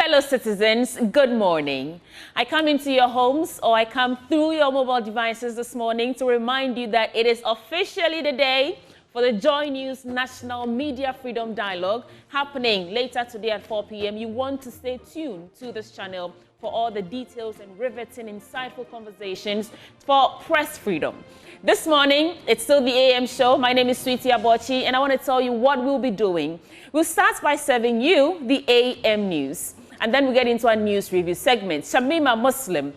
Fellow citizens, good morning. I come into your homes or I come through your mobile devices this morning to remind you that it is officially the day for the Joy News National Media Freedom Dialogue happening later today at 4 p.m. You want to stay tuned to this channel for all the details and riveting, insightful conversations for press freedom. This morning, it's still the AM show. My name is Sweetie Abochi, and I want to tell you what we'll be doing. We'll start by serving you the AM news. And then we get into our news review segment. Shamima Muslim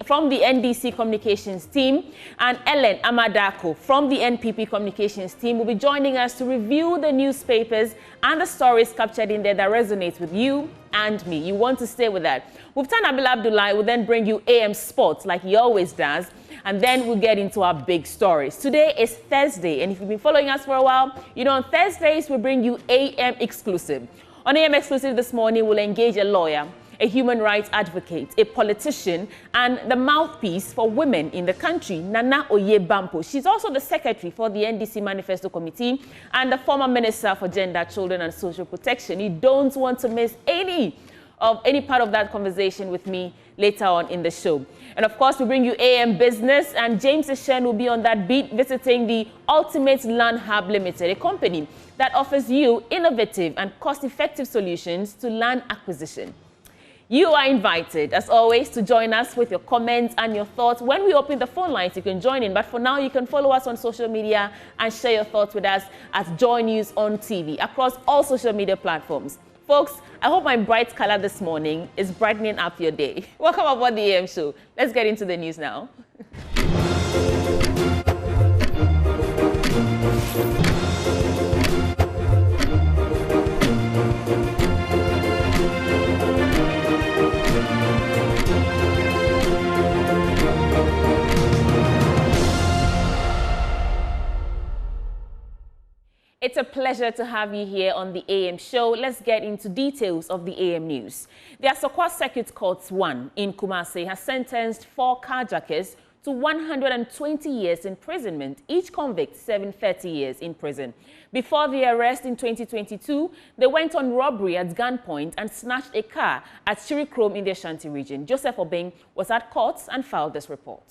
from the NDC communications team and Ellen Amadako from the NPP communications team will be joining us to review the newspapers and the stories captured in there that resonate with you and me. You want to stay with that. Muftan Abil Abdullah will then bring you AM sports like he always does. And then we'll get into our big stories. Today is Thursday, and if you've been following us for a while, you know on Thursdays we bring you AM Exclusive. On AM Exclusive this morning, we'll engage a lawyer, a human rights advocate, a politician, and the mouthpiece for women in the country, Nana Oye Bampoe. She's also the secretary for the NDC Manifesto Committee and the former Minister for Gender, Children and Social Protection. You don't want to miss any part of that conversation with me later on in the show. And of course, we bring you AM Business, and James Eshen will be on that beat visiting the Ultimate Land Hub Limited, a company that offers you innovative and cost-effective solutions to land acquisition. You are invited, as always, to join us with your comments and your thoughts. When we open the phone lines, you can join in. But for now, you can follow us on social media and share your thoughts with us at Joy News on TV across all social media platforms. Folks, I hope my bright color this morning is brightening up your day. Welcome aboard the AM show. Let's get into the news now. It's a pleasure to have you here on the AM show. Let's get into details of the AM news. The Asokwa Circuit Court 1 in Kumasi has sentenced 4 carjackers to 120 years imprisonment, each convict serving 30 years in prison. Before the arrest in 2022, they went on robbery at gunpoint and snatched a car at Chirikrom in the Ashanti region. Joseph Obeng was at court and filed this report.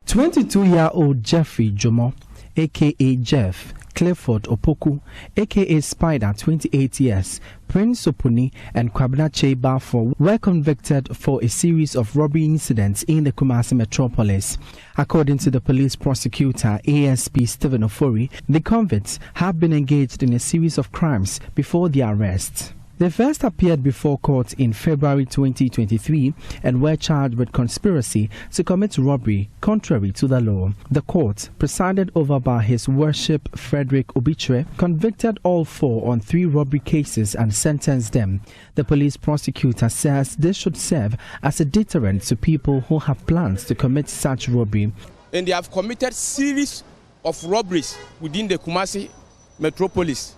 22-year-old Jeffrey Jomo, a.k.a. Jeff, Clifford Opoku, a.k.a. Spider, 28 years, Prince Opuni, and Kwabena Bampoe were convicted for a series of robbery incidents in the Kumasi metropolis. According to the police prosecutor, ASP Stephen Ofori, the convicts have been engaged in a series of crimes before the arrest. They first appeared before court in February 2023 and were charged with conspiracy to commit robbery contrary to the law. The court, presided over by His Worship Frederick Obitre, convicted all 4 on 3 robbery cases and sentenced them. The police prosecutor says this should serve as a deterrent to people who have plans to commit such robbery. And they have committed series of robberies within the Kumasi metropolis.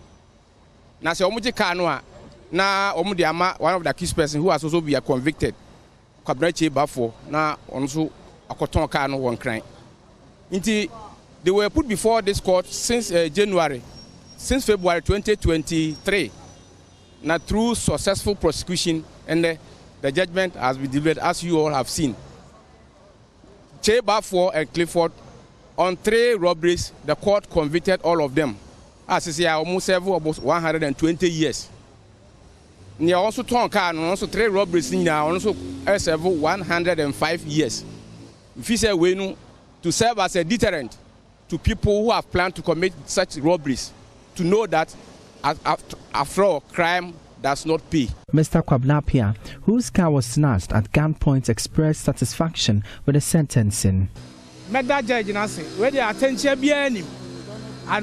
Now, one of the key persons who has also been convicted, Kwabena Bampoe, now also a cotton car no one crime. They were put before this court since February 2023. Now, through successful prosecution, and the judgment has been delivered, as you all have seen. Bampoe and Clifford, on 3 robberies, the court convicted all of them. As I say, almost almost 120 years. They also turn car and also 3 robberies now also serve 105 years. If you say we to serve as a deterrent to people who have planned to commit such robberies, to know that after all, crime does not pay. Mr. Kwabena, whose car was snatched at gunpoint, expressed satisfaction with the sentencing. I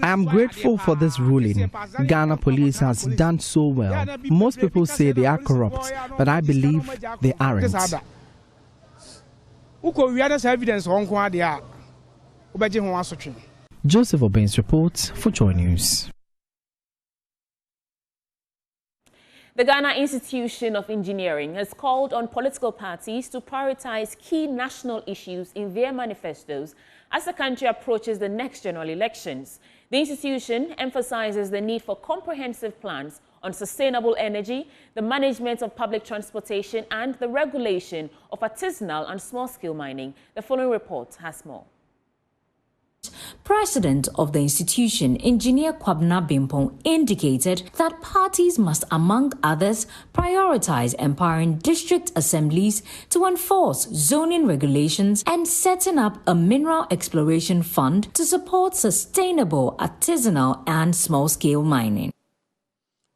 am grateful for this ruling. Ghana police has done so well. Most people say they are corrupt, but I believe they aren't. Joseph Obeng's report for Joy News. The Ghana Institution of Engineering has called on political parties to prioritize key national issues in their manifestos as the country approaches the next general elections. The institution emphasizes the need for comprehensive plans on sustainable energy, the management of public transportation, and the regulation of artisanal and small-scale mining. The following report has more. President of the institution, Engineer Oye Bampoe, indicated that parties must, among others, prioritize empowering district assemblies to enforce zoning regulations and setting up a mineral exploration fund to support sustainable, artisanal and small-scale mining.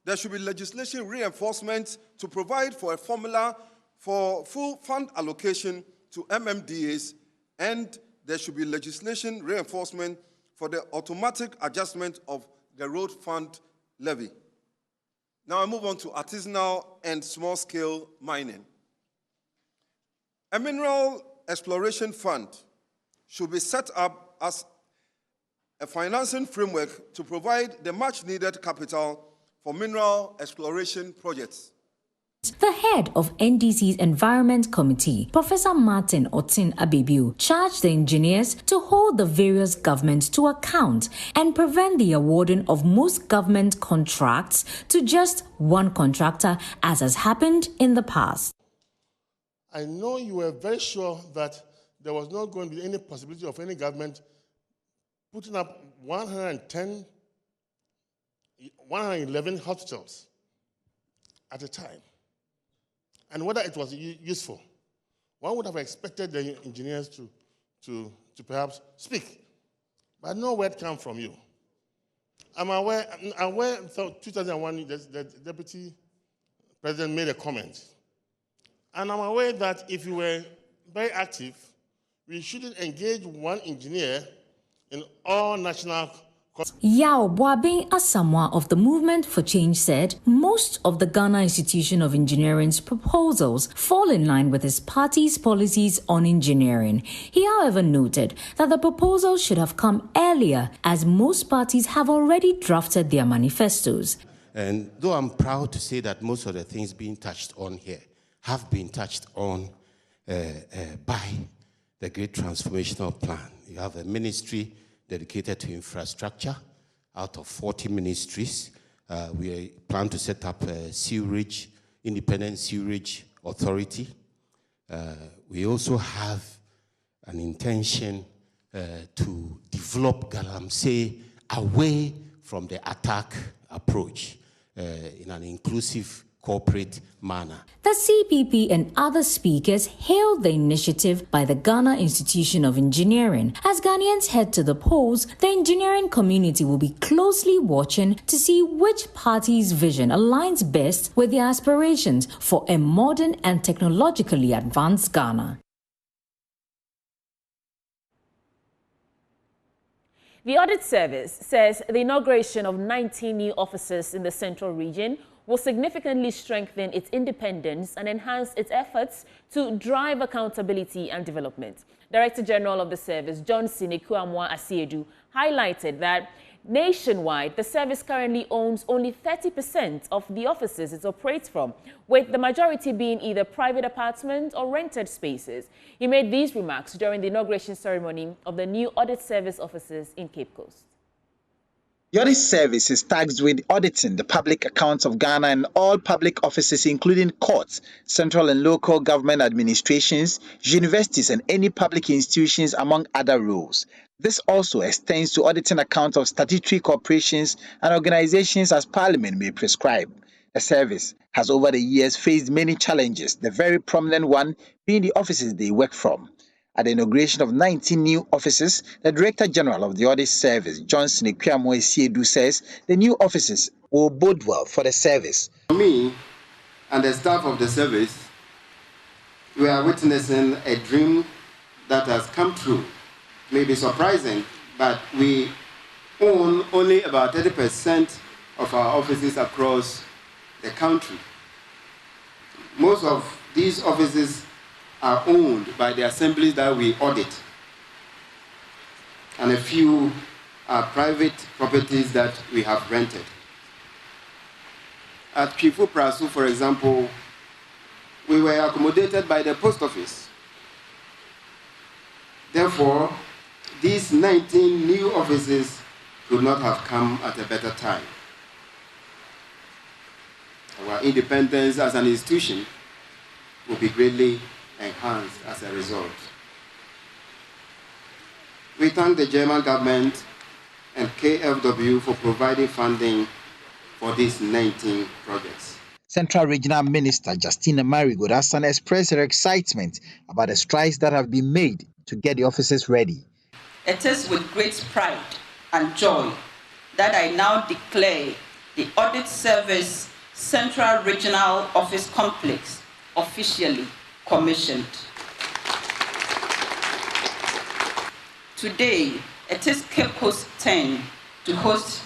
There should be legislation reinforcement to provide for a formula for full fund allocation to MMDAs, and there should be legislation reinforcement for the automatic adjustment of the road fund levy. Now I move on to artisanal and small-scale mining. A mineral exploration fund should be set up as a financing framework to provide the much-needed capital for mineral exploration projects. The head of NDC's Environment Committee, Professor Martin Otin Abebiu, charged the engineers to hold the various governments to account and prevent the awarding of most government contracts to just one contractor, as has happened in the past. I know you were very sure that there was not going to be any possibility of any government putting up 111 hospitals at a time, and whether it was useful. One would have expected the engineers to perhaps speak, but no word came from you. I'm aware, so 2001, the deputy president made a comment, and I'm aware that if you were very active, we shouldn't engage one engineer in all national. Yao Boabin Asamoah of the Movement for Change said most of the Ghana Institution of Engineering's proposals fall in line with his party's policies on engineering. He, however, noted that the proposals should have come earlier, as most parties have already drafted their manifestos. And though I'm proud to say that most of the things being touched on here have been touched on by the Great Transformational Plan. You have a ministry dedicated to infrastructure. Out of 40 ministries, we plan to set up a independent sewerage authority. We also have an intention to develop Galamsey away from the attack approach in an inclusive corporate manner. The CPP and other speakers hailed the initiative by the Ghana Institution of Engineering. As Ghanaians head to the polls, the engineering community will be closely watching to see which party's vision aligns best with their aspirations for a modern and technologically advanced Ghana. The Audit Service says the inauguration of 19 new offices in the Central Region will significantly strengthen its independence and enhance its efforts to drive accountability and development. Director General of the service, Johnson Ekuamwa Asiedu, highlighted that nationwide, the service currently owns only 30% of the offices it operates from, with the majority being either private apartments or rented spaces. He made these remarks during the inauguration ceremony of the new Audit Service offices in Cape Coast. The Audit Service is tasked with auditing the public accounts of Ghana and all public offices, including courts, central and local government administrations, universities, and any public institutions, among other roles. This also extends to auditing accounts of statutory corporations and organizations as Parliament may prescribe. The service has over the years faced many challenges, the very prominent one being the offices they work from. At the inauguration of 19 new offices, the Director General of the Audit Service, Johnson Ekuamwa Asiedu, says the new offices will bode well for the service. For me and the staff of the service, we are witnessing a dream that has come true. It may be surprising, but we own only about 30% of our offices across the country. Most of these offices are owned by the assemblies that we audit, and a few are private properties that we have rented. At Kifu Prasu, for example, we were accommodated by the post office. Therefore, these 19 new offices could not have come at a better time. Our independence as an institution will be greatly enhanced as a result. We thank the German government and KFW for providing funding for these 19 projects. Central Regional Minister Justina Marigold has expressed her excitement about the strides that have been made to get the offices ready. It is with great pride and joy that I now declare the Audit Service Central Regional Office Complex officially commissioned. Today, it is Cape Coast's turn to host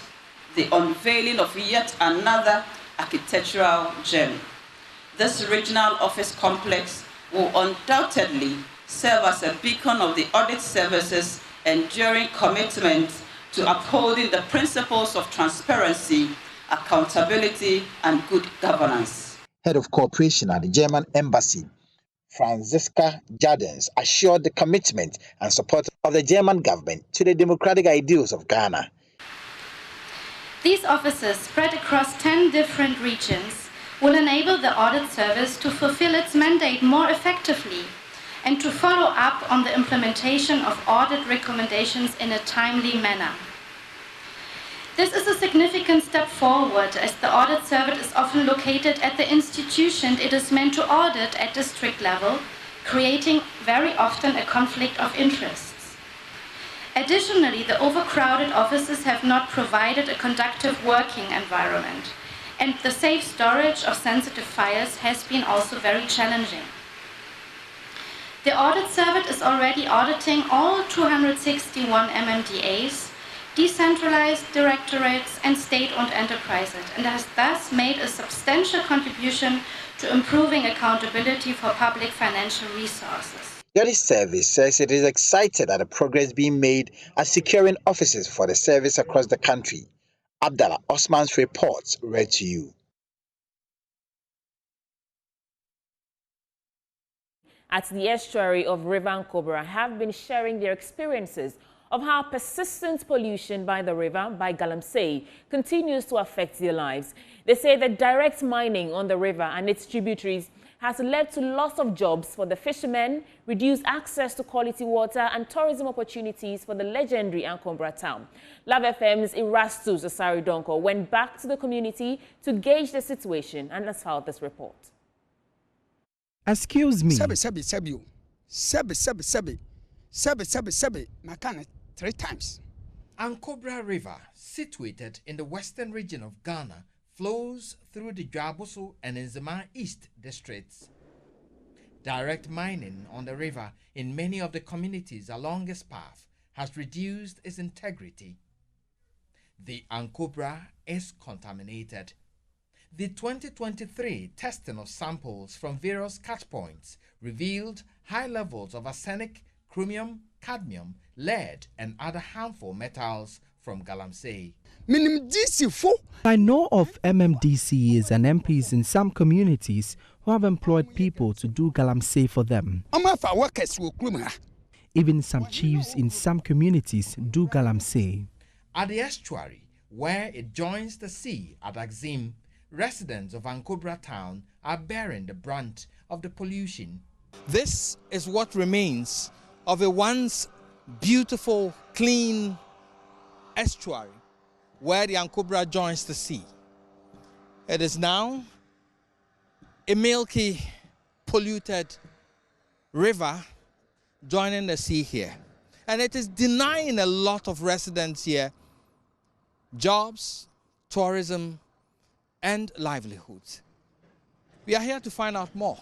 the unveiling of yet another architectural gem. This regional office complex will undoubtedly serve as a beacon of the audit service's enduring commitment to upholding the principles of transparency, accountability, and good governance. Head of Cooperation at the German Embassy, Franziska Jardens, assured the commitment and support of the German government to the democratic ideals of Ghana. These offices, spread across 10 different regions, will enable the audit service to fulfill its mandate more effectively and to follow up on the implementation of audit recommendations in a timely manner. This is a significant step forward, as the audit service is often located at the institution it is meant to audit at district level, creating very often a conflict of interests. Additionally, the overcrowded offices have not provided a conducive working environment, and the safe storage of sensitive files has been also very challenging. The audit service is already auditing all 261 MMDAs, decentralized directorates and state-owned enterprises, and has thus made a substantial contribution to improving accountability for public financial resources. The audit service says it is excited at the progress being made at securing offices for the service across the country. Abdallah Osman's reports read to you. At the estuary of River Ankobra have been sharing their experiences of how persistent pollution by the river, by Galamsey, continues to affect their lives. They say that direct mining on the river and its tributaries has led to loss of jobs for the fishermen, reduced access to quality water, and tourism opportunities for the legendary Ankobra town. Love FM's Erastus Asari Donko went back to the community to gauge the situation and has filed this report. Excuse me. Sebi, Makana 3 times. Ankobra River, situated in the western region of Ghana, flows through the Dwaboso and Nzema East districts. Direct mining on the river in many of the communities along its path has reduced its integrity. The Ankobra is contaminated. The 2023 testing of samples from various catch points revealed high levels of arsenic, chromium, cadmium, lead, and other harmful metals from Galamsey. I know of MMDCs and MPs in some communities who have employed people to do Galamsey for them. Even some chiefs in some communities do Galamsey. At the estuary, where it joins the sea at Axim, residents of Ankobra town are bearing the brunt of the pollution. This is what remains of a once beautiful, clean estuary where the Ankobra joins the sea. It is now a milky, polluted river joining the sea here. And it is denying a lot of residents here jobs, tourism, and livelihoods. We are here to find out more.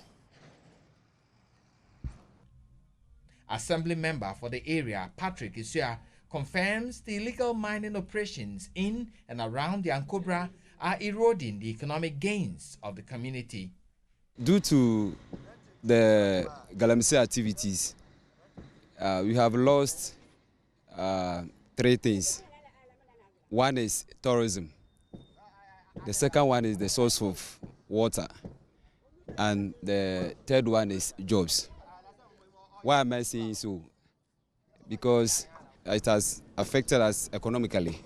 Assembly member for the area, Patrick Isua, confirms the illegal mining operations in and around the Ankobra are eroding the economic gains of the community. Due to the Galamsey activities, we have lost 3 things. One is tourism. The second one is the source of water. And the third one is jobs. Why am I saying so? Because it has affected us economically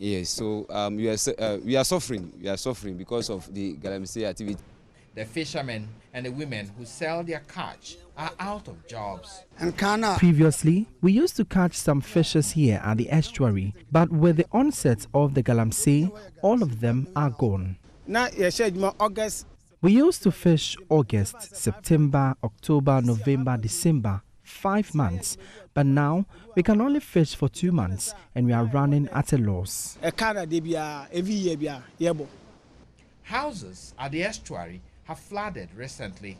Yes, so we are suffering. We are suffering because of the Galamsey activity. The fishermen and the women who sell their catch are out of jobs. Previously, we used to catch some fishes here at the estuary, but with the onset of the Galamsey, all of them are gone. We used to fish August, September, October, November, December, 5 months, but now we can only fish for 2 months and we are running at a loss. Houses at the estuary have flooded recently.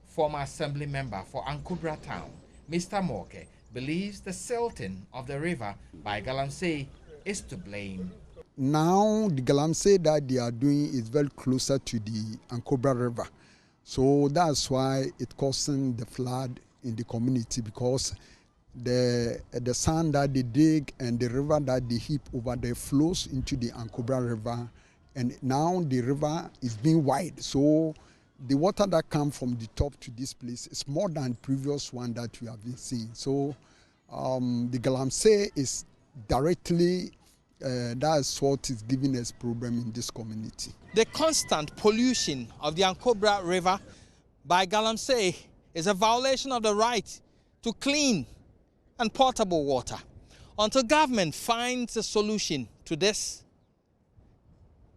Former assembly member for Ankubra Town, Mr. Morke, believes the silting of the river by Galamsey is to blame. Now the Galamsey that they are doing is very closer to the Ankubra River. So that's why it's causing the flood in the community, because the sand that they dig and the river that they heap over there flows into the Ankubra River, and now the river is being wide. So the water that comes from the top to this place is more than previous one that we have been seeing. So the Galamsey is directly, that's what is giving us problem in this community. The constant pollution of the Ankubra River by Galamsey is a violation of the right to clean and potable water. Until government finds a solution to this,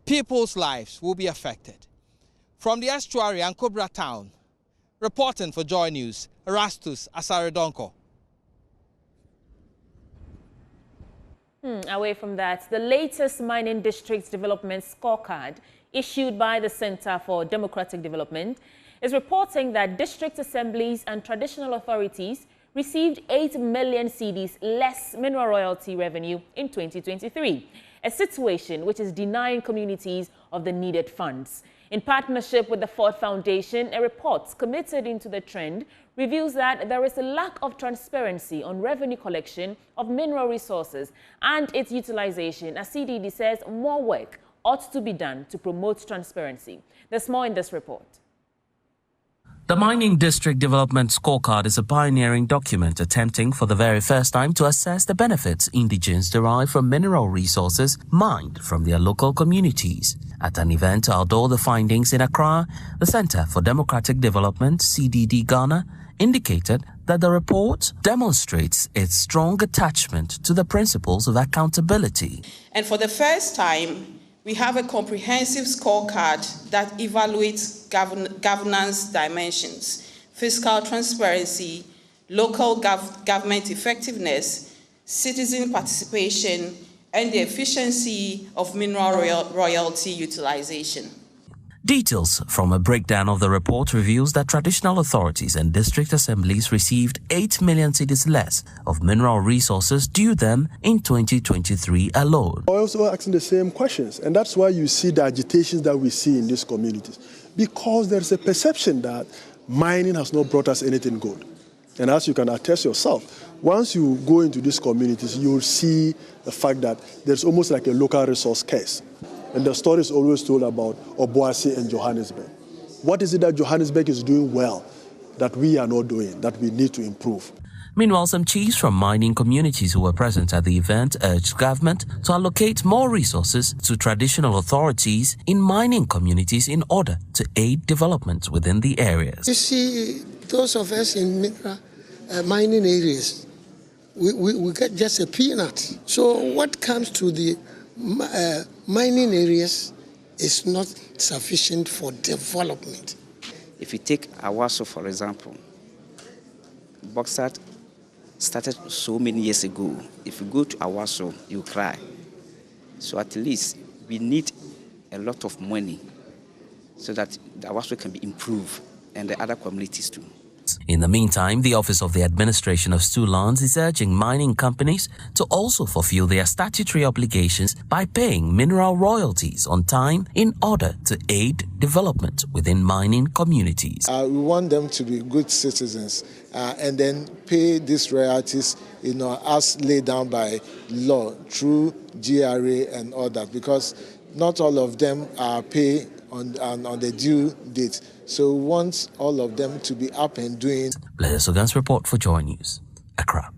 people's lives will be affected. From the estuary Ankubra Town, reporting for Joy News, Erastus Asaredonko. Away from that, the latest mining districts development scorecard issued by the Center for Democratic Development is reporting that district assemblies and traditional authorities received 8 million cedis less mineral royalty revenue in 2023, a situation which is denying communities of the needed funds. In partnership with the Ford Foundation, a report committed into the trend reveals that there is a lack of transparency on revenue collection of mineral resources and its utilization, as CDD says more work ought to be done to promote transparency. There's more in this report. The Mining District Development Scorecard is a pioneering document attempting for the very first time to assess the benefits indigents derive from mineral resources mined from their local communities. At an event to outdoor the findings in Accra, the Center for Democratic Development, CDD Ghana, indicated that the report demonstrates its strong attachment to the principles of accountability. And for the first time, we have a comprehensive scorecard that evaluates governance dimensions, fiscal transparency, local government effectiveness, citizen participation, and the efficiency of mineral royalty utilization. Details from a breakdown of the report reveals that traditional authorities and district assemblies received 8 million cedis less of mineral resources due them in 2023 alone. I also asking the same questions, and that's why you see the agitations that we see in these communities, because there's a perception that mining has not brought us anything good. And as you can attest yourself, once you go into these communities, you'll see the fact that there's almost like a local resource case. And the story is always told about Obuasi and Johannesburg. What is it that Johannesburg is doing well that we are not doing, that we need to improve? Meanwhile, some chiefs from mining communities who were present at the event urged government to allocate more resources to traditional authorities in mining communities in order to aid development within the areas. You see, those of us in mining areas, we get just a peanut. So what comes to the mining areas is not sufficient for development. If you take Awaso, for example, Bauxite started so many years ago. If you go to Awaso, you cry. So at least we need a lot of money so that the Awaso can be improved and the other communities too. In the meantime, the Office of the Administration of Stool Lands is urging mining companies to also fulfill their statutory obligations by paying mineral royalties on time in order to aid development within mining communities. We want them to be good citizens and then pay these royalties, as laid down by law through GRA and all that, because not all of them are paid on the due date. So we want all of them to be up and doing. Blaise Ogan's report for Joy News, Accra.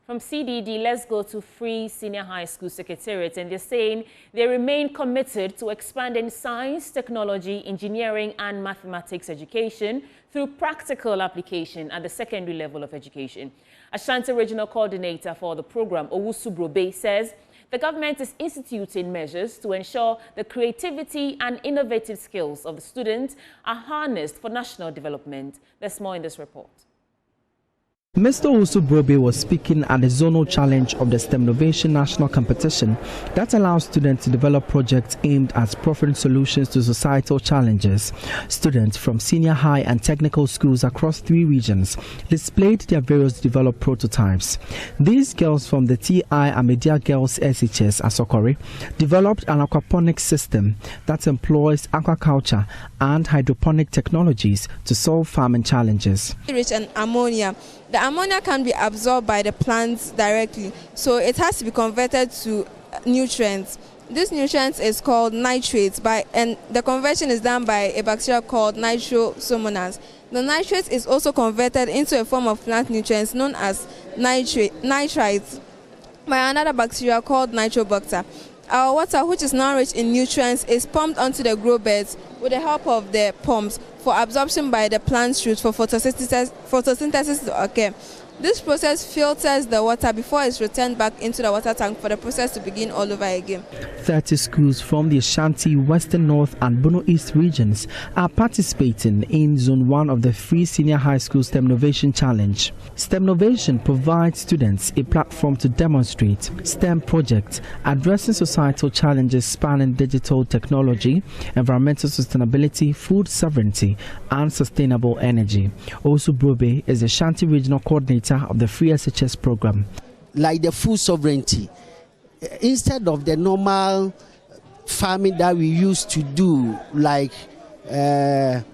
From CDD, let's go to Free Senior High School Secretariat, and they're saying they remain committed to expanding science, technology, engineering and mathematics education through practical application at the secondary level of education. Ashanti Regional Coordinator for the program, Owusu Bampoe, says the government is instituting measures to ensure the creativity and innovative skills of the students are harnessed for national development. There's more in this report. Mr. Owusu Bampoe was speaking at the zonal challenge of the STEM Innovation National Competition that allows students to develop projects aimed at providing solutions to societal challenges. Students from senior high and technical schools across 3 regions displayed their various developed prototypes. These girls from the TI Amedia Girls SHS Asokore developed an aquaponics system that employs aquaculture and hydroponic technologies to solve farming challenges. Rich in ammonia. The ammonia can be absorbed by the plants directly, so it has to be converted to nutrients. This nutrient is called nitrates, and the conversion is done by a bacteria called nitrosomonas. The nitrate is also converted into a form of plant nutrients known as nitrites by another bacteria called nitrobacter. Our water, which is now rich in nutrients, is pumped onto the grow beds with the help of the pumps for absorption by the plant roots for photosynthesis to occur. This process filters the water before it's returned back into the water tank for the process to begin all over again. 30 schools from the Ashanti, Western North and Bono East regions are participating in Zone 1 of the Free Senior High School STEM Innovation Challenge. STEM Innovation provides students a platform to demonstrate STEM projects addressing societal challenges spanning digital technology, environmental sustainability, food sovereignty and sustainable energy. Owusu Bampoe is the Ashanti Regional Coordinator of the Free SHS program. Like the food sovereignty, instead of the normal farming that we used to do, like the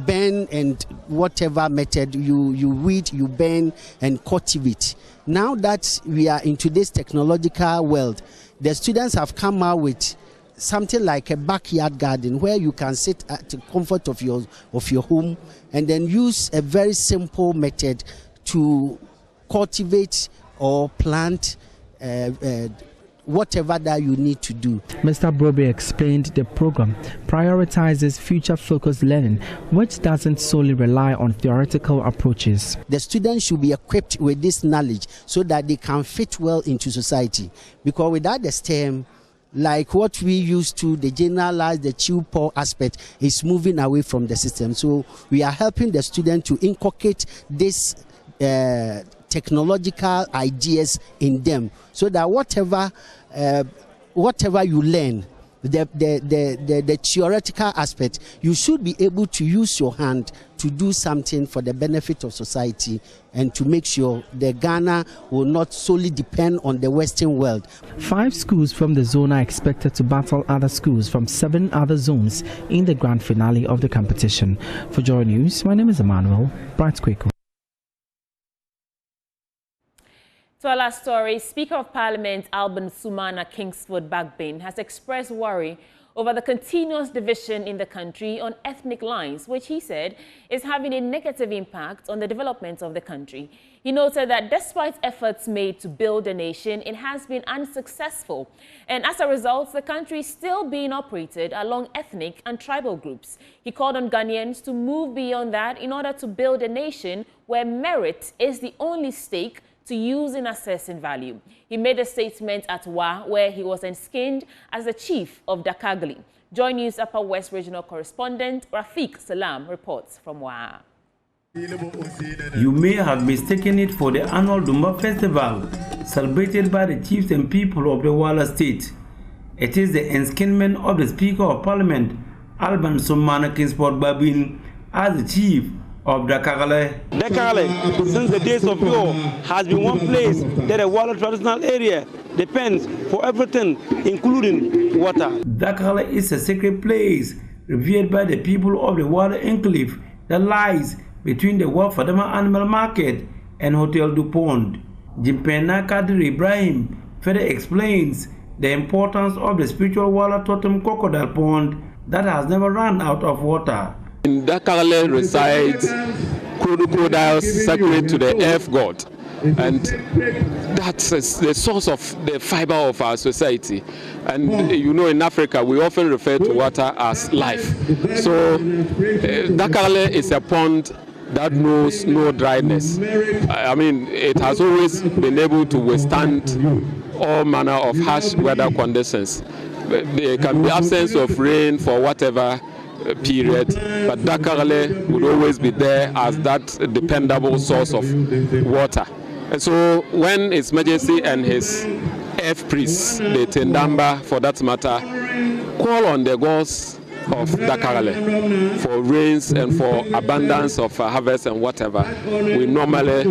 burn and whatever method you weed, you burn and cultivate. Now that we are into this technological world, the students have come out with something like a backyard garden where you can sit at the comfort of your home and then use a very simple method to cultivate or plant whatever that you need to do. Mr. Bampoe explained the program prioritizes future-focused learning, which doesn't solely rely on theoretical approaches. The students should be equipped with this knowledge so that they can fit well into society. Because without the STEM, like what we used to, the generalized, the chew-poor aspect is moving away from the system. So we are helping the student to inculcate this technological ideas in them, so that whatever you learn, the theoretical aspect, you should be able to use your hand to do something for the benefit of society and to make sure the Ghana will not solely depend on the Western world. 5 schools from the zone are expected to battle other schools from 7 other zones in the grand finale of the competition. For Joy News, my name is Emmanuel Bright Kweko. To our last story, Speaker of Parliament Alban Sumana Kingsford Bagbin has expressed worry over the continuous division in the country on ethnic lines, which he said is having a negative impact on the development of the country. He noted that despite efforts made to build a nation, it has been unsuccessful. And as a result, the country is still being operated along ethnic and tribal groups. He called on Ghanaians to move beyond that in order to build a nation where merit is the only stake to use in assessing value. He made a statement at Wa, where he was enskinned as the chief of Dakagli. Joy News Upper West Regional Correspondent Rafiq Salam reports from Wa. You may have mistaken it for the annual Dumba Festival, celebrated by the chiefs and people of the Wala State. It is the enskinment of the Speaker of Parliament, Alban Sumana Kingsford Bagbin, as the chief of Dakagale. Dakagale, since the days of yore, has been one place that the Wala traditional area depends for everything, including water. Dakagale is a sacred place revered by the people of the Wala enclave that lies between the Wafadama Animal Market and Hotel du Pont. Jimpena Kadir Ibrahim further explains the importance of the spiritual Wala totem crocodile pond that has never run out of water. In Dakagale resides crocodiles sacred to the earth god. and that's the source of the fiber of our society. And you know, in Africa, we often refer to water as life. So Dakarale is a pond that knows no dryness. I mean, it has always been able to withstand all manner of harsh weather conditions. There can be absence of rain for whatever period, but Dakarale would always be there as that dependable source of water. And so when His Majesty and his earth priests, the Tendamba for that matter, call on the gods of Dakarale for rains and for abundance of harvest and whatever, we normally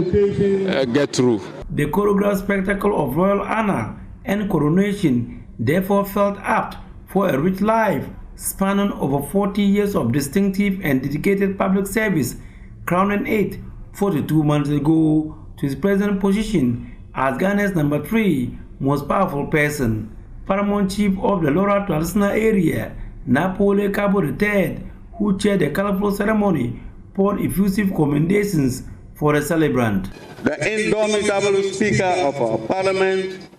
get through. The choreographed spectacle of royal honor and coronation therefore felt apt for a rich life spanning over 40 years of distinctive and dedicated public service, crowning it 42 months ago to his present position as Ghana's #3 most powerful person. Paramount Chief of the Lora Traditional Area, Napole Cabo III, who chaired the colorful ceremony, poured effusive commendations for the celebrant. The indomitable Speaker of our Parliament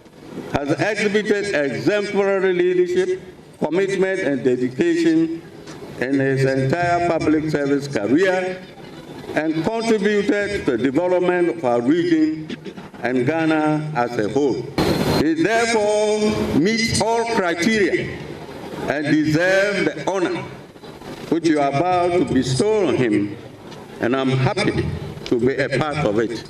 has exhibited exemplary leadership, commitment and dedication in his entire public service career and contributed to the development of our region and Ghana as a whole. He therefore meets all criteria and deserves the honor which you are about to bestow on him, and I'm happy to be a part of it.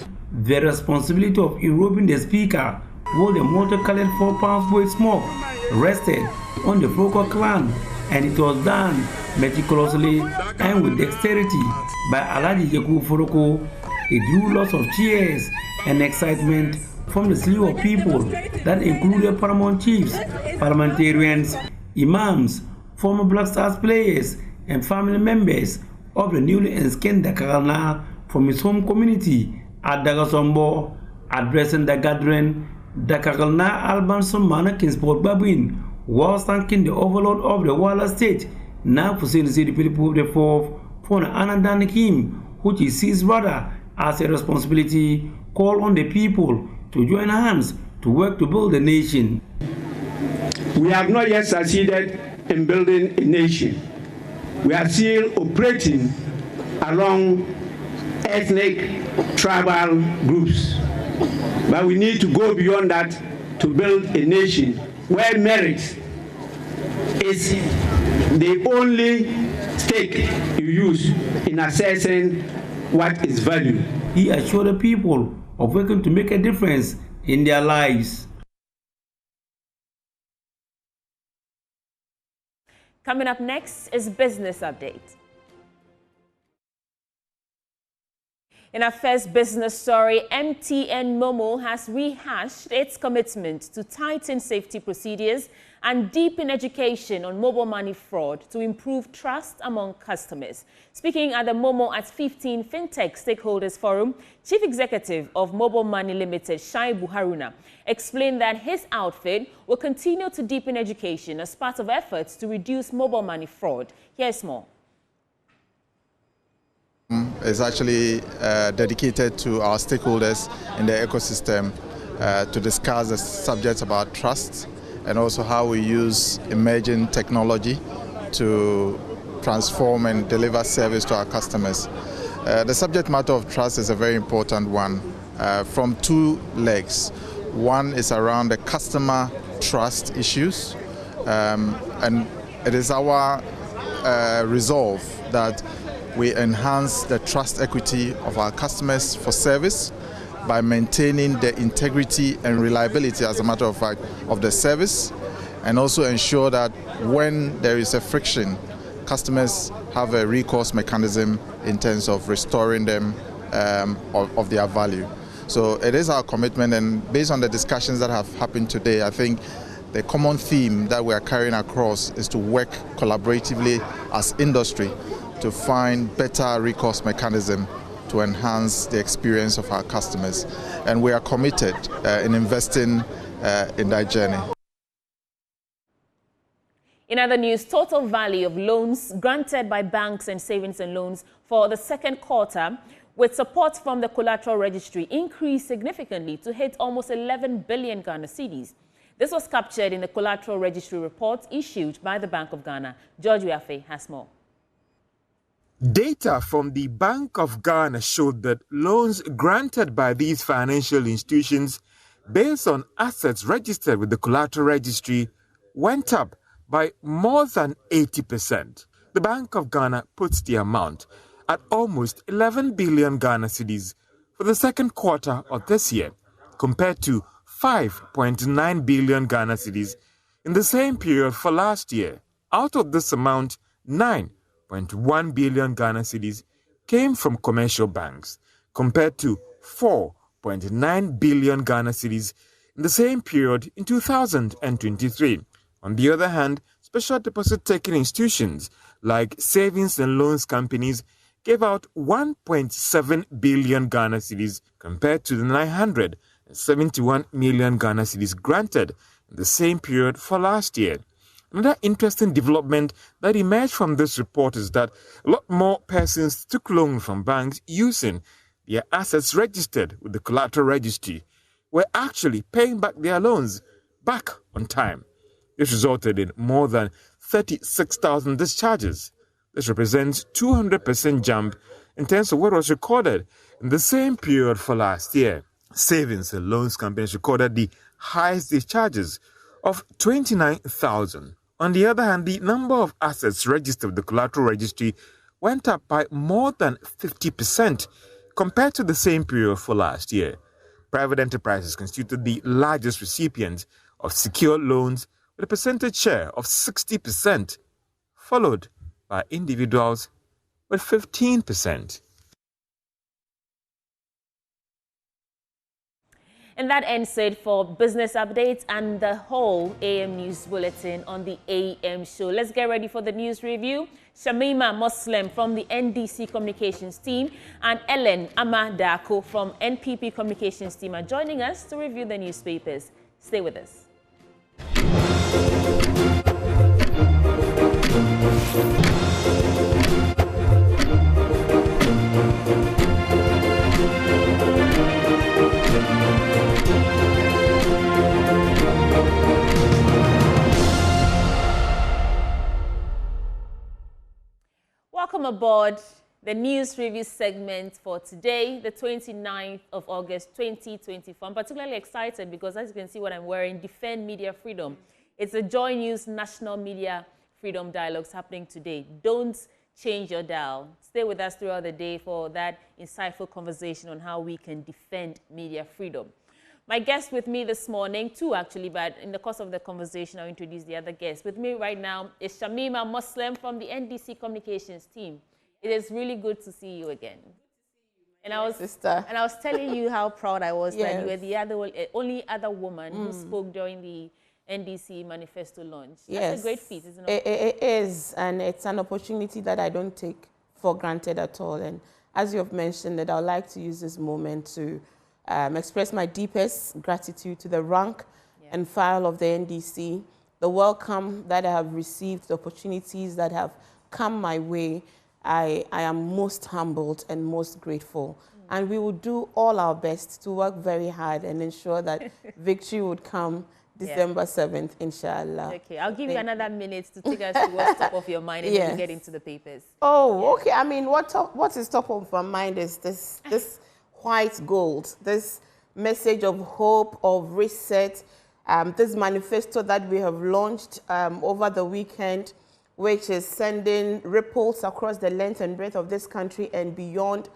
The responsibility of enrobing the Speaker while the multicolored 4 pounds weight smoke rested on the Foko clan, and it was done meticulously and with dexterity by Alhaji Yakubu Foroko. It drew lots of cheers and excitement from the slew of people that included paramount chiefs, parliamentarians, imams, former Black Stars players, and family members of the newly enslaved Dakarana from his home community at Dagasombo. Addressing the gathering, Dakarana Alban Somana Kinsport Babin was thanking the overlord of the Walla state, now for the Philip IV, for the Anadan Kim, which he sees rather as a responsibility, call on the people to join hands to work to build a nation. We have not yet succeeded in building a nation. We are still operating along ethnic, tribal groups. But we need to go beyond that to build a nation where merit is the only stake you use in assessing what is value. He assured the people of working to make a difference in their lives. Coming up next is Business Update. In our first business story, MTN Momo has rehashed its commitment to tighten safety procedures and deepen education on mobile money fraud to improve trust among customers. Speaking at the Momo at 15 FinTech Stakeholders Forum, Chief Executive of Mobile Money Limited, Shaibu Haruna, explained that his outfit will continue to deepen education as part of efforts to reduce mobile money fraud. Here's more. Is actually dedicated to our stakeholders in the ecosystem to discuss the subjects about trust and also how we use emerging technology to transform and deliver service to our customers. The subject matter of trust is a very important one from 2 legs. One is around the customer trust issues, and it is our resolve that we enhance the trust equity of our customers for service by maintaining the integrity and reliability, as a matter of fact, of the service, and also ensure that when there is a friction, customers have a recourse mechanism in terms of restoring them of their value. So it is our commitment, and based on the discussions that have happened today, I think the common theme that we are carrying across is to work collaboratively as industry to find better recourse mechanism to enhance the experience of our customers. And we are committed in investing in that journey. In other news, total value of loans granted by banks and savings and loans for the second quarter with support from the collateral registry increased significantly to hit almost 11 billion Ghana cedis. This was captured in the collateral registry report issued by the Bank of Ghana. George Wiafe has more. Data from the Bank of Ghana showed that loans granted by these financial institutions based on assets registered with the collateral registry went up by more than 80%. The Bank of Ghana puts the amount at almost 11 billion Ghana cedis for the second quarter of this year, compared to 5.9 billion Ghana cedis in the same period for last year. Out of this amount, 9.1 billion Ghana cedis came from commercial banks, compared to 4.9 billion Ghana cedis in the same period in 2023. On the other hand, special deposit-taking institutions like savings and loans companies gave out 1.7 billion Ghana cedis compared to the 971 million Ghana cedis granted in the same period for last year. Another interesting development that emerged from this report is that a lot more persons took loans from banks using their assets registered with the collateral registry were actually paying back their loans back on time. This resulted in more than 36,000 discharges. This represents 200% jump in terms of what was recorded in the same period for last year. Savings and loans companies recorded the highest discharges of 29,000. On the other hand, the number of assets registered with the collateral registry went up by more than 50% compared to the same period for last year. Private enterprises constituted the largest recipients of secured loans with a percentage share of 60%, followed by individuals with 15%. And that ends it for business updates and the whole AM News Bulletin on the AM show. Let's get ready for the news review. Shamima Muslim from the NDC Communications team and Ellen Amadako from NPP Communications team are joining us to review the newspapers. Stay with us. Welcome aboard the news review segment for today, the 29th of August, 2024. I'm particularly excited because, as you can see what I'm wearing, Defend Media Freedom. It's the Joy News National Media Freedom Dialogues happening today. Don't change your dial. Stay with us throughout the day for that insightful conversation on how we can defend media freedom. My guest with me this morning, two actually, but in the course of the conversation, I'll introduce the other guest. With me right now is Shamima Muslim from the NDC Communications team. It is really good to see you again. And I was telling you how proud I was that you were the only other woman who spoke during the NDC manifesto launch. That's a great feat, isn't it? It is, and it's an opportunity that I don't take for granted at all. And as you have mentioned, that I'd like to use this moment to express my deepest gratitude to the rank and file of the NDC, the welcome that I have received, the opportunities that have come my way. I am most humbled and most grateful. And we will do all our best to work very hard and ensure that victory would come December 7th, inshallah. Okay, I'll give you another minute to take us to what's top of your mind and then we get into the papers. Oh, okay. I mean, what is top of my mind is this white gold, this message of hope, of reset, this manifesto that we have launched over the weekend, which is sending ripples across the length and breadth of this country and beyond.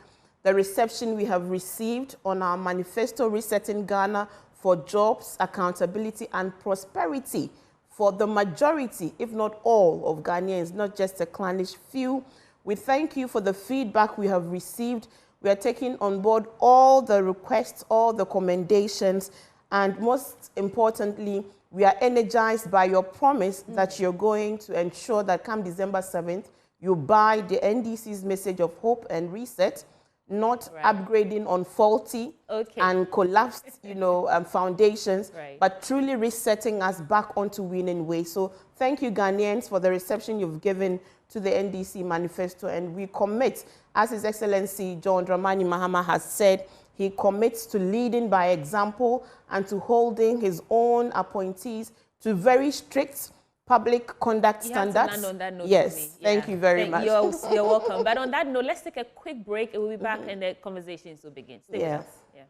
The reception we have received on our manifesto, Resetting Ghana for Jobs, Accountability and Prosperity for the majority, if not all, of Ghanaians, not just a clannish few. We thank you for the feedback we have received. We are taking on board all the requests, all the commendations, and most importantly, we are energized by your promise that you're going to ensure that come December 7th, you buy the NDC's message of hope and reset not upgrading on faulty and collapsed, foundations, but truly resetting us back onto winning ways. So thank you, Ghanaians, for the reception you've given to the NDC manifesto, and we commit, as His Excellency John Dramani Mahama has said, he commits to leading by example and to holding his own appointees to very strict public conduct standards. Have to land on that note. Yes, thank you very much. You're welcome. But on that note, let's take a quick break and we'll be back and the conversations will begin. Stay with us. Yeah.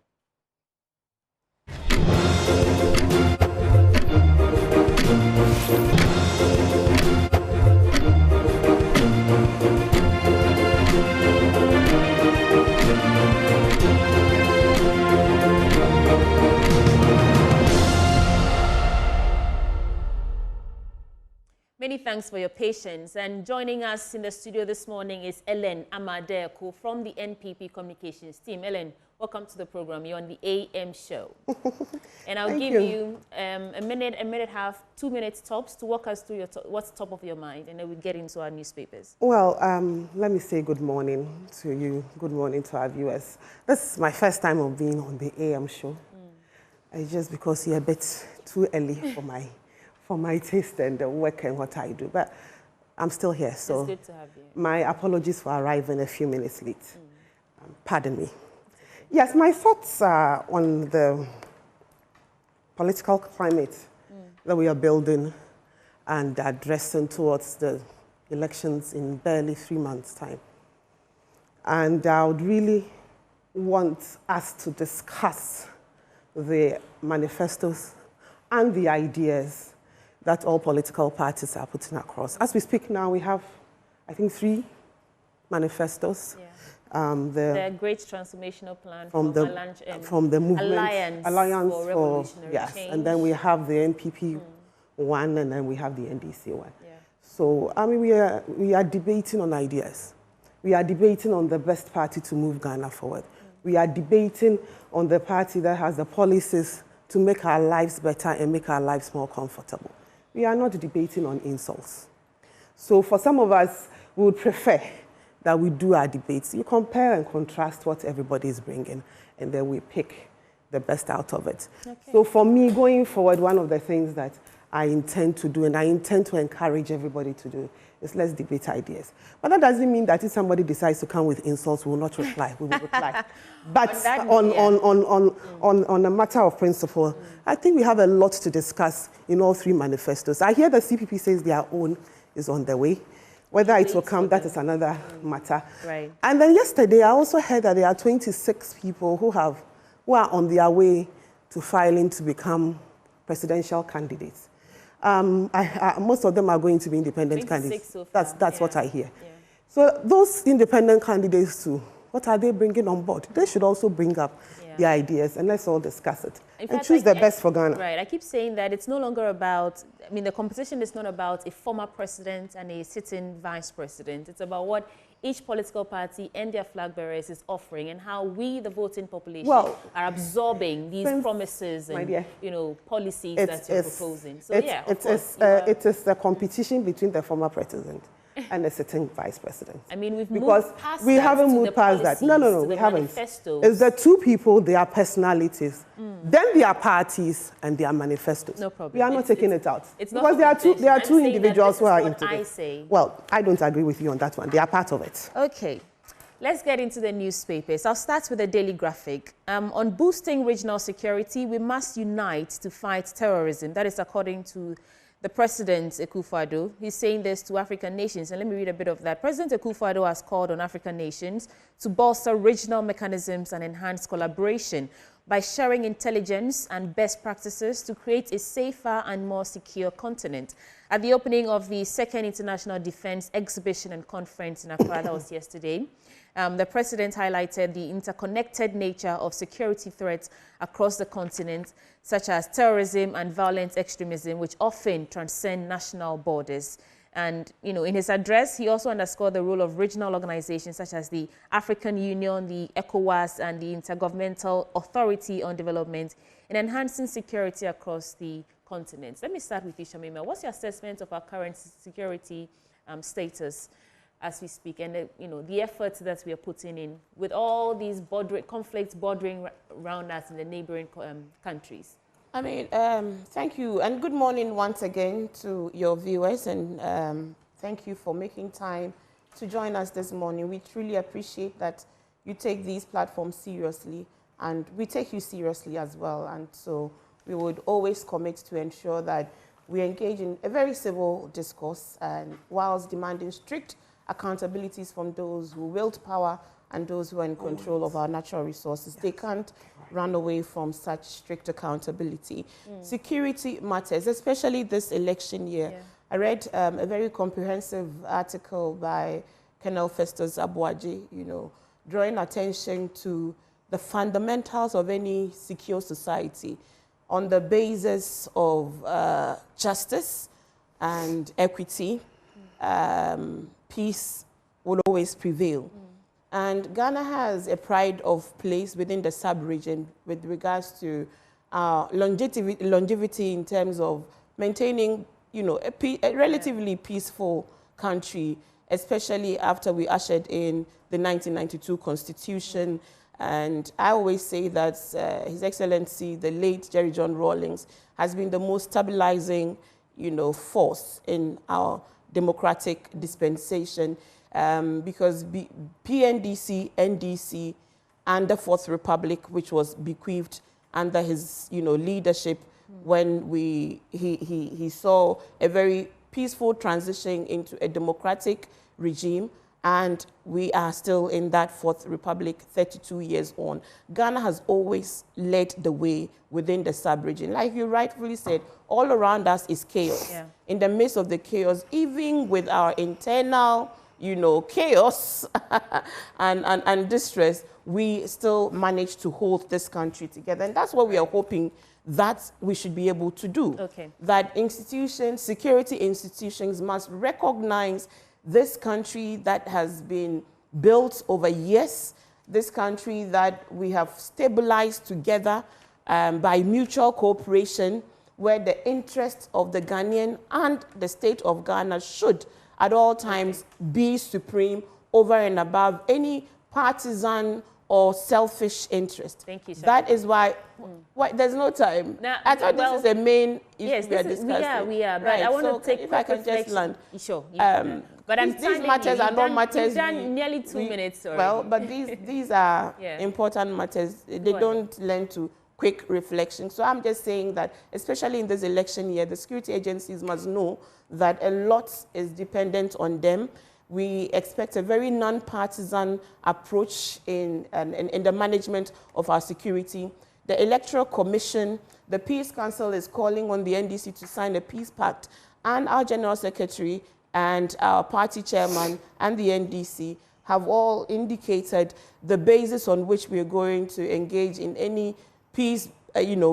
Many thanks for your patience. And joining us in the studio this morning is Ellen Amadeko from the NPP Communications team. Ellen, welcome to the program. You're on the AM show. And I'll give you a minute and a half, 2 minutes tops to walk us through what's top of your mind, and then we'll get into our newspapers. Well, let me say good morning to you. Good morning to our viewers. This is my first time of being on the AM show. It's just because you're a bit too early for my taste and the work and what I do. But I'm still here, so it's good to have you. My apologies for arriving a few minutes late. Pardon me. Yes, my thoughts are on the political climate that we are building and addressing towards the elections in barely 3 months' time. And I would really want us to discuss the manifestos and the ideas that all political parties are putting across. As we speak now, we have, I think, 3 manifestos. Yeah. The Great Transformational Plan from the movement Alliance for Revolutionary Change. And then we have the NPP one, and then we have the NDC one. Yeah. So, I mean, we are debating on ideas. We are debating on the best party to move Ghana forward. We are debating on the party that has the policies to make our lives better and make our lives more comfortable. We are not debating on insults. So for some of us, we would prefer that we do our debates. You compare and contrast what everybody is bringing, and then we pick the best out of it. Okay. So for me, going forward, one of the things that I intend to do, and I intend to encourage everybody to do, is let's debate ideas. But that doesn't mean that if somebody decides to come with insults, we will not reply. We will reply. But on a matter of principle, I think we have a lot to discuss in all 3 manifestos. I hear the CPP says their own is on the way. Whether it will come, that is another matter. Right. And then yesterday, I also heard that there are 26 people who are on their way to filing to become presidential candidates. Most of them are going to be independent candidates. So that's what I hear. Yeah. So those independent candidates too, what are they bringing on board? They should also bring up the ideas, and let's all discuss it and choose the best for Ghana. Right. I keep saying that it's no longer about, I mean, the competition is not about a former president and a sitting vice president. It's about what each political party and their flag bearers is offering, and how we, the voting population, are absorbing these promises and policies that you're proposing. So it is the competition between the former president and the sitting vice president. I mean, we haven't moved past that. No, we haven't. It's the 2 people, their personalities, then their parties and their manifestos. No problem. We are not taking it out. It's because there are two individuals who are into this. Say. Well, I don't agree with you on that one. They are part of it. Okay. Let's get into the newspapers. I'll start with the Daily Graphic. On boosting regional security, we must unite to fight terrorism. That is according to the President, Akufo-Addo. He's saying this to African nations, and let me read a bit of that. President Akufo-Addo has called on African nations to bolster regional mechanisms and enhance collaboration by sharing intelligence and best practices to create a safer and more secure continent. At the opening of the 2nd International Defense Exhibition and Conference in Accra, that was yesterday, the President highlighted the interconnected nature of security threats across the continent, such as terrorism and violent extremism, which often transcend national borders. And, in his address, he also underscored the role of regional organizations such as the African Union, the ECOWAS, and the Intergovernmental Authority on Development in enhancing security across the continent. Let me start with you, Shamima. What's your assessment of our current security status as we speak, and the efforts that we are putting in with all these conflicts bordering around us in the neighboring countries? I mean, thank you, and good morning once again to your viewers, and thank you for making time to join us this morning. We truly appreciate that you take these platforms seriously, and we take you seriously as well, and so we would always commit to ensure that we engage in a very civil discourse, and whilst demanding strict accountabilities from those who wield power and those who are in control of our natural resources. They can't run away from such strict accountability. Security matters, especially this election year. I read a very comprehensive article by Colonel Festus Abuaji, drawing attention to the fundamentals of any secure society on the basis of justice and equity. Peace will always prevail. And Ghana has a pride of place within the sub-region with regards to longevity in terms of maintaining, a relatively peaceful country, especially after we ushered in the 1992 Constitution. And I always say that His Excellency, the late Jerry John Rawlings, has been the most stabilizing, force in our democratic dispensation, because PNDC, NDC, and the Fourth Republic, which was bequeathed under his leadership, when he saw a very peaceful transition into a democratic regime, and we are still in that Fourth Republic 32 years on. Ghana has always led the way within the sub-region. Like you rightfully said, all around us is chaos. Yeah. In the midst of the chaos, even with our internal, chaos and distress, we still manage to hold this country together. And that's what we are hoping that we should be able to do. Okay. That institutions, security institutions must recognize this country that has been built over years, this country that we have stabilized together by mutual cooperation, where the interests of the Ghanaian and the state of Ghana should at all times be supreme over and above any partisan or selfish interest. Thank you, sir. That is why there's no time. Now, I thought this is a main issue we are discussing. We are. But right. I want to take if I can just land. Sure. But these matters are not matters. You've done nearly 2 minutes already. Well, but these are important matters. They don't lend to quick reflection. So I'm just saying that, especially in this election year, the security agencies must know that a lot is dependent on them. We expect a very non-partisan approach in the management of our security. The Electoral Commission, the Peace Council is calling on the NDC to sign a peace pact, and our General Secretary and our party chairman and the NDC have all indicated the basis on which we are going to engage in any peace,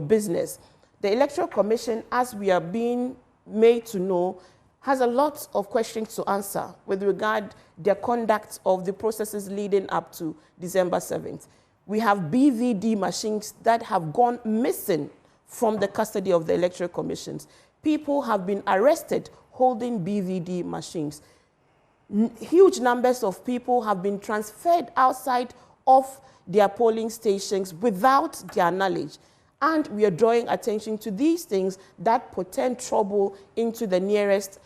business. The Electoral Commission, as we are being made to know, has a lot of questions to answer with regard to their conduct of the processes leading up to December 7th. We have BVD machines that have gone missing from the custody of the Electoral Commissions. People have been arrested holding BVD machines. Huge numbers of people have been transferred outside of their polling stations without their knowledge. And we are drawing attention to these things that portend trouble into the nearest,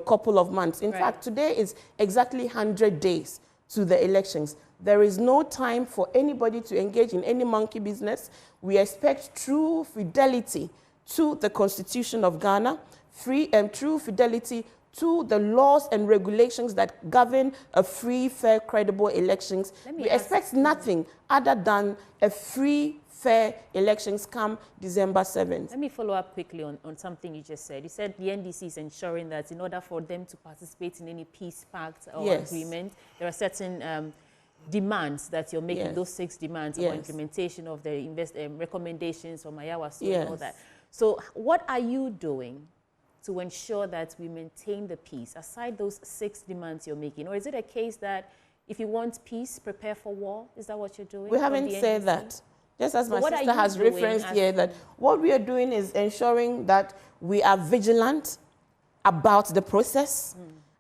couple of months. In fact, today is exactly 100 days to the elections. There is no time for anybody to engage in any monkey business. We expect true fidelity to the Constitution of Ghana, true fidelity to the laws and regulations that govern a free, fair, credible elections. We expect nothing other than a free, fair elections come December 7th. Let me follow up quickly on something you just said. You said the NDC is ensuring that in order for them to participate in any peace pact or agreement, there are certain demands that you're making, those 6 demands for implementation of the recommendations from Ayawaso and all that. So what are you doing to ensure that we maintain the peace, aside those 6 demands you're making? Or is it a case that if you want peace, prepare for war? Is that what you're doing? We haven't said that. Just as my sister has referenced here, that what we are doing is ensuring that we are vigilant about the process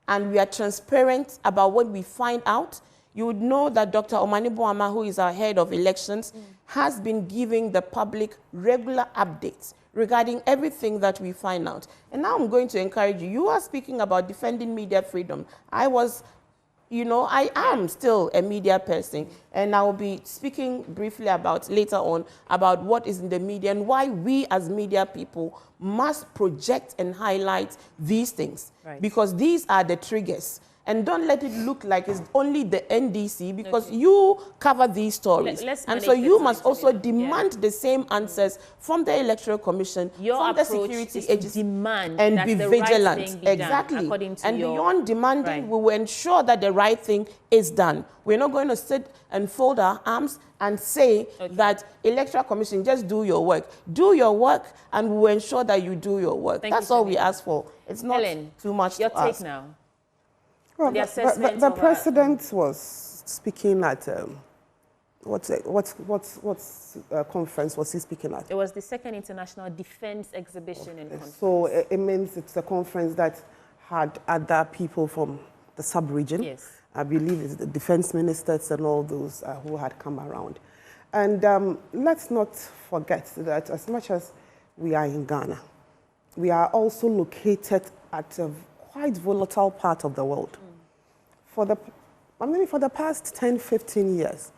and we are transparent about what we find out, you would know that Dr. Omani Boama, who is our head of elections, has been giving the public regular updates regarding everything that we find out. And now I'm going to encourage you. You are speaking about defending media freedom. I am still a media person, and I will be speaking briefly about later on about what is in the media and why we as media people must project and highlight these things, because these are the triggers. And don't let it look like it's only the NDC, because you cover these stories. And so you must also demand the same answers from the Electoral Commission, from the security agency, and be vigilant. Exactly. And beyond demanding, we will ensure that the right thing is done. We're not going to sit and fold our arms and say that Electoral Commission, just do your work. Do your work, and we will ensure that you do your work. That's all we ask for. It's not too much to ask. Your take now. Well, the president was speaking at what conference was he speaking at? It was the second International Defense Exhibition and Conference. So it means it's a conference that had other people from the sub-region. Yes. I believe it's the defense ministers and all those who had come around. And let's not forget that as much as we are in Ghana, we are also located at a quite volatile part of the world. For the past 10, 15 years,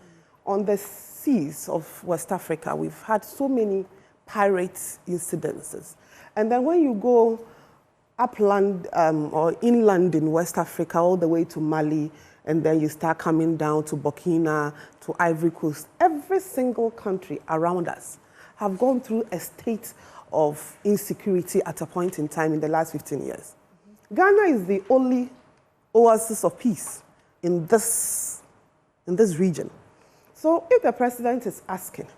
on the seas of West Africa, we've had so many pirate incidences. And then when you go upland or inland in West Africa, all the way to Mali, and then you start coming down to Burkina, to Ivory Coast, every single country around us have gone through a state of insecurity at a point in time in the last 15 years. Ghana is the only oasis of peace in this region. So if the president is asking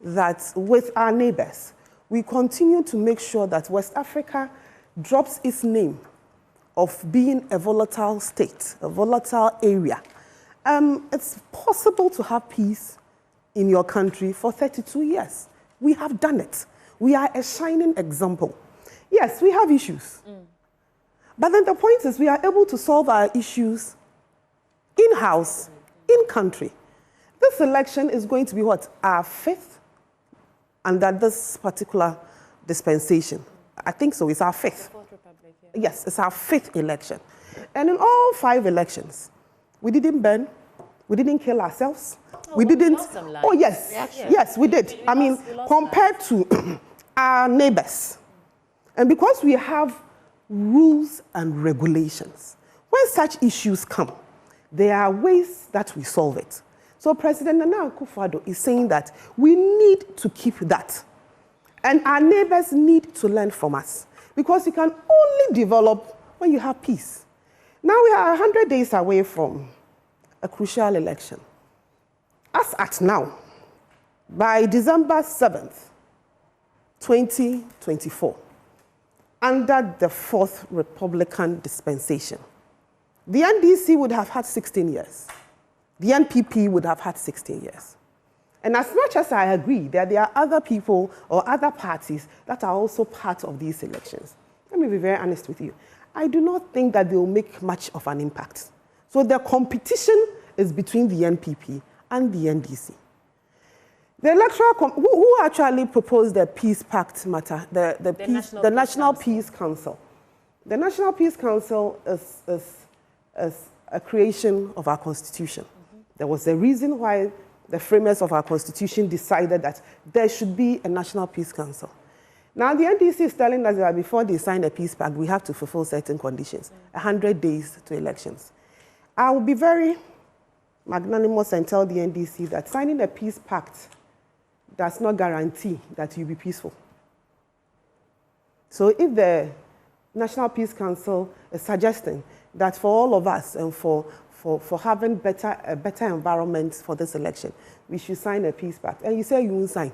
that with our neighbors, we continue to make sure that West Africa drops its name of being a volatile state, a volatile area, it's possible to have peace in your country for 32 years. We have done it. We are a shining example. Yes, we have issues. But then the point is we are able to solve our issues in-house, in-country. This election is going to be what? Our fifth under this particular dispensation. I think so, it's our fifth. Yes, it's our fifth election. And in all 5 elections, we didn't burn, we didn't kill ourselves, we didn't... Oh, yes, yes, we did. I mean, compared to our neighbors. And because we have rules and regulations, when such issues come, there are ways that we solve it. So President Nana Akufo-Addo is saying that we need to keep that. And our neighbors need to learn from us, because you can only develop when you have peace. Now we are 100 days away from a crucial election. As at now, by December 7th, 2024, under the 4th Republican dispensation, the NDC would have had 16 years. The NPP would have had 16 years. And as much as I agree that there are other people or other parties that are also part of these elections, let me be very honest with you, I do not think that they will make much of an impact. So the competition is between the NPP and the NDC. The electoral, who actually proposed the Peace Pact matter, the National Peace Council. The National Peace Council is a creation of our Constitution. There was a reason why the framers of our Constitution decided that there should be a National Peace Council. Now, the NDC is telling us that before they sign a peace pact, we have to fulfill certain conditions, 100 days to elections. I will be very magnanimous and tell the NDC that signing a peace pact does not guarantee that you'll be peaceful. So if the National Peace Council is suggesting that for all of us and for having a better environment for this election, we should sign a peace pact, and you say you won't sign,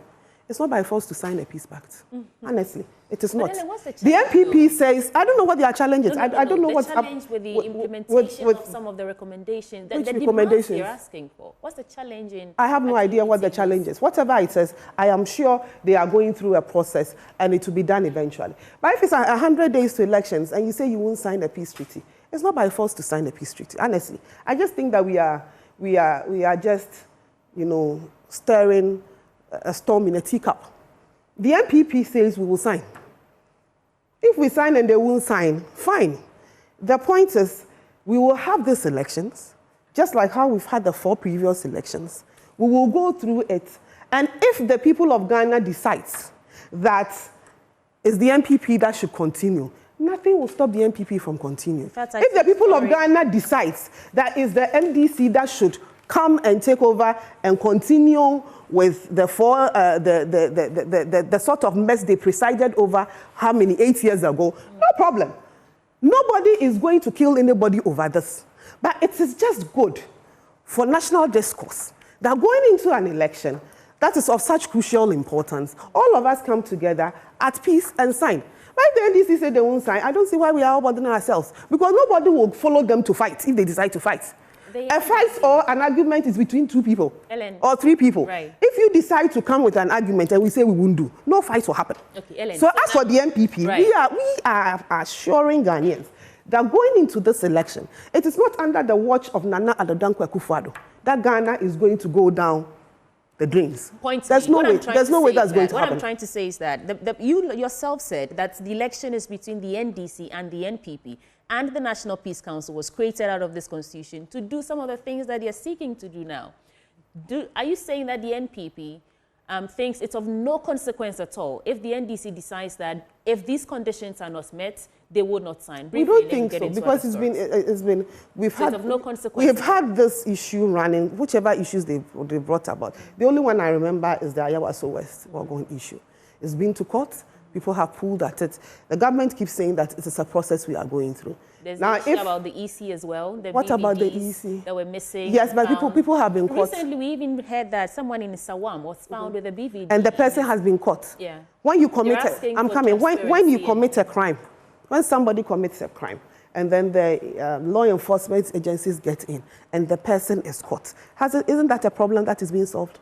it's not by force to sign a peace pact. Honestly, it is not. The NPP says, I don't know what their challenge is. I don't know what's up. The challenge with the implementation of some of the recommendations, the demands you're asking for. What's the challenge in? I have no idea what the challenge is. Whatever it says, I am sure they are going through a process and it will be done eventually. But if it's 100 days to elections and you say you won't sign a peace treaty, It's not by force to sign a peace treaty, honestly. I just think that we are just, you know, stirring a storm in a teacup. The NPP says we will sign. If we sign and they won't sign, fine. The point is, we will have these elections, just like how we've had the 4 previous elections. We will go through it. And if the people of Ghana decides that it's the NPP that should continue, nothing will stop the NPP from continuing. If the people of Ghana decides that it's the NDC that should come and take over and continue with the the sort of mess they presided over, how many, 8 years ago, no problem. Nobody is going to kill anybody over this. But it is just good for national discourse that going into an election that is of such crucial importance, all of us come together at peace and sign. Like the NDC said they won't sign, I don't see why we are all bothering ourselves. Because nobody will follow them to fight if they decide to fight. A fight or an argument is between 2 people or 3 people. Right. If you decide to come with an argument and we say we won't do, no fight will happen. Okay, Ellen, so as for the NPP, we are assuring Ghanaians that going into this election, it is not under the watch of Nana Addo Dankwa Akufo-Addo that Ghana is going to go down the drains. There's no way that's going to happen. What I'm trying to say is that you yourself said that the election is between the NDC and the NPP, and the National Peace Council was created out of this constitution to do some of the things that you're seeking to do now. Are you saying that the NPP thinks it's of no consequence at all if the NDC decides that if these conditions are not met, they would not sign? We don't think so, because we've had this issue running, whichever issues they brought about. The only one I remember is the Ayawaso West Wagon issue. It's been to court. People have pulled at it. The government keeps saying that it is a process we are going through. There's an issue about the EC as well. What about the EC? That were missing. Yes, but people have been caught. Recently, we even heard that someone in Sawam was found with a BVD. And the person has been caught. Yeah. When you commit when you commit a crime, when somebody commits a crime, and then the law enforcement agencies get in, and the person is caught, isn't that a problem that is being solved?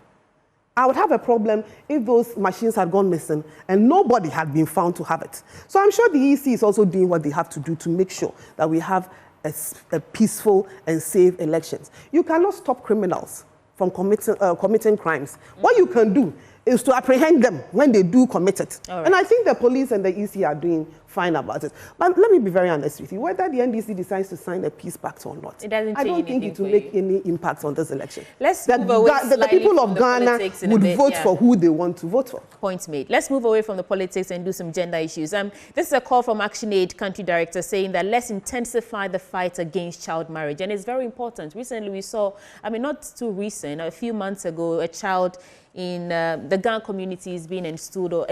I would have a problem if those machines had gone missing and nobody had been found to have it. So I'm sure the EC is also doing what they have to do to make sure that we have a peaceful and safe elections. You cannot stop criminals from committing crimes. What you can do is to apprehend them when they do commit it. Right. And I think the police and the EC are doing fine about it. But let me be very honest with you. Whether the NDC decides to sign a peace pact or not, I don't think it will make any impact on this election. Let's move away the people of Ghana would vote for who they want to vote for. Point made. Let's move away from the politics and do some gender issues. This is a call from ActionAid Country Director saying that let's intensify the fight against child marriage. And it's very important. Recently we saw, not too recent, a few months ago, a child in the Gan community is being installed or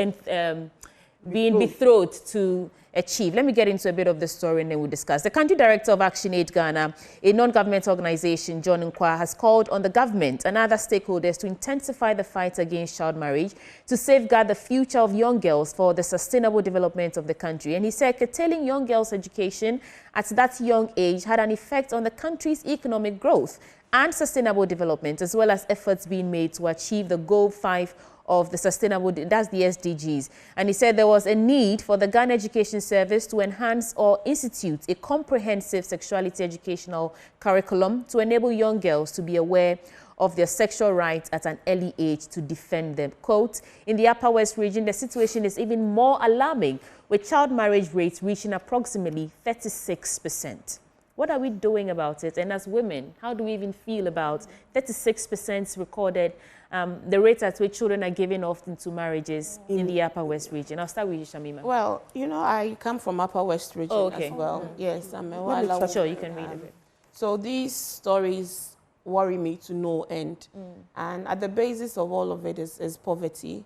being betrothed to a chief. Let me get into a bit of the story and then we'll discuss. The country director of ActionAid Ghana, a non-government organization, John Nkwa, has called on the government and other stakeholders to intensify the fight against child marriage to safeguard the future of young girls for the sustainable development of the country. And he said curtailing young girls' education at that young age had an effect on the country's economic growth and sustainable development, as well as efforts being made to achieve the Goal 5 of the sustainable, that's the SDGs. And he said there was a need for the Ghana Education Service to enhance or institute a comprehensive sexuality educational curriculum to enable young girls to be aware of their sexual rights at an early age to defend them. Quote, in the Upper West region, the situation is even more alarming, with child marriage rates reaching approximately 36%. What are we doing about it? And as women, how do we even feel about 36% recorded, the rate at which children are given off into marriages in the Upper West region? I'll start with you, Shamima. Well, I come from Upper West region as well. Yes, I'm a Wala. Sure, you can read a bit. So these stories worry me to no end. And at the basis of all of it is poverty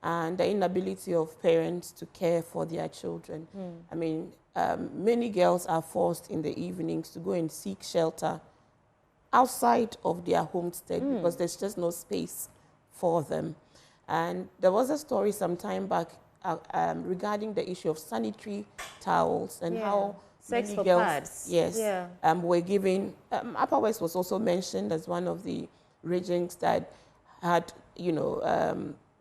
and the inability of parents to care for their children. Many girls are forced in the evenings to go and seek shelter outside of their homestead because there's just no space for them. And there was a story some time back regarding the issue of sanitary towels and how sex for girls, pads. were given. Upper West was also mentioned as one of the regions that had,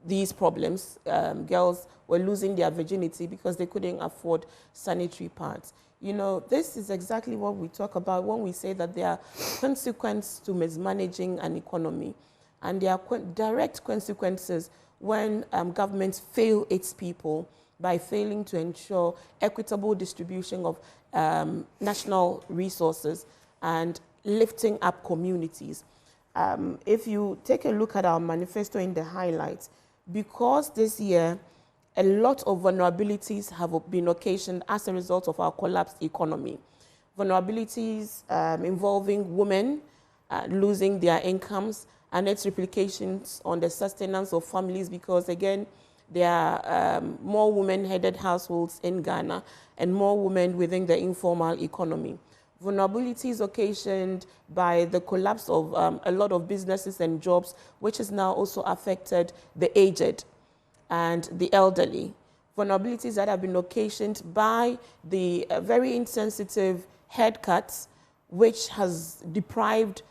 these problems. Girls were losing their virginity because they couldn't afford sanitary pads. You know, this is exactly what we talk about when we say that there are consequences to mismanaging an economy, and there are direct consequences when governments fail its people by failing to ensure equitable distribution of national resources and lifting up communities. If you take a look at our manifesto in the highlights, because this year a lot of vulnerabilities have been occasioned as a result of our collapsed economy. Vulnerabilities involving women losing their incomes and its implications on the sustenance of families, because again, there are more women-headed households in Ghana and more women within the informal economy. Vulnerabilities occasioned by the collapse of a lot of businesses and jobs, which has now also affected the aged and the elderly. Vulnerabilities that have been occasioned by the very insensitive haircuts, which has deprived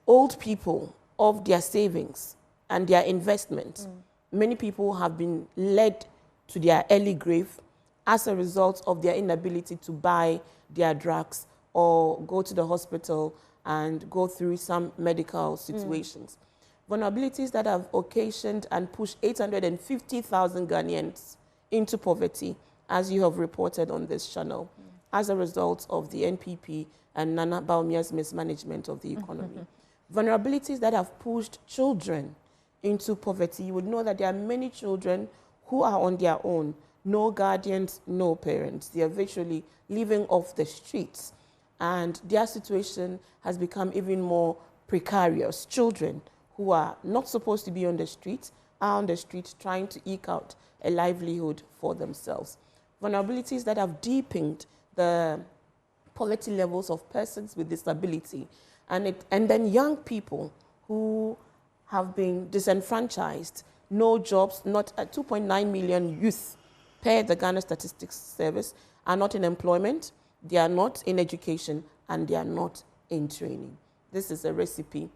old people of their savings and their investments. Many people have been led to their early grave as a result of their inability to buy their drugs or go to the hospital and go through some medical situations. Vulnerabilities that have occasioned and pushed 850,000 Ghanaians into poverty, as you have reported on this channel, as a result of the NPP and Nana Bawumia's mismanagement of the economy. Vulnerabilities that have pushed children into poverty. You would know that there are many children who are on their own, no guardians, no parents. They are virtually living off the streets, and their situation has become even more precarious. Children who are not supposed to be on the streets are on the streets trying to eke out a livelihood for themselves. Vulnerabilities that have deepened the poverty levels of persons with disability, and then young people who have been disenfranchised, no jobs, not 2.9 million youth per the Ghana Statistics Service are not in employment, they are not in education, and they are not in training. This is a recipe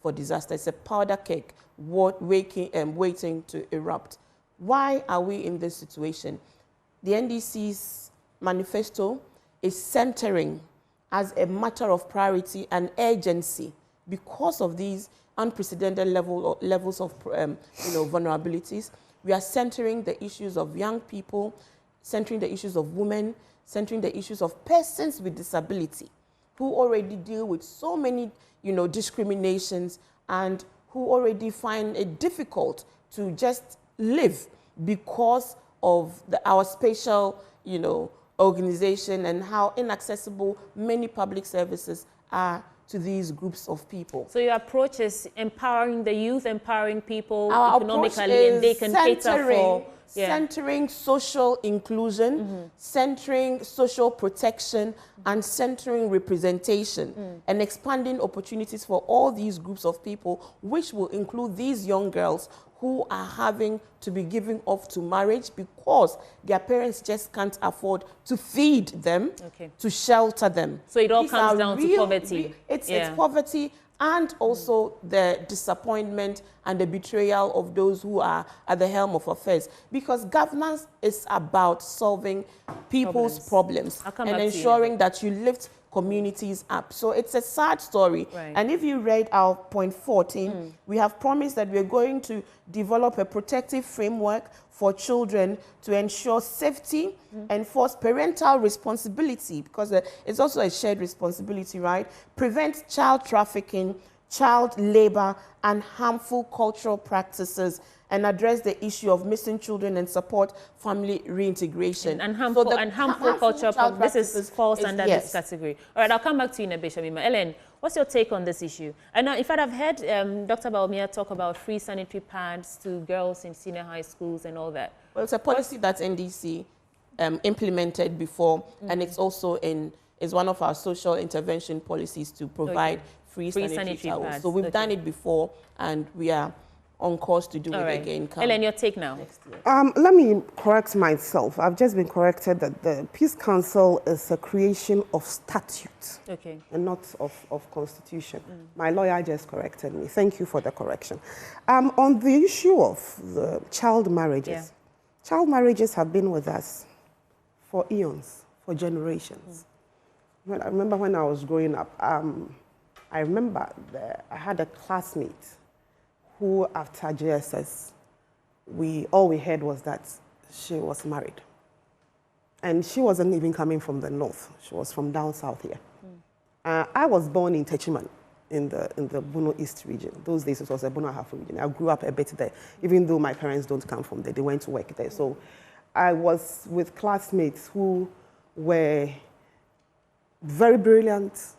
for disaster. It's a powder cake waiting to erupt. Why are we in this situation? The NDC's manifesto is centering as a matter of priority and urgency because of these unprecedented levels of vulnerabilities. We are centering the issues of young people, centering the issues of women, centering the issues of persons with disability who already deal with so many discriminations and who already find it difficult to just live because of our spatial organization and how inaccessible many public services are to these groups of people. So your approach is empowering the youth, empowering people economically, and they can cater for... Centering social inclusion, centering social protection, and centering representation, and expanding opportunities for all these groups of people, which will include these young girls who are having to be given off to marriage because their parents just can't afford to feed them, to shelter them. So it all comes down to poverty. It's poverty, and also the disappointment and the betrayal of those who are at the helm of affairs. Because governance is about solving people's problems and ensuring that you lift communities up. So it's a sad story. Right. And if you read our point 14, we have promised that we're going to develop a protective framework for children to ensure safety, enforce parental responsibility, because it's also a shared responsibility, right? Prevent child trafficking, child labor, and harmful cultural practices, and address the issue of missing children and support family reintegration. And harmful, cultural practices falls under this category. All right, I'll come back to you in a bit, Shamima. Ellen, what's your take on this issue? And now, in fact, I've heard Dr. Bawumia talk about free sanitary pads to girls in senior high schools and all that. Well, it's a policy that NDC implemented before, and it's also is one of our social intervention policies to provide free sanitary towels. So we've done it before, and we are on course to do it again. Ellen, your take now. Let me correct myself. I've just been corrected that the Peace Council is a creation of statute and not of constitution. My lawyer just corrected me. Thank you for the correction. On the issue of the child marriages, child marriages have been with us for eons, for generations. I remember when I was growing up, I remember that I had a classmate who, after JSS, all we heard was that she was married. And she wasn't even coming from the north. She was from down south here. I was born in Techiman, in the Bono East region. Those days it was a Bono Ahafo region. I grew up a bit there, even though my parents don't come from there. They went to work there. So I was with classmates who were very brilliant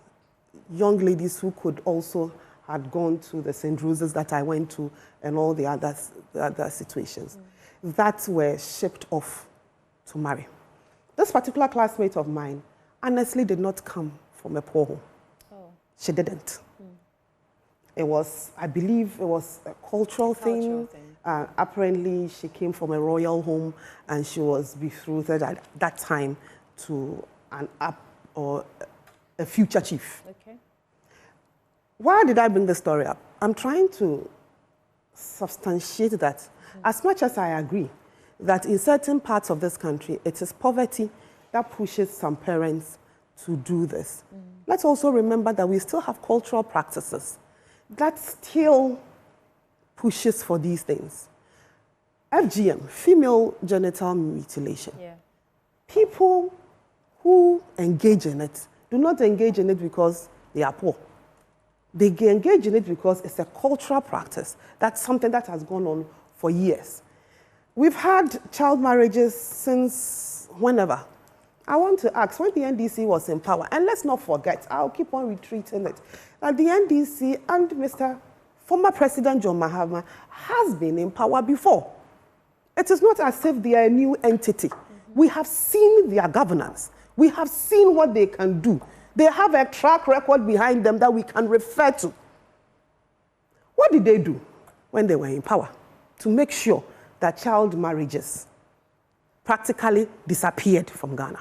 young ladies who could also had gone to the St. Rose's that I went to and all the other situations that were shipped off to marry. This particular classmate of mine honestly did not come from a poor home. She didn't. It was, I believe, it was a cultural thing. Apparently, she came from a royal home and she was betrothed at that time to a future chief. Okay. Why did I bring the story up? I'm trying to substantiate that. As much as I agree that in certain parts of this country, it is poverty that pushes some parents to do this. Let's also remember that we still have cultural practices that still pushes for these things. FGM, female genital mutilation. Yeah. People who engage in it do not engage in it because they are poor. They engage in it because it's a cultural practice. That's something that has gone on for years. We've had child marriages since whenever. I want to ask, when the NDC was in power, and let's not forget, I'll keep on retreating it, that the NDC and Mr. former President John Mahama has been in power before. It is not as if they are a new entity. We have seen their governance. We have seen what they can do. They have a track record behind them that we can refer to. What did they do when they were in power to make sure that child marriages practically disappeared from Ghana?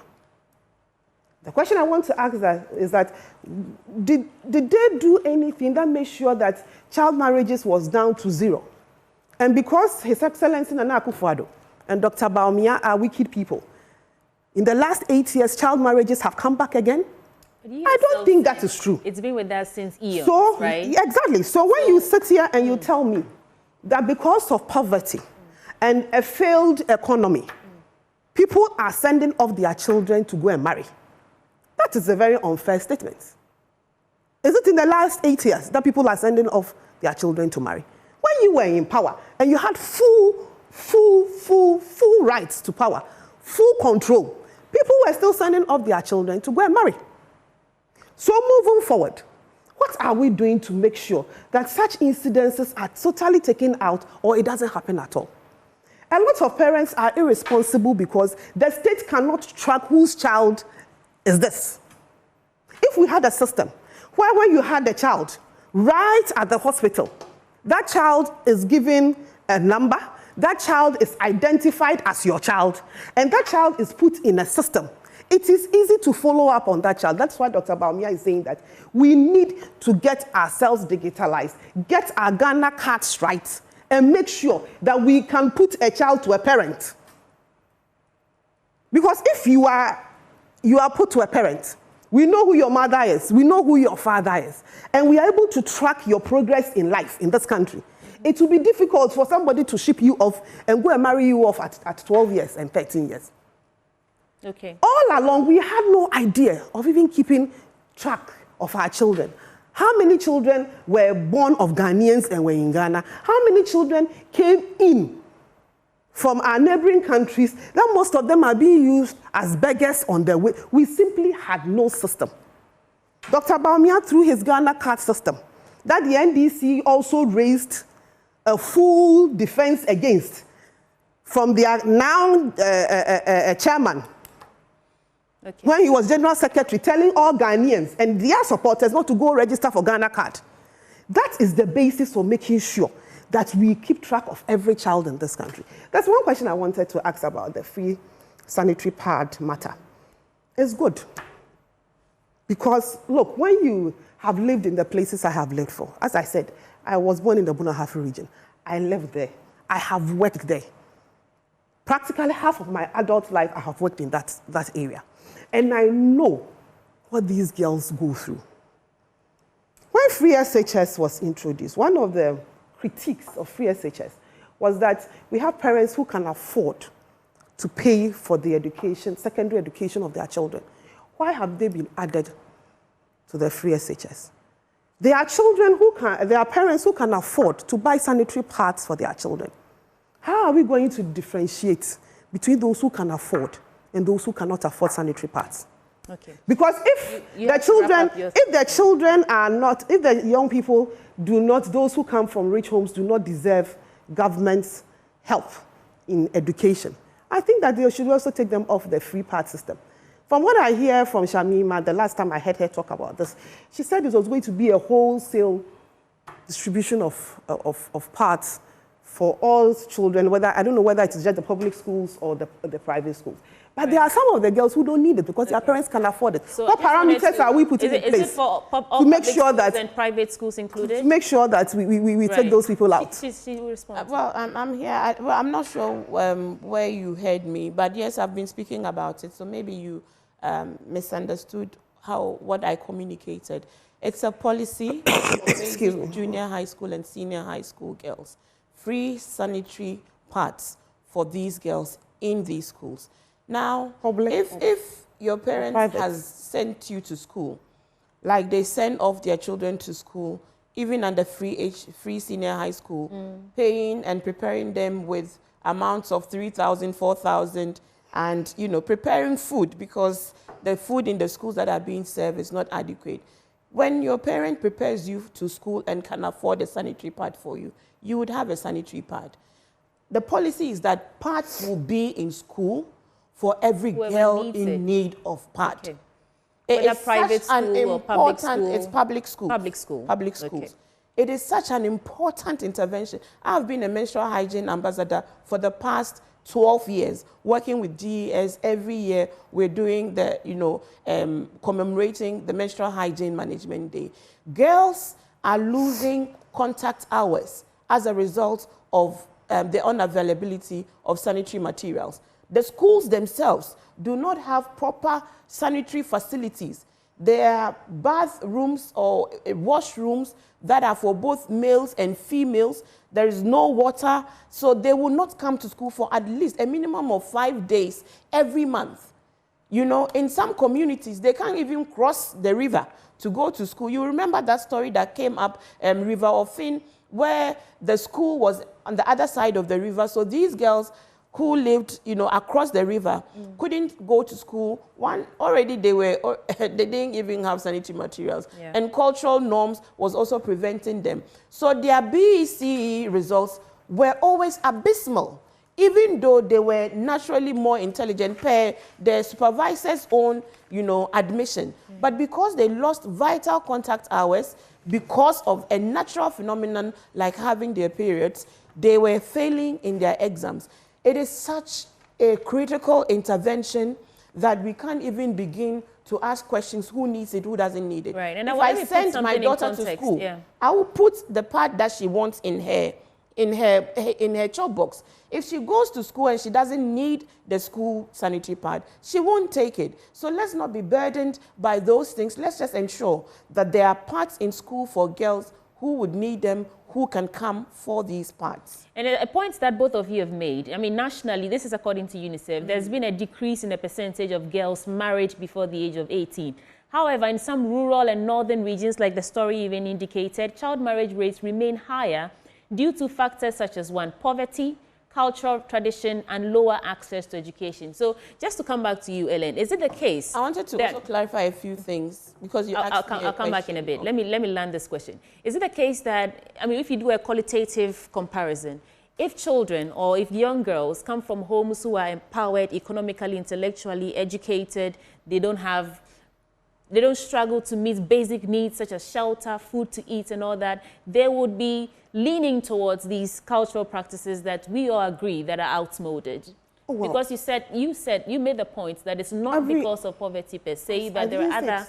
The question I want to ask is that did they do anything that made sure that child marriages was down to zero? And because His Excellency Nana Akufo-Addo and Dr. Bawumia are wicked people, in the last 8 years, child marriages have come back again? I don't think that is true. It's been with us since eons, right? Exactly. So when you sit here and you tell me that because of poverty and a failed economy, people are sending off their children to go and marry, that is a very unfair statement. Is it in the last 8 years that people are sending off their children to marry? When you were in power and you had full rights to power, full control, people were still sending off their children to go and marry. So moving forward, what are we doing to make sure that such incidences are totally taken out or it doesn't happen at all? A lot of parents are irresponsible because the state cannot track whose child is this. If we had a system where when you had a child right at the hospital, that child is given a number, that child is identified as your child, and that child is put in a system, it is easy to follow up on that child. That's why Dr. Bawumia is saying that we need to get ourselves digitalized, get our Ghana cards right, and make sure that we can put a child to a parent. Because if you are put to a parent, we know who your mother is, we know who your father is, and we are able to track your progress in life in this country. It will be difficult for somebody to ship you off and go and marry you off at 12 years and 13 years. Okay. All along, we had no idea of even keeping track of our children. How many children were born of Ghanaians and were in Ghana? How many children came in from our neighboring countries that most of them are being used as beggars on their way? We simply had no system. Dr. Bawumia, through his Ghana card system, that the NDC also raised a full defense against from their now chairman, okay, when he was General Secretary, telling all Ghanaians and their supporters not to go register for Ghana card. That is the basis for making sure that we keep track of every child in this country. That's one question I wanted to ask about the free sanitary pad matter. It's good. Because, look, when you have lived in the places I have lived for, as I said, I was born in the Bono Ahafo region. I lived there. I have worked there. Practically half of my adult life, I have worked in that area. And I know what these girls go through. When free SHS was introduced, one of the critiques of free SHS was that we have parents who can afford to pay for the education, secondary education of their children. Why have they been added to the free SHS? There are there are parents who can afford to buy sanitary pads for their children. How are we going to differentiate between those who can afford and those who cannot afford sanitary pads? Okay. Because if the young people do not, those who come from rich homes do not deserve government's help in education, I think that they should also take them off the free pad system. From what I hear from Shamima, the last time I heard her talk about this, she said it was going to be a wholesale distribution of pads for all children, I don't know whether it is just the public schools or the private schools. But there are some of the girls who don't need it because their parents can afford it. So what parameters are we putting in place? Is it for all public schools and private schools included? To make sure that we take those people out. She will respond. Well, I'm here. I'm not sure where you heard me, but yes, I've been speaking about it. So maybe you misunderstood what I communicated. It's a policy for junior high school and senior high school girls. Free sanitary pads for these girls in these schools. Now, if your parents has sent you to school, like they send off their children to school, even under free senior high school, paying and preparing them with amounts of 3,000, 4,000, and preparing food because the food in the schools that are being served is not adequate. When your parent prepares you to school and can afford a sanitary pad for you, you would have a sanitary pad. The policy is that pads will be in school for every girl in need of pad. Okay. Whether private school or public school? It's public school. Public school. Public schools. Okay. It is such an important intervention. I've been a menstrual hygiene ambassador for the past 12 years, working with DES. Every year we're doing the, commemorating the Menstrual Hygiene Management Day. Girls are losing contact hours as a result of the unavailability of sanitary materials. The schools themselves do not have proper sanitary facilities. There are bathrooms or washrooms that are for both males and females. There is no water, so they will not come to school for at least a minimum of 5 days every month. In some communities, they can't even cross the river to go to school. You remember that story that came up, River Ofin, where the school was on the other side of the river. So these girls who lived, across the river, couldn't go to school. One, already they didn't even have sanitary materials. Yeah. And cultural norms was also preventing them. So their BECE results were always abysmal, even though they were naturally more intelligent per their supervisor's own, admission. But because they lost vital contact hours, because of a natural phenomenon like having their periods, they were failing in their exams. It is such a critical intervention that we can't even begin to ask questions: who needs it, who doesn't need it. Right. And if I send my daughter to school, I will put the pad that she wants in her chop box. If she goes to school and she doesn't need the school sanitary pad, she won't take it. So let's not be burdened by those things. Let's just ensure that there are pads in school for girls who would need them, who can come for these pads. And a point that both of you have made, nationally, this is according to UNICEF, there's been a decrease in the percentage of girls married before the age of 18. However, in some rural and northern regions, like the story even indicated, child marriage rates remain higher due to factors such as poverty, cultural tradition, and lower access to education. So just to come back to you, Ellen, is it the case? I wanted to also clarify a few things because you asked me I'll come back in a bit. Let me land this question. Is it the case that, if you do a qualitative comparison, if children or if young girls come from homes who are empowered, economically, intellectually educated, they don't struggle to meet basic needs such as shelter, food to eat and all that, they would be leaning towards these cultural practices that we all agree that are outmoded. Oh, well. Because you made the point that it's not because of poverty per se, but there are other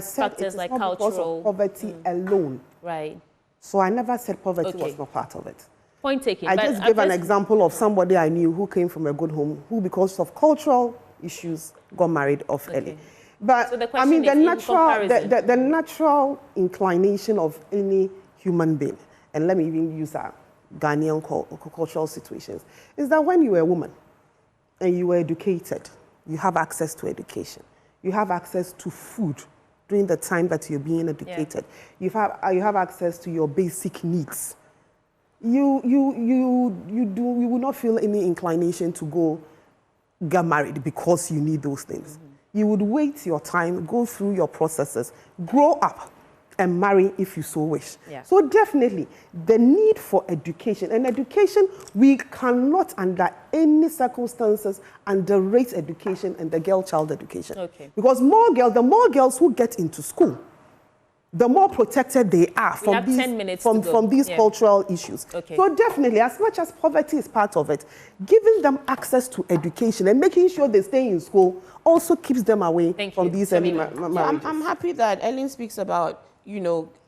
factors like cultural. Because of poverty alone. Right. So I never said poverty was not part of it. Point taken. I just gave an example of somebody I knew who came from a good home, who because of cultural issues got married off early. But so the I mean, the natural inclination of any human being, and let me even use that Ghanaian cultural situations, is that when you were a woman and you were educated, you have access to education, you have access to food during the time that you're being educated, you have access to your basic needs. You will not feel any inclination to go get married because you need those things. You would wait your time, go through your processes, grow up, and marry if you so wish. So definitely, the need for education. And education, we cannot under any circumstances underrate education and the girl-child education. Because the more girls who get into school, the more protected they are from these cultural issues. So definitely, as much as poverty is part of it, giving them access to education and making sure they stay in school also keeps them away from these early marriages. I'm happy that Ellen speaks about,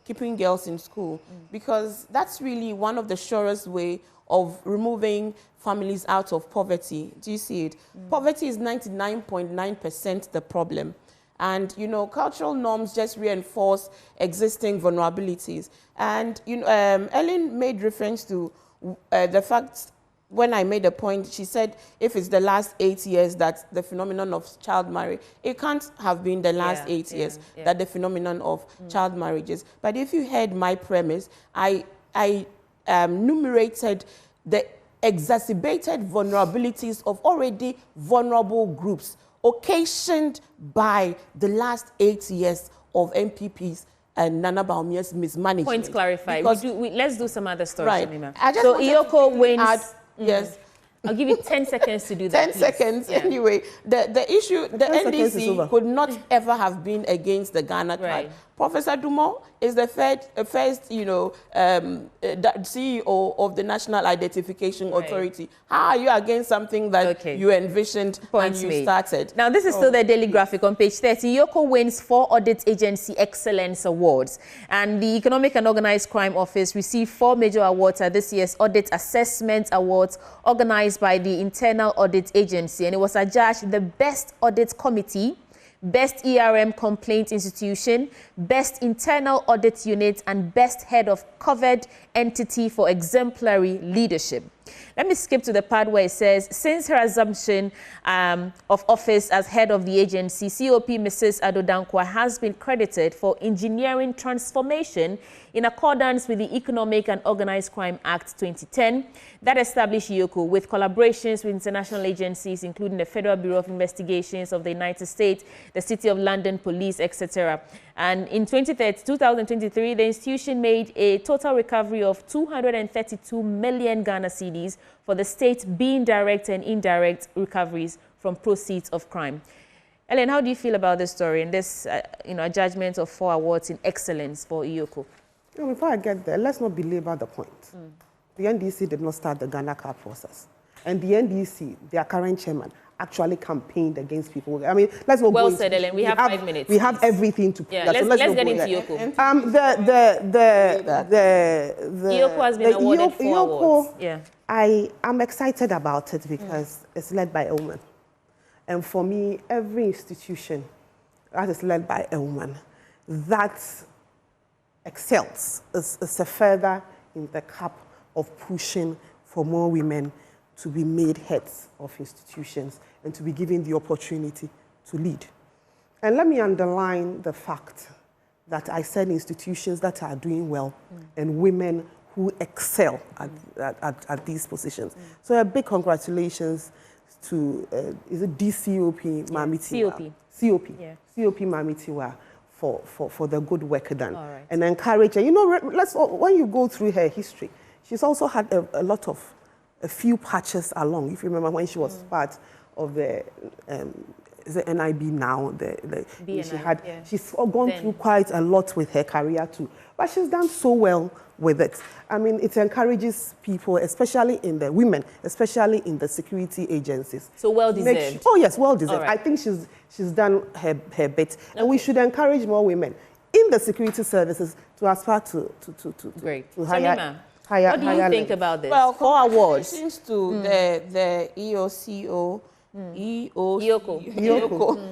keeping girls in school, because that's really one of the surest way of removing families out of poverty. Do you see it? Poverty is 99.9% the problem. And, cultural norms just reinforce existing vulnerabilities. And, Ellen made reference to the fact, when I made a point, she said, if it's the last 8 years that the phenomenon of child marriage, it can't have been the last 8 years that the phenomenon of child marriages. But if you heard my premise, I enumerated the exacerbated vulnerabilities of already vulnerable groups occasioned by the last 8 years of MPPs and Nana Baumia's mismanagement. Point clarified. Let's do some other stories. Right. So Iyoko wins. Yes. I'll give you 10 seconds to do that. 10 seconds. Anyway, the issue, the NDC could not ever have been against the Ghana tribe. Professor Dumont is the first CEO of the National Identification Authority. How are you against something that you envisioned and you started? Now, this is still the Daily Graphic on page 30. Iyoko wins 4 Audit Agency Excellence Awards. And the Economic and Organized Crime Office received 4 major awards at this year's Audit Assessment Awards organized by the Internal Audit Agency. And it was adjudged the Best Audit Committee, Best ERM Complaint Institution, Best Internal Audit Unit, and Best Head of Covered Entity for Exemplary Leadership. Let me skip to the part where it says, since her assumption of office as head of the agency, COP Mrs. Adodankwa has been credited for engineering transformation in accordance with the Economic and Organized Crime Act 2010 that established Iyoko with collaborations with international agencies, including the Federal Bureau of Investigations of the United States, the City of London Police, etc. And in 2023, the institution made a total recovery of 232 million Ghana cedis for the state being direct and indirect recoveries from proceeds of crime. Ellen, how do you feel about this story and this, a judgment of 4 awards in excellence for Iyoko? Before I get there, let's not belabor the point. The NDC did not start the Ghana Card process. And the NDC, their current chairman, actually campaigned against people. I mean, let's not go well said, Ellen. We have 5 minutes. We have everything to... Yeah, let's get into Iyoko. Iyoko has been awarded 4 awards. Yeah. I'm excited about it because it's led by a woman. And for me, every institution that is led by a woman that excels is a further in the cap of pushing for more women to be made heads of institutions and to be given the opportunity to lead. And let me underline the fact that I said institutions that are doing well and women who excel at these positions. So a big congratulations to, is it DCOP Mamitiwa? COP. Yeah. COP Mamitiwa for the good work done. Right. And encourage her. When you go through her history, she's also had a few patches along. If you remember when she was part of the NIB now, she's gone through quite a lot with her career too. But she's done so well with it. I mean, it encourages people, especially in the women, especially in the security agencies. So well deserved. Oh yes, well deserved. Right. I think she's done her bit, and we should encourage more women in the security services to aspire to Great. To hire. What do you think about this? Well, for awards to the EOCO,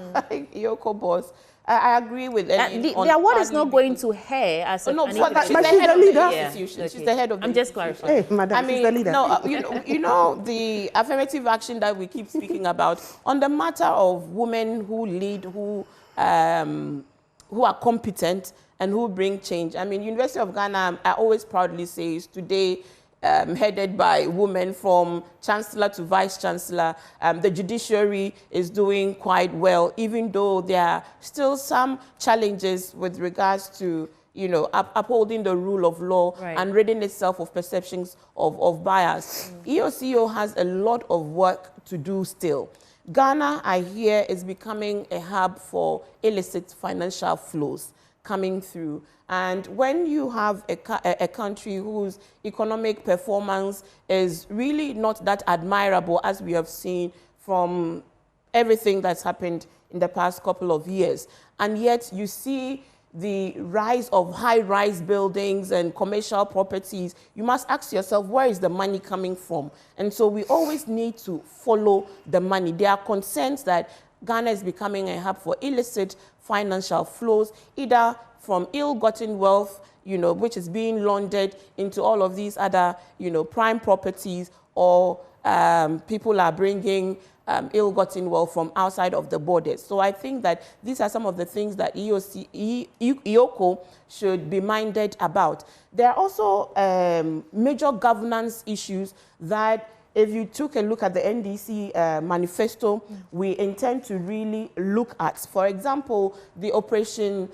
EOCO boss. I agree with the award is not going to her as a no, she's the leader. Institution. She's the head of the I'm just clarifying. Hey, madam, she's the leader. No, you know the affirmative action that we keep speaking about on the matter of women who lead, who are competent and who bring change. I mean, University of Ghana, I always proudly say, is today headed by women from chancellor to vice chancellor. The judiciary is doing quite well, even though there are still some challenges with regards to, you know, upholding the rule of law and ridding itself of perceptions of bias. EOCO has a lot of work to do still. Ghana, I hear, is becoming a hub for illicit financial flows coming through. And when you have a country whose economic performance is really not that admirable, as we have seen from everything that's happened in the past couple of years, and yet you see the rise of high-rise buildings and commercial properties, you must ask yourself, where is the money coming from? And so we always need to follow the money. There are concerns that Ghana is becoming a hub for illicit financial flows, either from ill-gotten wealth, you know, which is being laundered into all of these other, you know, prime properties, or people are bringing ill-gotten wealth from outside of the borders. So I think that these are some of the things that EOCO should be minded about. There are also major governance issues that, if you took a look at the NDC manifesto, we intend to really look at. For example, the Operation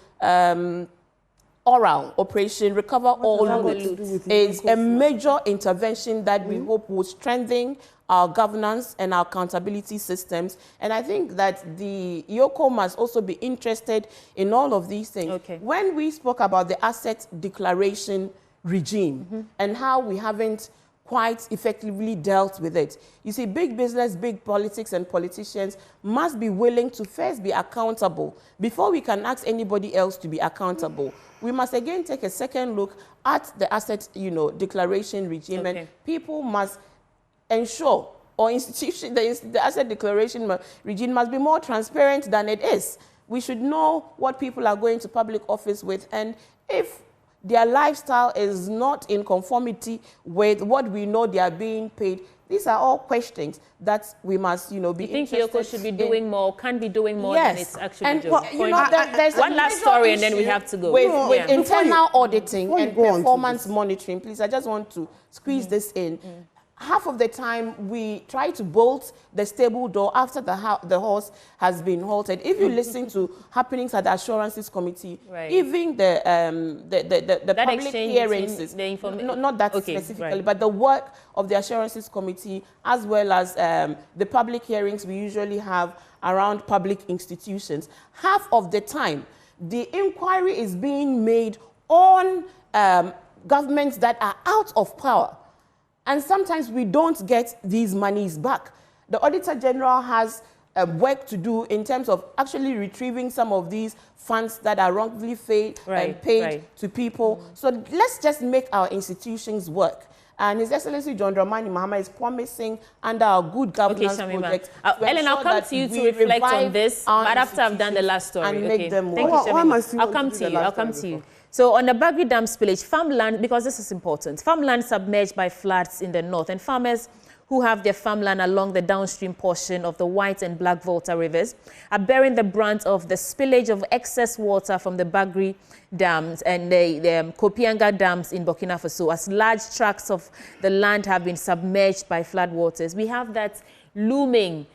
Operation Recover All Loot is a major intervention that we hope will strengthen our governance and our accountability systems. And I think that the EOCO must also be interested in all of these things. When we spoke about the asset declaration regime and how we haven't quite effectively dealt with it. You see, big business, big politics, and politicians must be willing to first be accountable before we can ask anybody else to be accountable. We must again take a second look at the asset, you know, declaration regime, and people must ensure, or institution, the asset declaration regime must be more transparent than it is. We should know what people are going to public office with, and if their lifestyle is not in conformity with what we know they are being paid, these are all questions that we must, you know, be interested in. You think EOCO should be doing more, can be doing more than it's actually doing? Well, you know, there's one last story and then we have to go. With internal auditing and performance monitoring, please, I just want to squeeze this in. Half of the time, we try to bolt the stable door after the horse has been halted. If you listen to happenings at the Assurances Committee, even the public hearings, not that specifically, but the work of the Assurances Committee, as well as the public hearings we usually have around public institutions, half of the time, the inquiry is being made on governments that are out of power. And sometimes we don't get these monies back. The Auditor General has work to do in terms of actually retrieving some of these funds that are wrongfully paid to people. So let's just make our institutions work. And His Excellency John Dramani Mahama is promising under our good governance project. Ellen, I'll come to you to reflect on this, but after I've done the last story. And make them Thank work. you, I'll come to you. So on the Bagri Dam spillage, farmland, because this is important, farmland submerged by floods in the north, and farmers who have their farmland along the downstream portion of the White and Black Volta rivers are bearing the brunt of the spillage of excess water from the Bagri dams and the Kopianga dams in Burkina Faso, as large tracts of the land have been submerged by floodwaters. We have that looming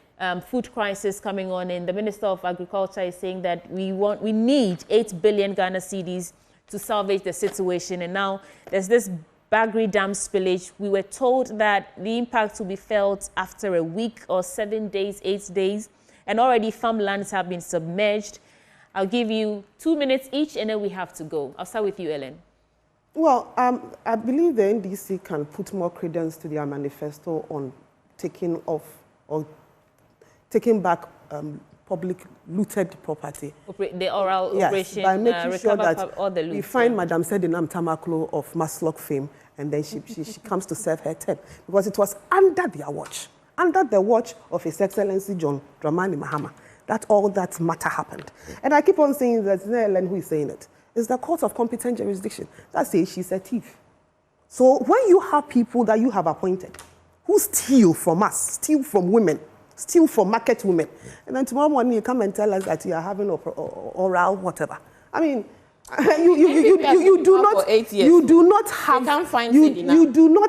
food crisis coming on, and the Minister of Agriculture is saying that we need 8 billion Ghana cedis to salvage the situation. And now there's this Bagri Dam spillage. We were told that the impact will be felt after a week or 7 days, 8 days, and already farmlands have been submerged. I'll give you 2 minutes each, and then we have to go. I'll start with you, Ellen. Well, I believe the NDC can put more credence to their manifesto on taking off or taking back public looted property. The oral operation, by making sure that all the loot, we find Madam Sedinam Tamaklo of Maslock fame, and then she comes to serve her term. Because it was under their watch, under the watch of His Excellency John Dramani Mahama, that all that matter happened. And I keep on saying that, it's not Ellen who is saying it. It's the court of competent jurisdiction that says she's a thief. So when you have people that you have appointed who steal from us, steal from women, steal from market women, and then tomorrow morning you come and tell us that you are having oral whatever. I mean, you do not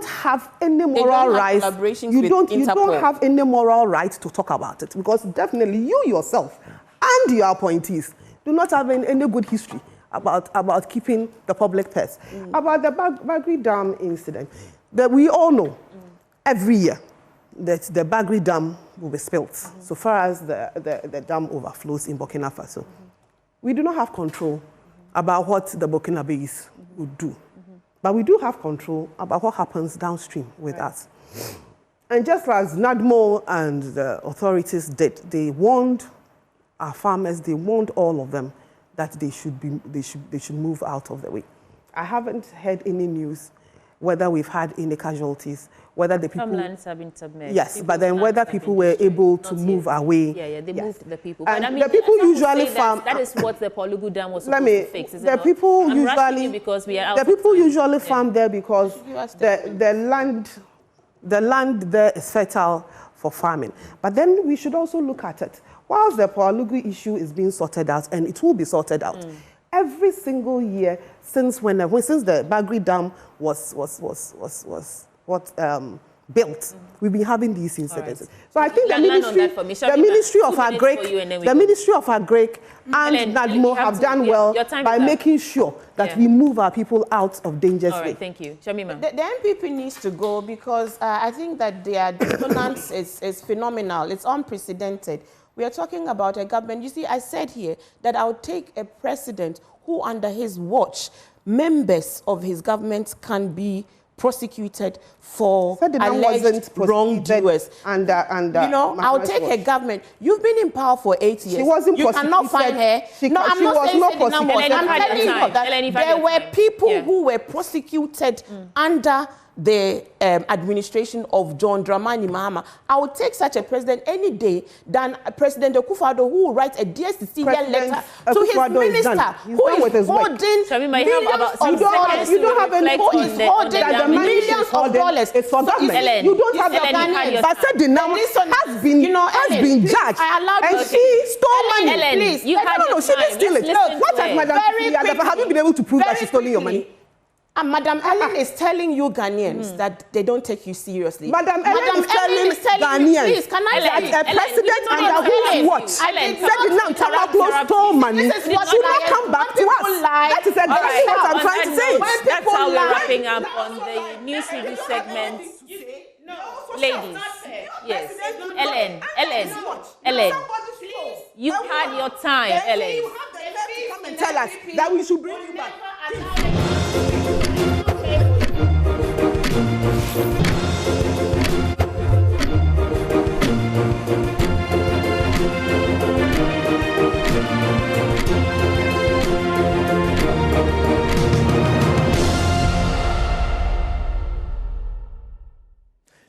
have any moral right. You don't have any moral right to talk about it, because definitely you yourself and your appointees do not have any good history about keeping the public purse. About the Bagri Dam incident, that we all know every year that the Bagri Dam will be spilt so far as the dam overflows in Burkina Faso. We do not have control about what the Burkinabes would do. But we do have control about what happens downstream with us. And just as NADMO and the authorities did, they warned our farmers, they warned all of them that they should move out of the way. I haven't heard any news whether we've had any casualties, whether the people... Some lands have been submerged. Yes, but then whether people were able to move away. Yeah, they moved the people. And but I mean, the people usually farm... That is what the Polugu Dam was supposed to fix, is it not? People I'm rushing usually... you because we are out The of people time. usually farm there because the land there is fertile for farming. But then we should also look at it. Whilst the Polugu issue is being sorted out, and it will be sorted out, every single year since the Bagri Dam was built, we've been having these incidents. Right. So I think the Ministry of Agric and NADMO have done well by making sure that we move our people out of dangerous way. All right, thank you. Shamima. The NPP needs to go because I think that their dominance is phenomenal. It's unprecedented. We are talking about a government. You see, I said here that I would take a president who, under his watch, members of his government can be prosecuted for alleged wrongdoers. I'll take a government. You've been in power for 8 years. She wasn't You cannot find her. I'm not saying I'm telling you that there were people who were prosecuted under the administration of John Dramani Mahama. I would take such a president any day than President Akufo-Addo, who will write a dear Cecilia letter to his minister who is holding millions of dollars. It's for government. You don't have the Ghanaians. But Sedinam has been judged, and she stole money. Please, she didn't steal it. What has Madam have you been able to prove that she's stealing your money? And Madam Ellen is telling you Ghanaians that they don't take you seriously. Madam Ellen is telling Ghanaians please, can I that a president under whose watch Sedinam Tamaklo stole money should not come back to us. That is exactly what I'm trying to say. That's how we're wrapping up on the News TV segment. Ladies, yes. Ellen, you've had your time, Ellen. You have the nerve to come and tell us that we should bring you back.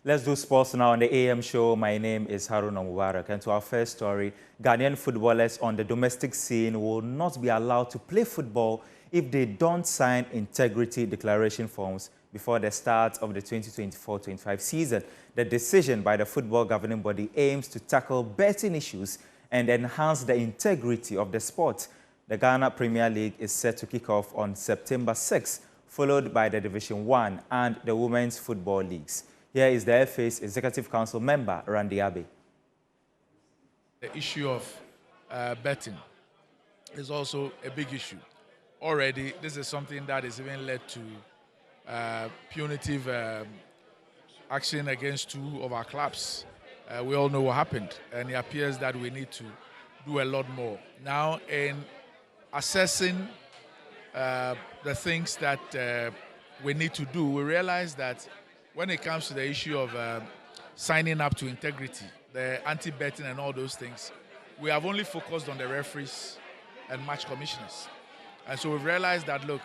Let's do sports now on the AM show. My name is Haruna Mubarak. And to our first story, Ghanaian footballers on the domestic scene will not be allowed to play football if they don't sign integrity declaration forms before the start of the 2024-25 season. The decision by the football governing body aims to tackle betting issues and enhance the integrity of the sport. The Ghana Premier League is set to kick off on September 6, followed by the Division 1 and the Women's Football Leagues. Here is the FA's Executive Council member, Randy Abbey. The issue of betting is also a big issue. Already, this is something that has even led to punitive action against 2 of our clubs. We all know what happened, and it appears that we need to do a lot more. Now, in assessing the things that we need to do, we realize that when it comes to the issue of signing up to integrity, the anti-betting and all those things, we have only focused on the referees and match commissioners. And so we've realized that, look,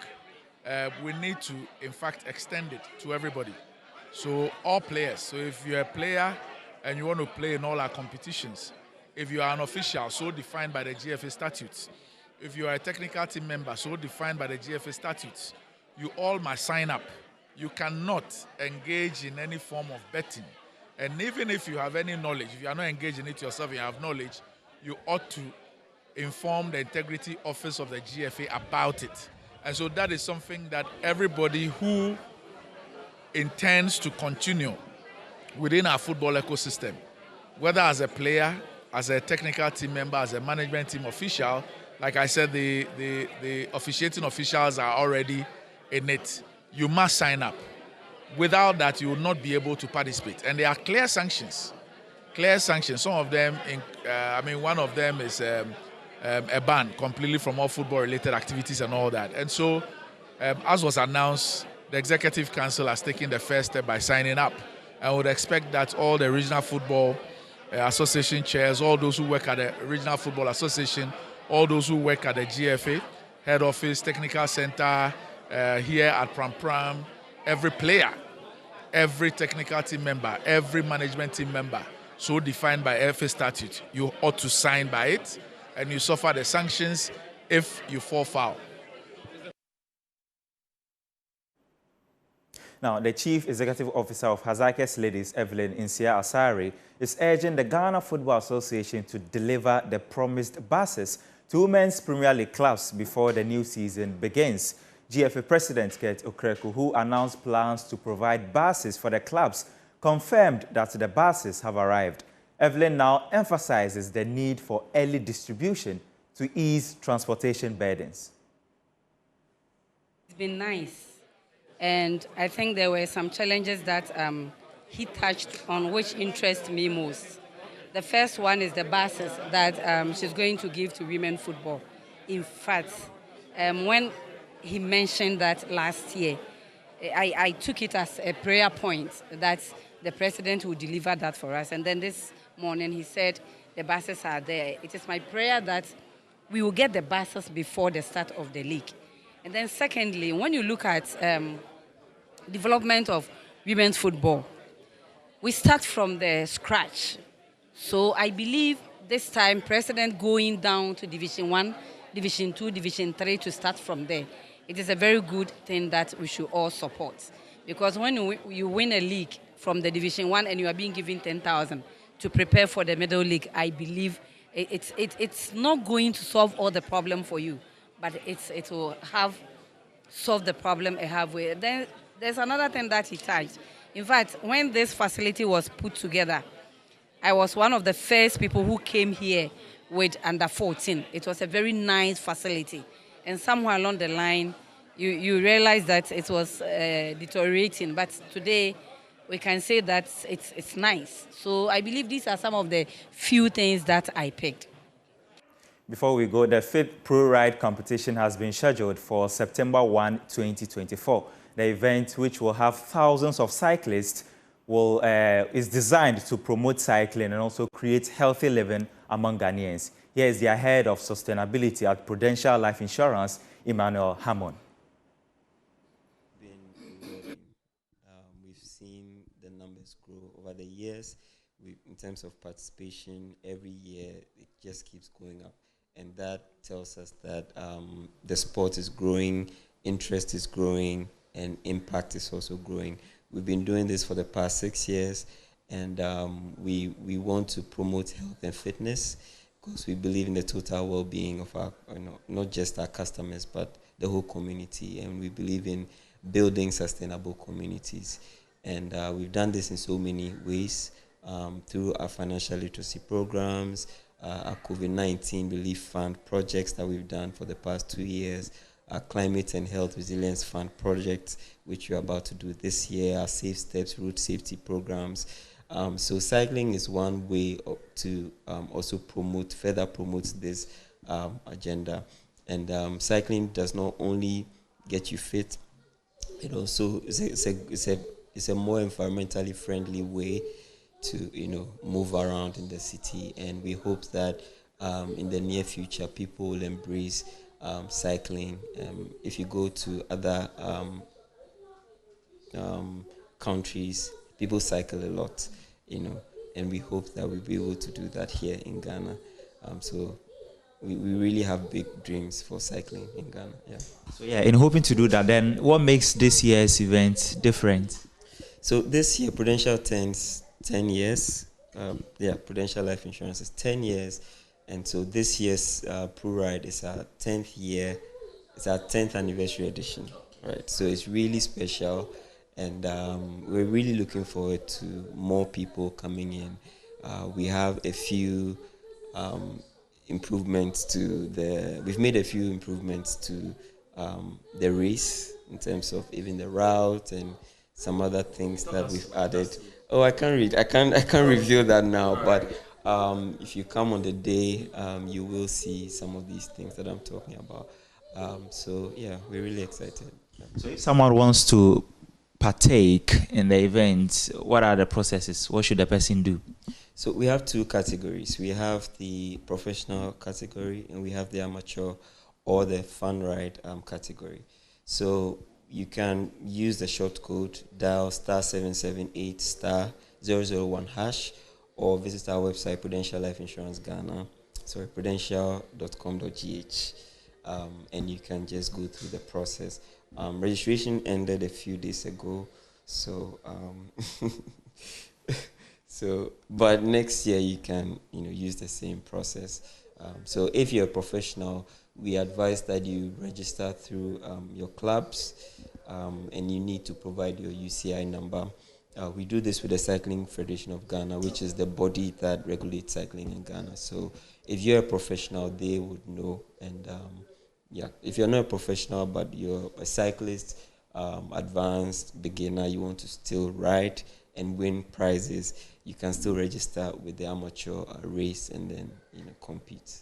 we need to, in fact, extend it to everybody. So all players. So if you're a player and you want to play in all our competitions, if you are an official, so defined by the GFA statutes, if you are a technical team member, so defined by the GFA statutes, you all must sign up. You cannot engage in any form of betting. And even if you have any knowledge, if you are not engaged in it yourself, you have knowledge, you ought to inform the integrity office of the GFA about it. And so that is something that everybody who intends to continue within our football ecosystem, whether as a player, as a technical team member, as a management team official, like I said, the officiating officials are already in it. You must sign up. Without that, you will not be able to participate. And there are clear sanctions. Clear sanctions. Some of them, one of them is a ban completely from all football-related activities and all that. And so, as was announced, the Executive Council has taken the first step by signing up. I would expect that all the regional football association chairs, all those who work at the Regional Football Association, all those who work at the GFA, head office, technical center, here at Pram Pram, every player, every technical team member, every management team member, so defined by FA statute, you ought to sign by it, and you suffer the sanctions if you fall foul. Now, the Chief Executive Officer of Hazakes Ladies, Evelyn Insia Asari, is urging the Ghana Football Association to deliver the promised buses to Women's Premier League clubs before the new season begins. GFA President Kurt Okreku, who announced plans to provide buses for the clubs, confirmed that the buses have arrived. Evelyn now emphasizes the need for early distribution to ease transportation burdens. It's been nice. And I think there were some challenges that he touched on which interest me most. The first one is the buses that she's going to give to women football. In fact, when he mentioned that last year, I took it as a prayer point that the president would deliver that for us. And then this morning he said the buses are there. It is my prayer that we will get the buses before the start of the league. And then secondly, when you look at development of women's football, we start from the scratch. So I believe this time President going down to Division 1, Division 2, Division 3 to start from there. It is a very good thing that we should all support. Because when you win a league from the Division 1 and you are being given 10,000 to prepare for the middle league, I believe it's not going to solve all the problem for you, but it will have solved the problem halfway. Then there's another thing that he touched. In fact, when this facility was put together, I was one of the first people who came here with under 14. It was a very nice facility. And somewhere along the line, you realize that it was deteriorating. But today, we can say that it's nice. So I believe these are some of the few things that I picked. Before we go, the 5th Pro Ride competition has been scheduled for September 1, 2024. The event, which will have thousands of cyclists, is designed to promote cycling and also create healthy living among Ghanaians. Here is the head of sustainability at Prudential Life Insurance, Emmanuel Hammond. We've seen the numbers grow over the years. In terms of participation, every year it just keeps going up. And that tells us that the sport is growing, interest is growing, and impact is also growing. We've been doing this for the past 6 years, and we want to promote health and fitness because we believe in the total well-being of our, not just our customers, but the whole community. And we believe in building sustainable communities. And we've done this in so many ways through our financial literacy programs, our COVID-19 Relief Fund projects that we've done for the past 2 years, our Climate and Health Resilience Fund project, which we're about to do this year, our Safe Steps road safety programs. So cycling is one way to also further promote this agenda. And cycling does not only get you fit, it also is a more environmentally friendly way to move around in the city. And we hope that in the near future, people will embrace cycling. If you go to other countries, people cycle a lot, and we hope that we'll be able to do that here in Ghana. So we really have big dreams for cycling in Ghana. Yeah. So yeah, in hoping to do that, then what makes this year's event different? So this year, Prudential turns 10 years. Prudential Life Insurance is 10 years. And so this year's Pro-Ride is our 10th year. It's our 10th anniversary edition, right? So it's really special. And we're really looking forward to more people coming in. We have a few improvements to we've made a few improvements to the race in terms of even the route and some other things that we've added. Oh, I can't reveal that now, but if you come on the day, you will see some of these things that I'm talking about. So yeah, we're really excited. So if someone wants to partake in the event, what are the processes? What should the person do? So we have two categories. We have the professional category and we have the amateur or the fun ride category. So you can use the short code, dial *778 *001# or visit our website, Prudential Life Insurance Ghana, prudential.com.gh, and you can just go through the process. Registration ended a few days ago, so but next year you can use the same process. So if you're a professional, we advise that you register through your clubs, and you need to provide your UCI number. We do this with the Cycling Federation of Ghana, which is the body that regulates cycling in Ghana. So if you're a professional, they would know. And if you're not a professional but you're a cyclist, advanced, beginner, you want to still ride and win prizes, you can still register with the amateur race and then compete.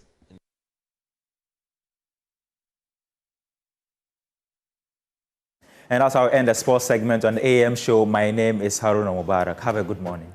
And that's how I end the sports segment on the AM show. My name is Haruna Mubarak. Have a good morning.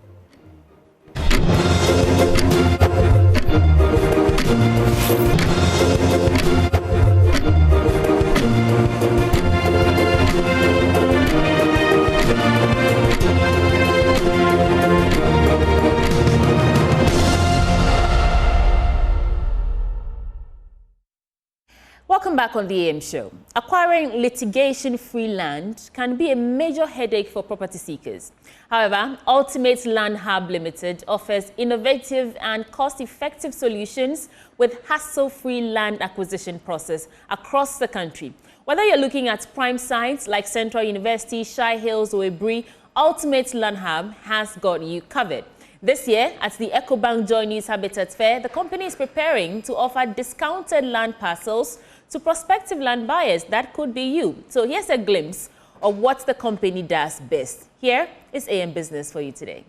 Welcome back on the AM show. Acquiring litigation-free land can be a major headache for property seekers. However, Ultimate Land Hub Limited offers innovative and cost-effective solutions with hassle-free land acquisition process across the country. Whether you're looking at prime sites like Central University, Shire Hills, or Ebri, Ultimate Land Hub has got you covered. This year, at the EcoBank Joy News Habitat Fair, the company is preparing to offer discounted land parcels to prospective land buyers. That could be you. So here's a glimpse of what the company does best. Here is AM Business for you today.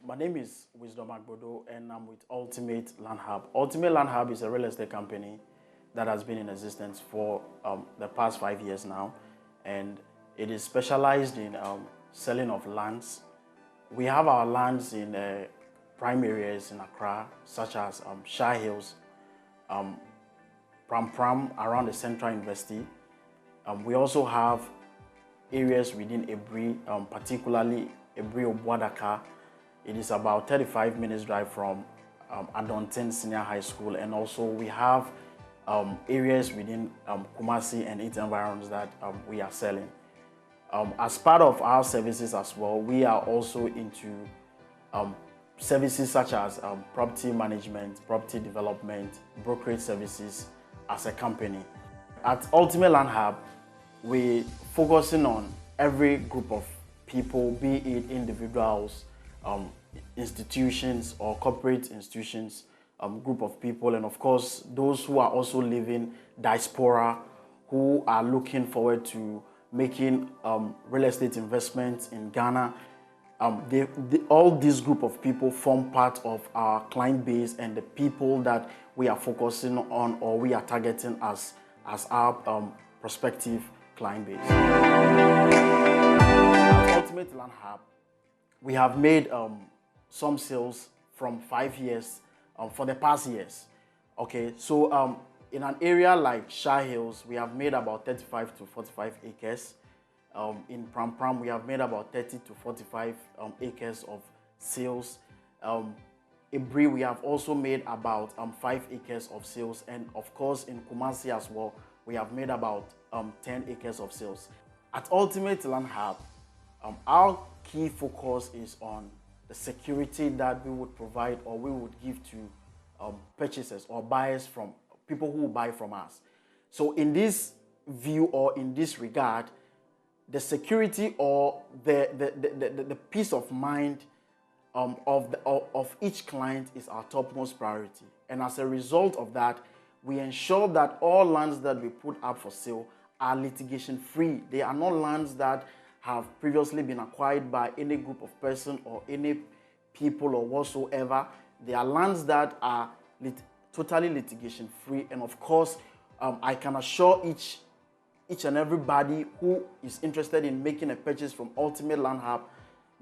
My name is Wisdom Agbodo and I'm with Ultimate Land Hub. Ultimate Land Hub is a real estate company that has been in existence for the past 5 years now, and it is specialized in selling of lands. We have our lands in prime areas in Accra, such as Shire Hills, Pram around the Central University. We also have areas within Ebri, particularly Ebri Obwadaka. It is about 35 minutes drive from Adonten Senior High School, and also we have areas within Kumasi and its environs that we are selling. As part of our services as well, we are also into services such as property management, property development, brokerage services as a company. At Ultimate Land Hub, we're focusing on every group of people, be it individuals, institutions or corporate institutions, group of people, and of course those who are also living diaspora, who are looking forward to making real estate investments in Ghana. All this group of people form part of our client base and the people that we are focusing on or we are targeting as our prospective client base. At Ultimate Land Hub, we have made some sales from 5 years for the past years. Okay, so in an area like Shah Hills, we have made about 35 to 45 acres. In Pram Pram, we have made about 30 to 45 acres of sales. Ibri, we have also made about 5 acres of sales, and of course in Kumasi as well, we have made about 10 acres of sales. At Ultimate Land Hub, our key focus is on the security that we would provide or we would give to purchasers or buyers from people who buy from us. So in this view or in this regard, the security or the peace of mind of each client is our topmost priority. And as a result of that, we ensure that all lands that we put up for sale are litigation free. They are not lands that have previously been acquired by any group of persons or any people or whatsoever. They are lands that are totally litigation free. And of course, I can assure each and everybody who is interested in making a purchase from Ultimate Land Hub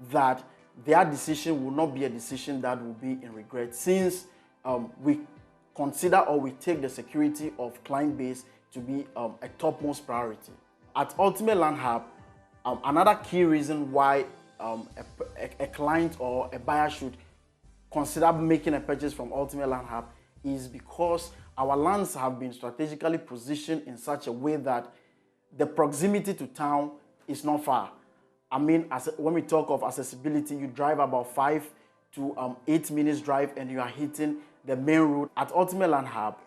that their decision will not be a decision that will be in regret, since we consider or we take the security of client base to be a topmost priority. At Ultimate Land Hub, another key reason why a client or a buyer should consider making a purchase from Ultimate Land Hub is because our lands have been strategically positioned in such a way that the proximity to town is not far. I mean, when we talk of accessibility, you drive about 5 to 8 minutes drive and you are hitting the main road. At Ultimate Land Hub,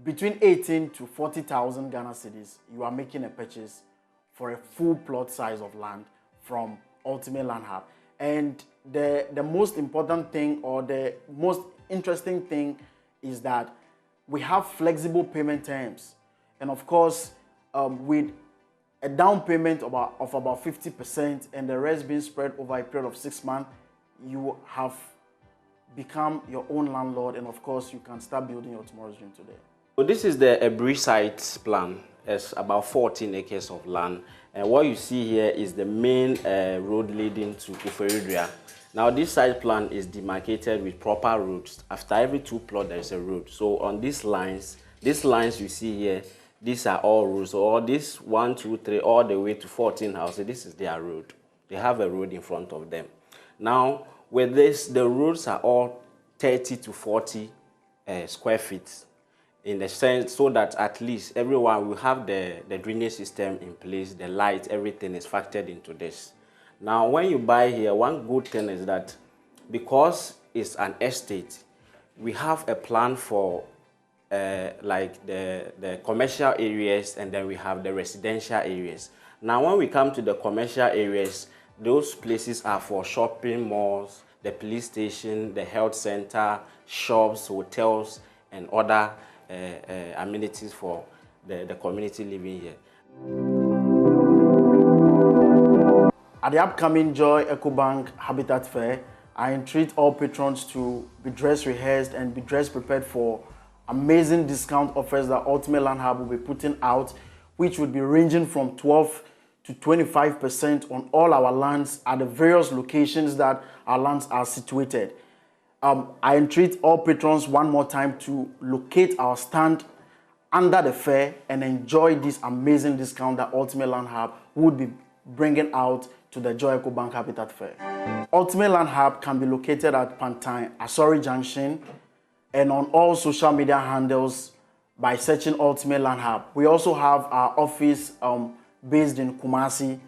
between 18 to 40,000 Ghana cedis, you are making a purchase for a full plot size of land from Ultimate Land Hub. And the most important thing or the most interesting thing is that we have flexible payment terms. And of course, with a down payment of about 50% and the rest being spread over a period of 6 months, you have become your own landlord, and of course you can start building your tomorrow's dream today. So this is the Ebri site plan. It's about 14 acres of land, and what you see here is the main road leading to Uferidria. Now this site plan is demarcated with proper roads. After every 2 plots there is a road. So on these lines you see here, these are all roads. So all this 1, 2, 3, all the way to 14 houses, this is their road. They have a road in front of them. Now, with this, the roads are all 30 to 40 square feet in the sense so that at least everyone will have the drainage system in place, the light, everything is factored into this. Now, when you buy here, one good thing is that because it's an estate, we have a plan for like the commercial areas, and then we have the residential areas. Now when we come to the commercial areas, those places are for shopping malls, the police station, the health center, shops, hotels, and other amenities for the community living here. At the upcoming Joy EcoBank Habitat Fair, I entreat all patrons to be dress rehearsed and be dress prepared for amazing discount offers that Ultimate Land Hub will be putting out, which would be ranging from 12 to 25% on all our lands at the various locations that our lands are situated. I entreat all patrons one more time to locate our stand under the fair and enjoy this amazing discount that Ultimate Land Hub would be bringing out to the Joy EcoBank Habitat Fair. Ultimate Land Hub can be located at Pantine, Asori Junction, and on all social media handles by searching Ultimate Land Hub. We also have our office based in Kumasi,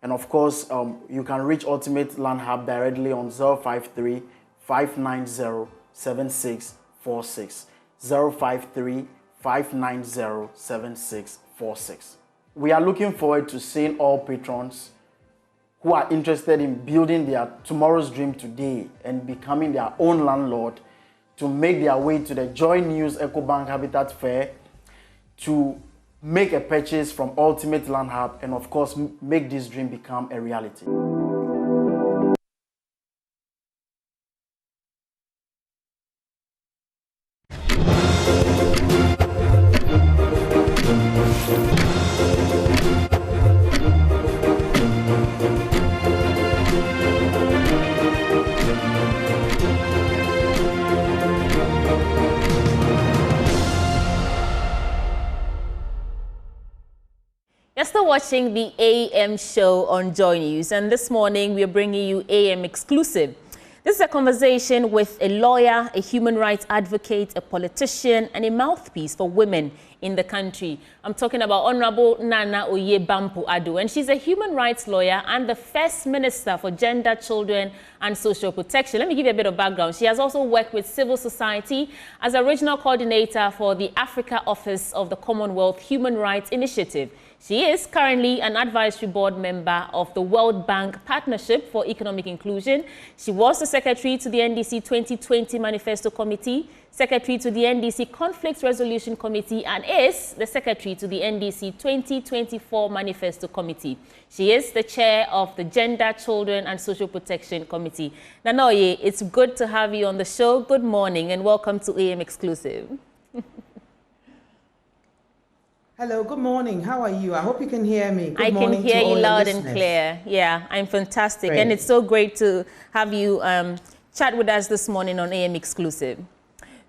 and of course you can reach Ultimate Land Hub directly on 053 590 7646 053 590 7646. We are looking forward to seeing all patrons who are interested in building their tomorrow's dream today and becoming their own landlord to make their way to the Joy News EcoBank Habitat Fair to make a purchase from Ultimate Land Hub and of course make this dream become a reality. still watching the AM show on Joy News, and this morning we are bringing you AM Exclusive. This is a conversation with a lawyer, a human rights advocate, a politician, and a mouthpiece for women in the country. I'm talking about Honorable Nana Oye Bampoe Ado, and she's a human rights lawyer and the first minister for gender, children, and social protection. Let me give you a bit of background. She has also worked with civil society as a regional coordinator for the Africa Office of the Commonwealth Human Rights Initiative. She is currently an advisory board member of the World Bank Partnership for Economic Inclusion. She was the secretary to the NDC 2020 Manifesto Committee, secretary to the NDC Conflict Resolution Committee, and is the secretary to the NDC 2024 Manifesto Committee. She is the chair of the Gender, Children, and Social Protection Committee. Nana Oye, it's good to have you on the show. Good morning and welcome to AM Exclusive. Hello, good morning. How are you? I hope you can hear me. Good I can hear you loud and clear. Yeah, I'm fantastic. Great. And it's so great to have you chat with us this morning on AM Exclusive.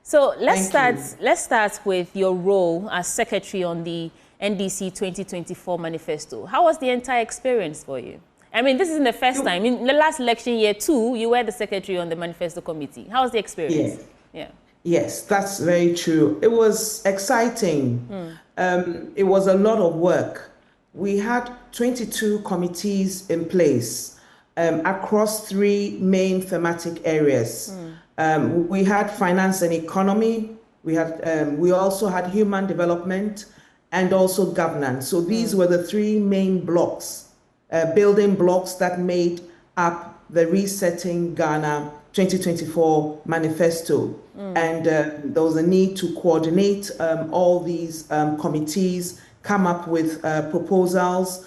So let's start with your role as secretary on the NDC 2024 Manifesto. How was the entire experience for you? I mean, this isn't the first time. In the last election year too, you were the secretary on the Manifesto Committee. How was the experience? Yeah. Yes, that's very true. It was exciting. It was a lot of work. We had 22 committees in place across 3 main thematic areas. We had finance and economy. We also had human development and also governance. So these were the 3 main blocks, building blocks that made up the Resetting Ghana 2024 manifesto. And there was a need to coordinate all these committees, come up with proposals,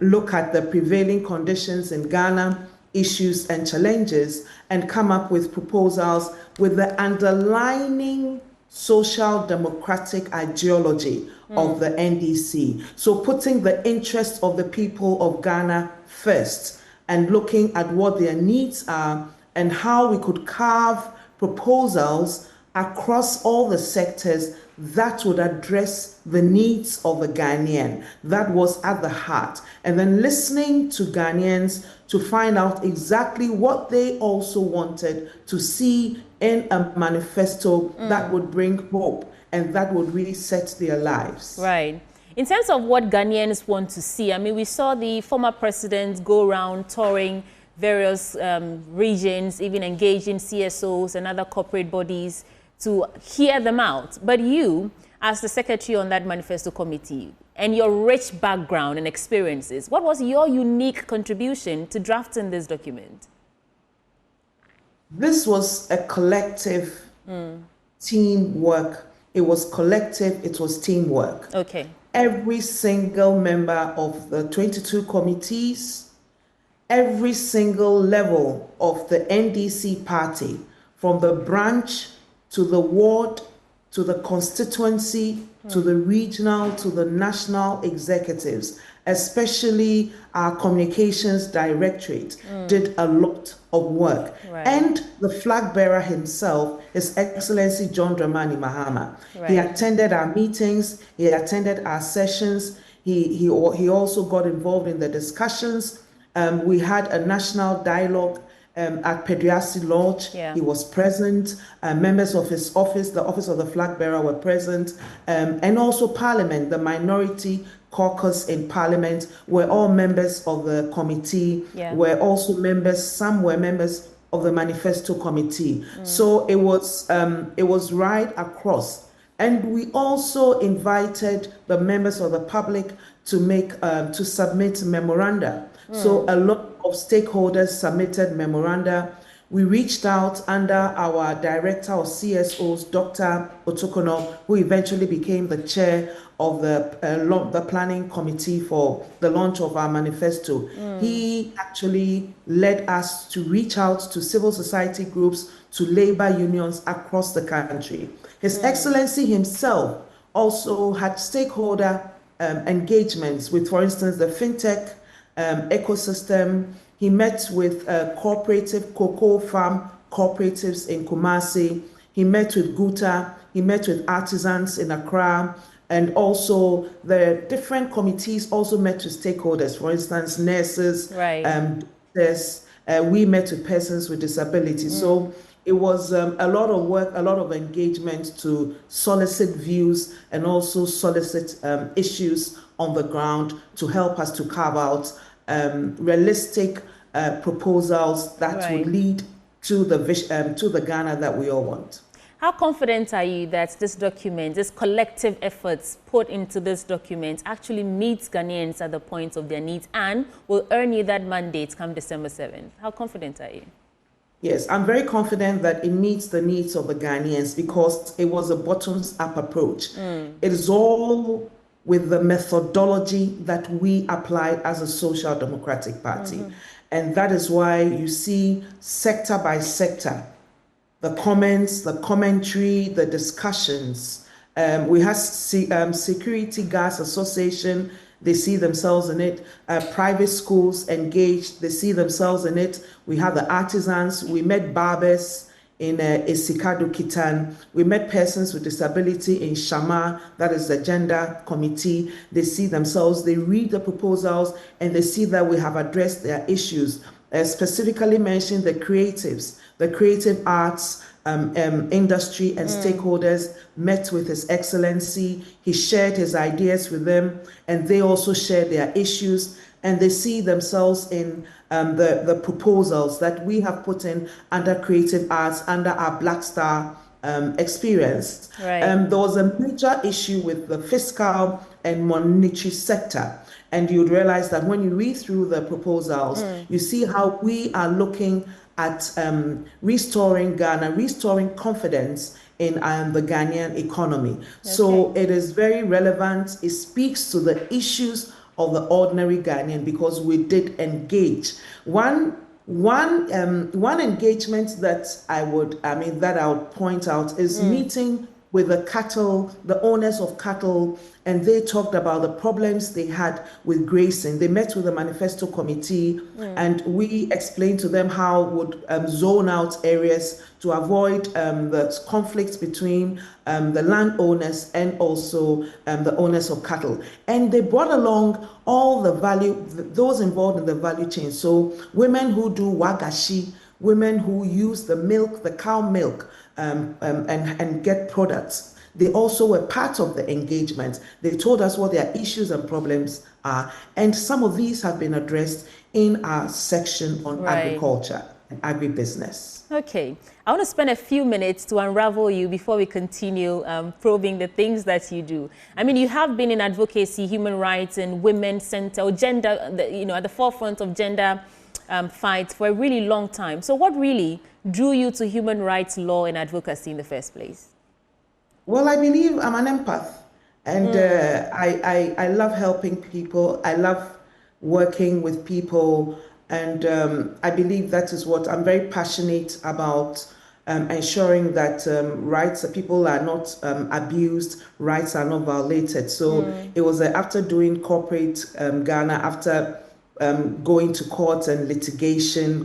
look at the prevailing conditions in Ghana, issues and challenges, and come up with proposals with the underlining social democratic ideology of the NDC. So putting the interests of the people of Ghana first and looking at what their needs are and how we could carve proposals across all the sectors that would address the needs of the Ghanaian. That was at the heart. And then listening to Ghanaians to find out exactly what they also wanted to see in a manifesto that would bring hope and that would really set their lives. Right. In terms of what Ghanaians want to see, I mean, we saw the former president go around touring various regions, even engaging CSOs and other corporate bodies to hear them out. But you, as the secretary on that manifesto committee, and your rich background and experiences, what was your unique contribution to drafting this document? This was a collective teamwork. It was collective, it was teamwork. Okay. Every single member of the 22 committees, every single level of the NDC party, from the branch to the ward, to the constituency, to the regional, to the national executives, especially our communications directorate, did a lot of work. Right. And the flag bearer himself, His Excellency John Dramani Mahama. Right. He attended our meetings, he attended our sessions, he also got involved in the discussions. We had a national dialogue at Pediasi Lodge. Yeah. He was present. Members of his office, the Office of the Flag Bearer, were present. And also Parliament, the minority caucus in Parliament, were all members of the committee, were also members, some were members of the Manifesto Committee. So it was right across. And we also invited the members of the public to make to submit memoranda. So a lot of stakeholders submitted memoranda. We reached out under our director of CSOs, Dr. Otokono, who eventually became the chair of the planning committee for the launch of our manifesto. He actually led us to reach out to civil society groups, to labor unions across the country. His Excellency himself also had stakeholder engagements with, for instance, the fintech ecosystem. He met with cooperative cocoa farm cooperatives in Kumasi. He met with Guta. He met with artisans in Accra. And also the different committees also met with stakeholders, for instance, nurses, we met with persons with disabilities. So it was a lot of work, a lot of engagement to solicit views and also solicit issues on the ground to help us to carve out realistic proposals that would lead to the Ghana that we all want. How confident are you that this document, this collective efforts put into this document actually meets Ghanaians at the point of their needs and will earn you that mandate come December 7th? How confident are you? Yes, I'm very confident that it meets the needs of the Ghanaians because it was a bottoms-up approach. It is all with the methodology that we applied as a social democratic party. And that is why you see sector by sector, the comments, the commentary, the discussions. We have Security Guards Association, they see themselves in it. Private schools engaged, they see themselves in it. We have the artisans, we met barbers in Esikado Kitan. We met persons with disability in Shama, that is the gender committee. They see themselves, they read the proposals, and they see that we have addressed their issues. Specifically mentioned the creatives, the creative arts industry and stakeholders met with His Excellency. He shared his ideas with them, and they also shared their issues, and they see themselves in the proposals that we have put in under creative arts, under our Black Star experience. There was a major issue with the fiscal and monetary sector. And you'd realize that when you read through the proposals, you see how we are looking at restoring Ghana, restoring confidence in the Ghanaian economy. So it is very relevant. It speaks to the issues of the ordinary Ghanaian because we did engage. One engagement that I would point out is meeting with the owners of cattle, and they talked about the problems they had with grazing. They met with the manifesto committee, and we explained to them how would zone out areas to avoid the conflicts between the landowners and also the owners of cattle. And they brought along all the those involved in the value chain. So women who do wagashi, women who use the milk, the cow milk, and get products. They also were part of the engagement. They told us what their issues and problems are, and some of these have been addressed in our section on agriculture and agribusiness. Okay, I want to spend a few minutes to unravel you before we continue probing the things that you do. I mean, you have been in advocacy, human rights, and women's center, gender, at the forefront of gender fights for a really long time. So what really drew you to human rights law and advocacy in the first place? Well, I believe I'm an empath, and I love helping people. I love working with people, and I believe that is what I'm very passionate about, ensuring that rights of people are not abused, rights are not violated. So it was after doing corporate Ghana, after going to court and litigation,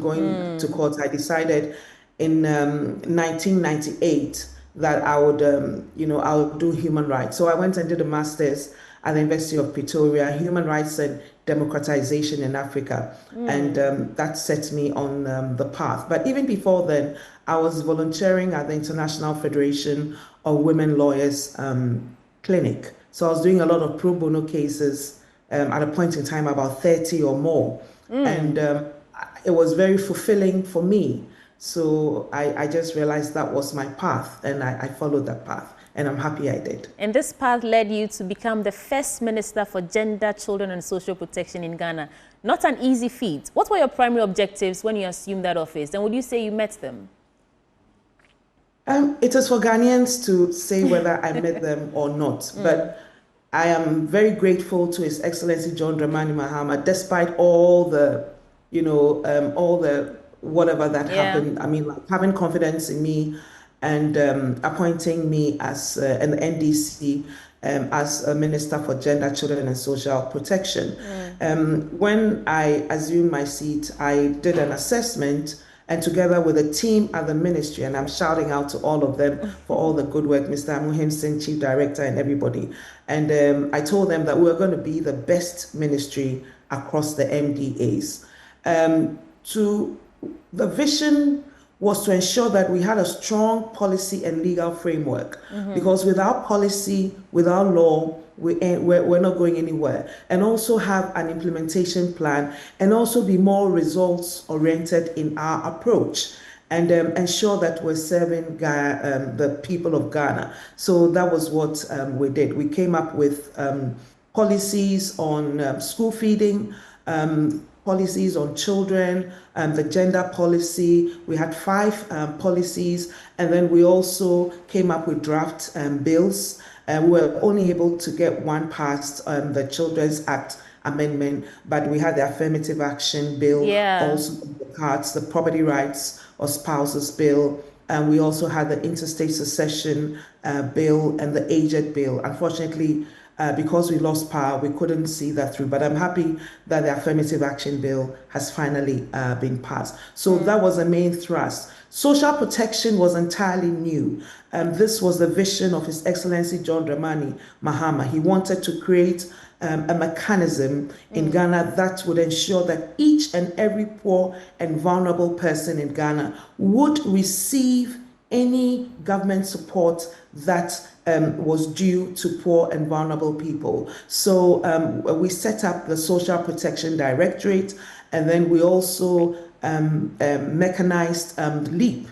to court, I decided in 1998 that I would, I would do human rights. So I went and did a master's at the University of Pretoria, Human Rights and Democratization in Africa. And that set me on the path. But even before then, I was volunteering at the International Federation of Women Lawyers Clinic. So I was doing a lot of pro bono cases at a point in time, about 30 or more. And it was very fulfilling for me. So I just realized that was my path, and I followed that path, and I'm happy I did. And this path led you to become the first Minister for Gender, Children and Social Protection in Ghana. Not an easy feat. What were your primary objectives when you assumed that office, and would you say you met them? It is for Ghanaians to say whether I met them or not, but I am very grateful to His Excellency John Dramani Mahama, despite all the, all the whatever that happened. I mean, like having confidence in me and appointing me as an NDC as a Minister for Gender, Children and Social Protection. When I assumed my seat, I did an assessment and together with a team at the ministry, and I'm shouting out to all of them for all the good work, Mr. Amuhimson, Chief Director, and everybody. And I told them that we're going to be the best ministry across the MDAs. The vision was to ensure that we had a strong policy and legal framework, because without policy, without law, we're not going anywhere. And also have an implementation plan, and also be more results oriented in our approach, and ensure that we're serving the people of Ghana. So that was what we did. We came up with policies on school feeding, policies on children, the gender policy. We had 5 policies, and then we also came up with draft bills. We were only able to get one passed, the Children's Act amendment, but we had the affirmative action bill, also the cards, the property rights or spouses bill, and we also had the interstate succession bill and the aged bill. Unfortunately, because we lost power, we couldn't see that through. But I'm happy that the affirmative action bill has finally been passed. So that was the main thrust. Social protection was entirely new. This was the vision of His Excellency John Dramani Mahama. He wanted to create a mechanism in Ghana that would ensure that each and every poor and vulnerable person in Ghana would receive any government support that was due to poor and vulnerable people. So we set up the Social Protection Directorate, and then we also mechanized LEAP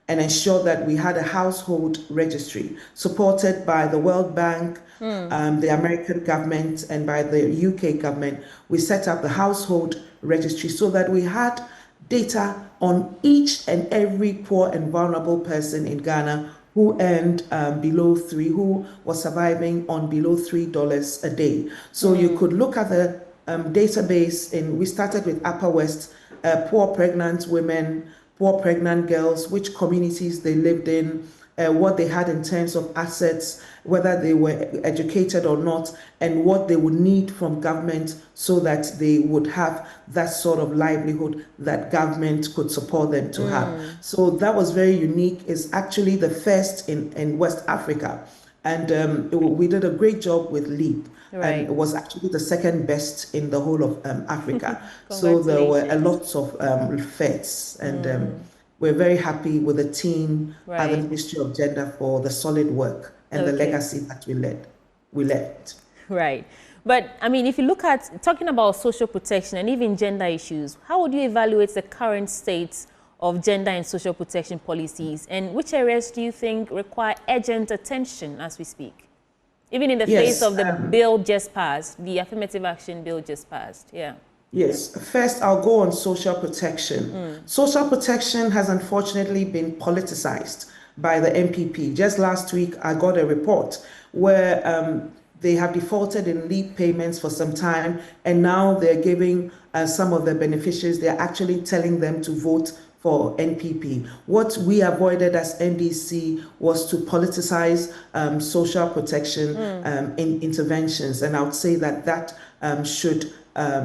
and ensured that we had a household registry supported by the World Bank, the American government, and by the UK government. We set up the household registry so that we had data on each and every poor and vulnerable person in Ghana who earned who was surviving on below $3 a day. So you could look at the database, and we started with Upper West, poor pregnant women, poor pregnant girls, which communities they lived in, what they had in terms of assets, whether they were educated or not, and what they would need from government so that they would have that sort of livelihood that government could support them to have. So that was very unique. It's actually the first in West Africa. And we did a great job with LEAP. And it was actually the second best in the whole of Africa. So there were a lot of feds, and we're very happy with the team at the Ministry of Gender for the solid work and the legacy that we left. Right. But I mean, if you look at talking about social protection and even gender issues, how would you evaluate the current state of gender and social protection policies, and which areas do you think require urgent attention as we speak? Even in the face of the bill just passed, the affirmative action bill just passed, Yes. First, I'll go on social protection. Social protection has unfortunately been politicized by the MPP. Just last week, I got a report where they have defaulted in LEAP payments for some time, and now they're giving some of the beneficiaries, they're actually telling them to vote for NPP. What we avoided as NDC was to politicize social protection interventions, and I would say that should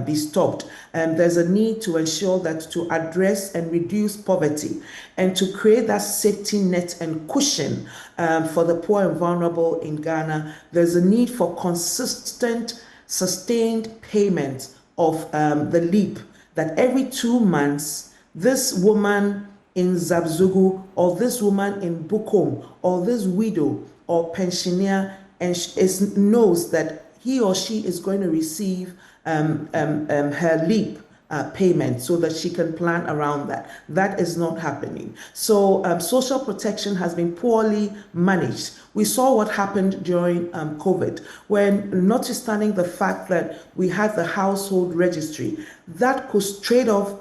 be stopped. And there's a need to ensure that to address and reduce poverty and to create that safety net and cushion for the poor and vulnerable in Ghana, there's a need for consistent, sustained payment of the LEAP, that every 2 months, this woman in Zabzugu, or this woman in Bukom, or this widow or pensioner, and knows that he or she is going to receive her LEAP payment so that she can plan around that. That is not happening. So social protection has been poorly managed. We saw what happened during COVID, when, notwithstanding the fact that we had the household registry, that could straight off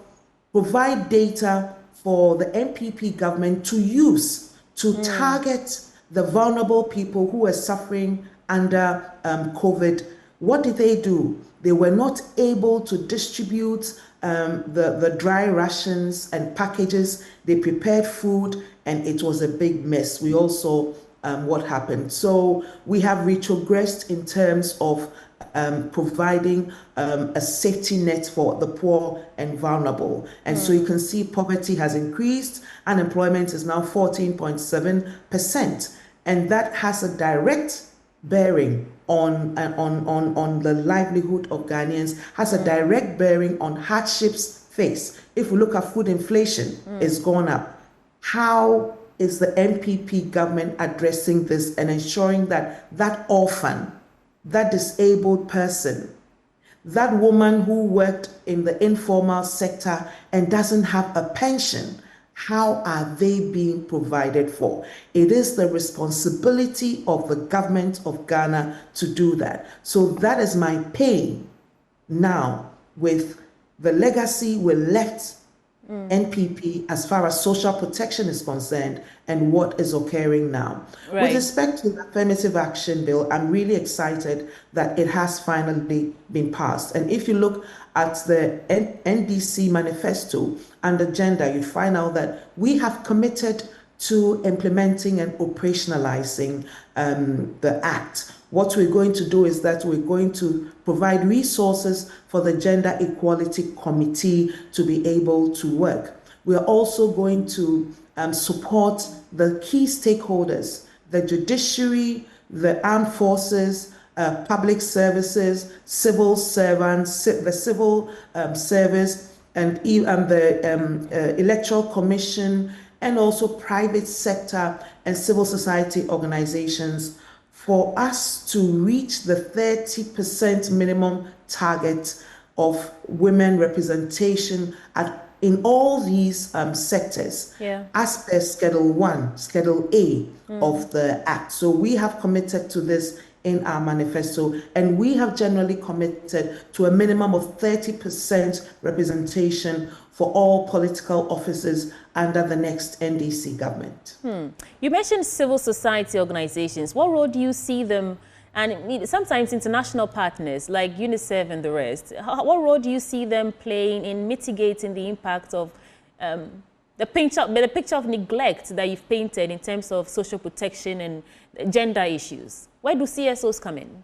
provide data for the MPP government to use to target the vulnerable people who are suffering under COVID. What did they do? They were not able to distribute the dry rations and packages. They prepared food, and it was a big mess. We all saw what happened. So we have retrogressed in terms of providing a safety net for the poor and vulnerable. And so you can see poverty has increased, unemployment is now 14.7%, and that has a direct bearing on the livelihood of Ghanaians, has a direct bearing on hardships faced. If we look at food inflation, it's gone up. How is the NPP government addressing this and ensuring that that orphan, that disabled person, that woman who worked in the informal sector and doesn't have a pension, how are they being provided for? It is the responsibility of the government of Ghana to do that. So that is my pain now with the legacy we left NPP as far as social protection is concerned and what is occurring now. Right. With respect to the affirmative action bill, I'm really excited that it has finally been passed. And if you look at the NDC manifesto and agenda, you find out that we have committed to implementing and operationalizing the act. What we're going to do is that we're going to provide resources for the Gender Equality Committee to be able to work. We are also going to support the key stakeholders, the judiciary, the armed forces, public services, civil servants, the civil service, and the Electoral Commission, and also private sector and civil society organizations, for us to reach the 30% minimum target of women representation in all these sectors, as per Schedule 1, Schedule A of the Act. So we have committed to this in our manifesto, and we have generally committed to a minimum of 30% representation for all political offices under the next NDC government. You mentioned civil society organizations. What role do you see them, and sometimes international partners like UNICEF and the rest, what role do you see them playing in mitigating the impact of the picture of neglect that you've painted in terms of social protection and gender issues? Where do CSOs come in?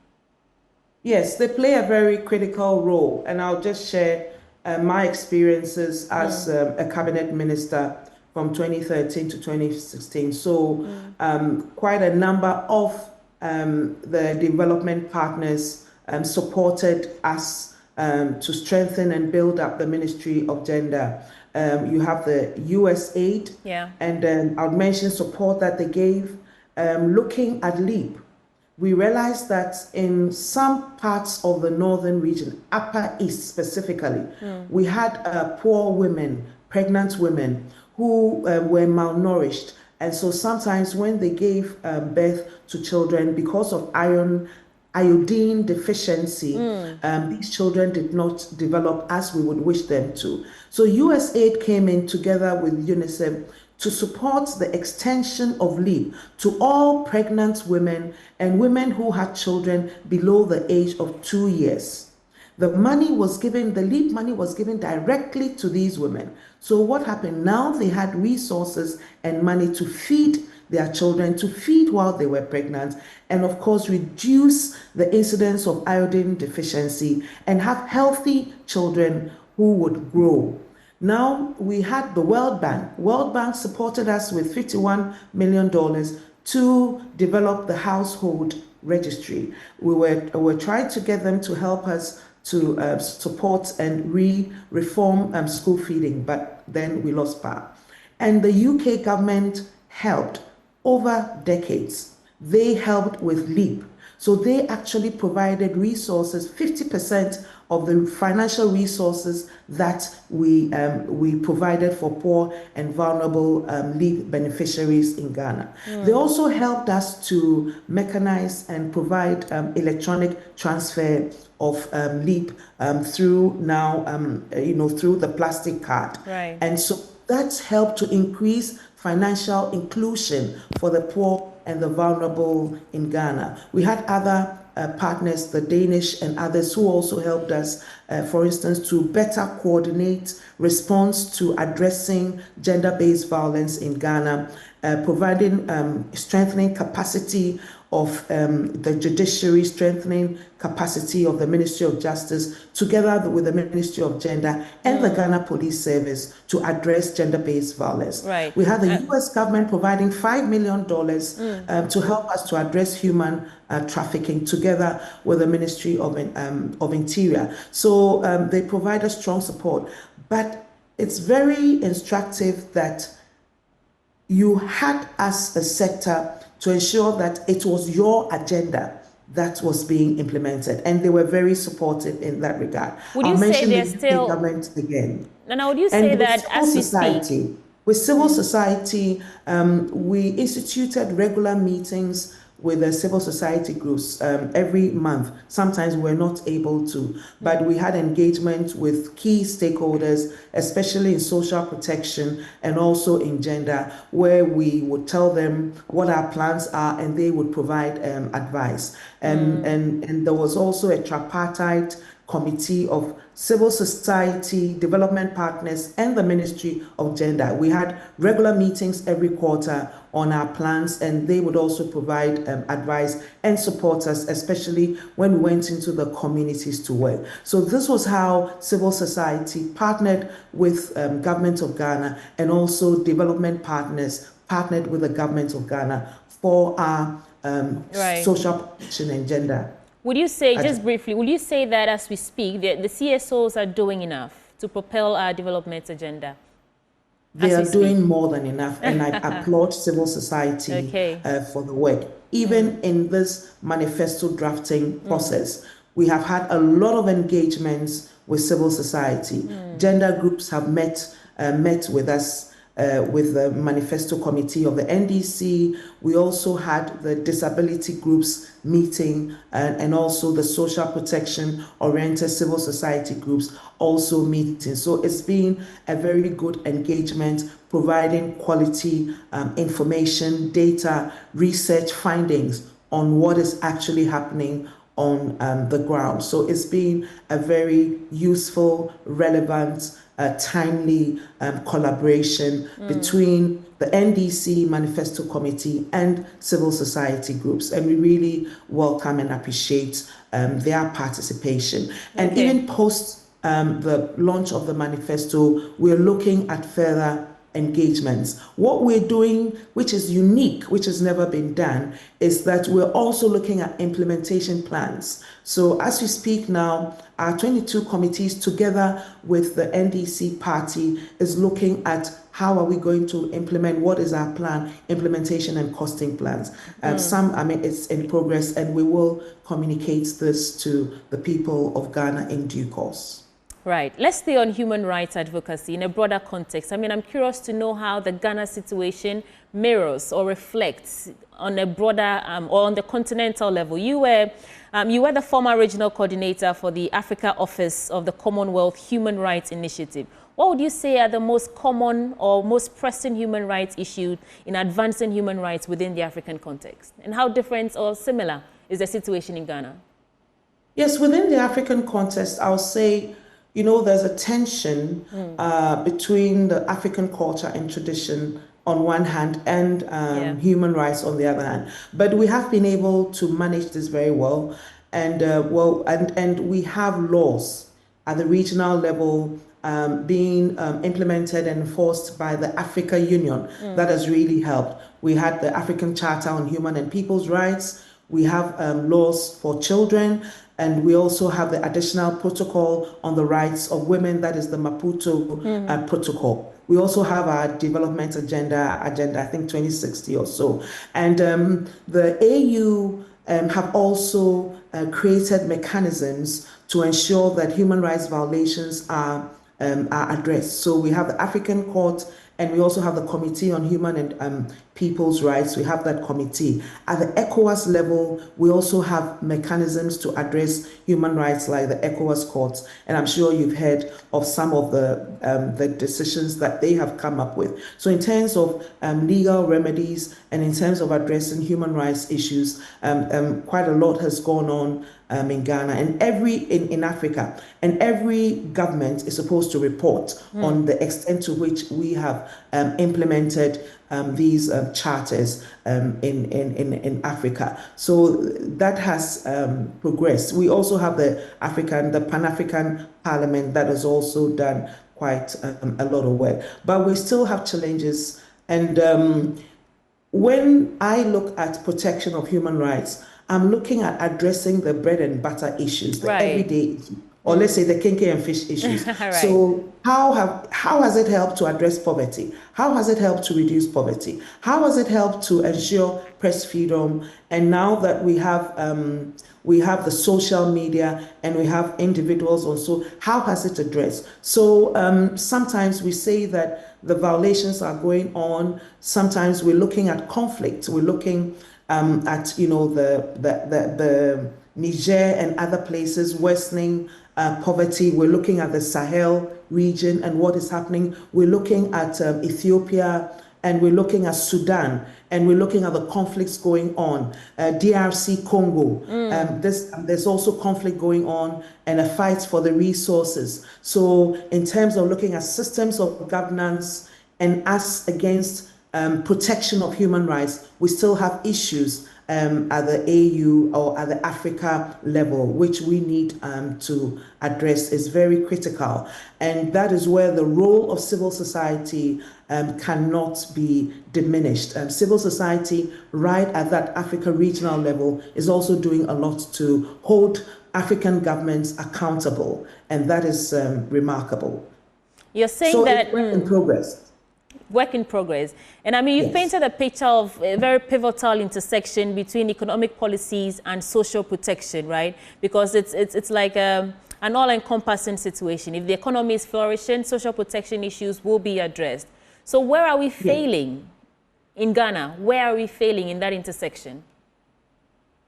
Yes, they play a very critical role, and I'll just share my experiences as a cabinet minister from 2013 to 2016. So quite a number of the development partners supported us to strengthen and build up the Ministry of Gender. You have the USAID, and I'll mention support that they gave. Looking at LEAP, we realized that in some parts of the northern region, Upper East specifically, we had poor women, pregnant women, who were malnourished. And so sometimes when they gave birth to children, because of iodine deficiency, these children did not develop as we would wish them to. So USAID came in together with UNICEF to support the extension of LEAP to all pregnant women and women who had children below the age of 2 years. The money was given, the LEAP money was given directly to these women. So what happened? Now they had resources and money to feed their children, to feed while they were pregnant, and of course reduce the incidence of iodine deficiency and have healthy children who would grow. Now we had the World Bank. World Bank supported us with $51 million to develop the household registry. We were trying to get them to help us to support and reform school feeding, but then we lost power. And the UK government helped over decades. They helped with LEAP. So they actually provided resources, 50% of the financial resources that we provided for poor and vulnerable LEAP beneficiaries in Ghana. They also helped us to mechanize and provide electronic transfer of LEAP through now, through the plastic card. Right. And so that's helped to increase financial inclusion for the poor and the vulnerable in Ghana. We had other partners, the Danish and others, who also helped us, for instance, to better coordinate response to addressing gender-based violence in Ghana. providing strengthening capacity of the judiciary, strengthening capacity of the Ministry of Justice, together with the Ministry of Gender and the Ghana Police Service to address gender-based violence. Right. We have the U.S. government providing $5 million to help us to address human trafficking, together with the Ministry of Interior. So they provide us strong support. But it's very instructive that you had, as a sector, to ensure that it was your agenda that was being implemented, and they were very supportive in that regard. Would you say they're still government again? And would you say that as we speak, with civil society, we instituted regular meetings with the civil society groups every month. Sometimes we're not able to, but we had engagement with key stakeholders, especially in social protection and also in gender, where we would tell them what our plans are and they would provide advice. And there was also a tripartite committee of civil society, development partners, and the Ministry of Gender. We had regular meetings every quarter on our plans, and they would also provide advice and support us, especially when we went into the communities to work. So this was how civil society partnered with government of Ghana, and also development partners partnered with the government of Ghana for our social protection and gender. Would you say, just briefly, would you say that as we speak, the CSOs are doing enough to propel our development agenda? They are doing more than enough, and I applaud civil society for the work. Even in this manifesto drafting process, we have had a lot of engagements with civil society. Gender groups have met with us, with the manifesto committee of the NDC. We also had the disability groups meeting, and also the social protection oriented civil society groups also meeting. So it's been a very good engagement, providing quality information, data, research findings on what is actually happening on the ground. So it's been a very useful, relevant, timely collaboration between the NDC Manifesto Committee and civil society groups. And we really welcome and appreciate their participation. And even post the launch of the manifesto, we're looking at further engagements. What we're doing, which is unique, which has never been done, is that we're also looking at implementation plans. So as we speak now, our 22 committees, together with the NDC party, is looking at how are we going to implement, what is our plan, implementation and costing plans. It's in progress, and we will communicate this to the people of Ghana in due course. Right. Let's stay on human rights advocacy in a broader context. I'm curious to know how the Ghana situation mirrors or reflects on a broader or on the continental level. You were the former regional coordinator for the Africa Office of the Commonwealth Human Rights Initiative. What would you say are the most common or most pressing human rights issues in advancing human rights within the African context? And how different or similar is the situation in Ghana? Yes, within the African context, I'll say, there's a tension between the African culture and tradition on one hand and human rights on the other hand. But we have been able to manage this very well. And we have laws at the regional level being implemented and enforced by the Africa Union. That has really helped. We had the African Charter on Human and People's Rights. We have laws for children. And we also have the additional protocol on the rights of women, that is the Maputo protocol. We also have our development agenda, I think 2060 or so. And the AU have also created mechanisms to ensure that human rights violations are addressed. So we have the African Court, and we also have the Committee on Human and People's Rights. We have that committee. At the ECOWAS level, we also have mechanisms to address human rights, like the ECOWAS courts. And I'm sure you've heard of some of the decisions that they have come up with. So in terms of legal remedies and in terms of addressing human rights issues, quite a lot has gone on in Ghana and in Africa, and every government is supposed to report on the extent to which we have implemented these charters in Africa. So that has progressed. We also have the Pan-African Parliament that has also done quite a lot of work. But we still have challenges. And when I look at protection of human rights, I'm looking at addressing the bread and butter issues, the everyday issues, or let's say the kinky and fish issues. Right. So how has it helped to address poverty? How has it helped to reduce poverty? How has it helped to ensure press freedom? And now that we have the social media and we have individuals also, how has it addressed? So sometimes we say that the violations are going on. Sometimes we're looking at conflict. We're looking at the Niger and other places worsening poverty. We're looking at the Sahel region and what is happening. We're looking at Ethiopia, and we're looking at Sudan, and we're looking at the conflicts going on. DRC Congo, there's also conflict going on and a fight for the resources. So in terms of looking at systems of governance and us against protection of human rights, we still have issues at the AU or at the Africa level, which we need to address. Is very critical. And that is where the role of civil society cannot be diminished. Civil society, right at that Africa regional level, is also doing a lot to hold African governments accountable. And that is remarkable. You're saying that... it's work in progress. Work in progress. And I mean, you've painted a picture of a very pivotal intersection between economic policies and social protection, right? Because it's like an all-encompassing situation. If the economy is flourishing, social protection issues will be addressed. So where are we failing in Ghana? Where are we failing in that intersection?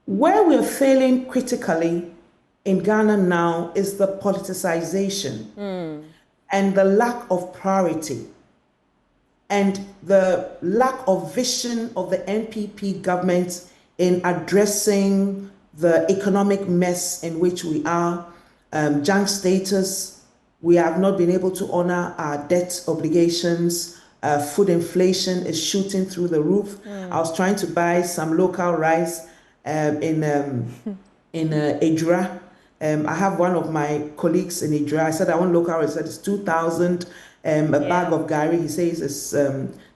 Where we're failing critically in Ghana now is the politicization and the lack of priority, and the lack of vision of the NPP government in addressing the economic mess in which we are. Junk status, we have not been able to honor our debt obligations. Food inflation is shooting through the roof. I was trying to buy some local rice in Idra. I have one of my colleagues in Idra. I said, I want local rice. I said, it's 2,000. A bag of Gary, he says it's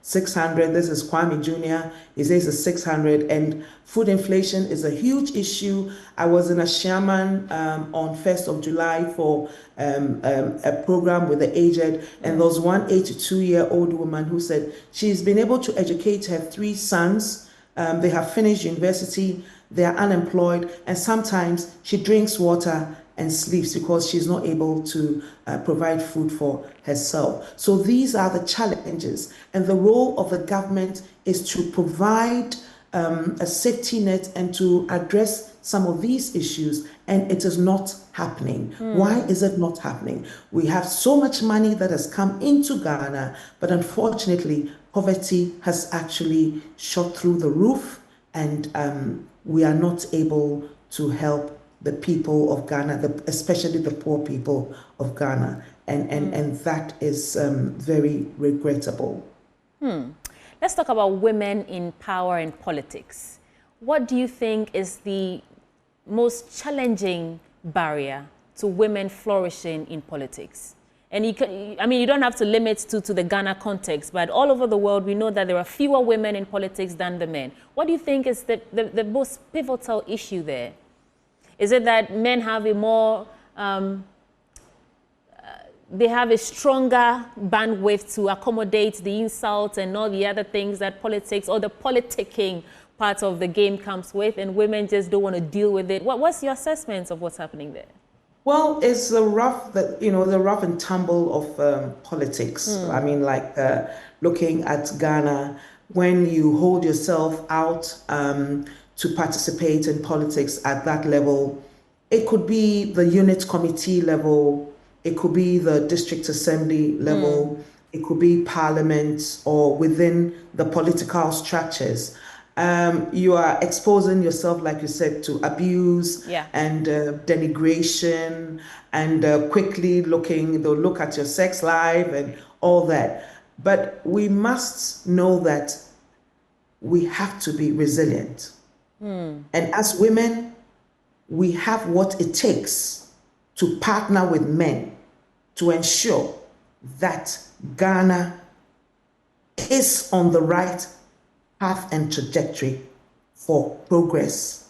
600. This is Kwame Jr. He says it's 600. And food inflation is a huge issue. I was in a shaman on 1st of July for a program with the aged, and there was one 82-year-old woman who said she's been able to educate her 3 sons. They have finished university, they are unemployed, and sometimes she drinks water and sleeps because she's not able to provide food for herself. So these are the challenges, and the role of the government is to provide a safety net and to address some of these issues, and it is not happening. Why is it not happening? We have so much money that has come into Ghana, but unfortunately, poverty has actually shot through the roof, and we are not able to help the people of Ghana, especially the poor people of Ghana. And that is very regrettable. Let's talk about women in power and politics. What do you think is the most challenging barrier to women flourishing in politics? And you don't have to limit to the Ghana context, but all over the world, we know that there are fewer women in politics than the men. What do you think is the most pivotal issue there? Is it that men have a more, they have a stronger bandwidth to accommodate the insults and all the other things that politics or the politicking part of the game comes with, and women just don't want to deal with it? What's your assessment of what's happening there? Well, it's the rough and tumble of politics. I mean, like looking at Ghana, when you hold yourself out to participate in politics at that level. It could be the unit committee level, it could be the district assembly level, it could be parliament or within the political structures. You are exposing yourself, like you said, to abuse and denigration, and quickly they'll look at your sex life and all that. But we must know that we have to be resilient. And as women, we have what it takes to partner with men to ensure that Ghana is on the right path and trajectory for progress.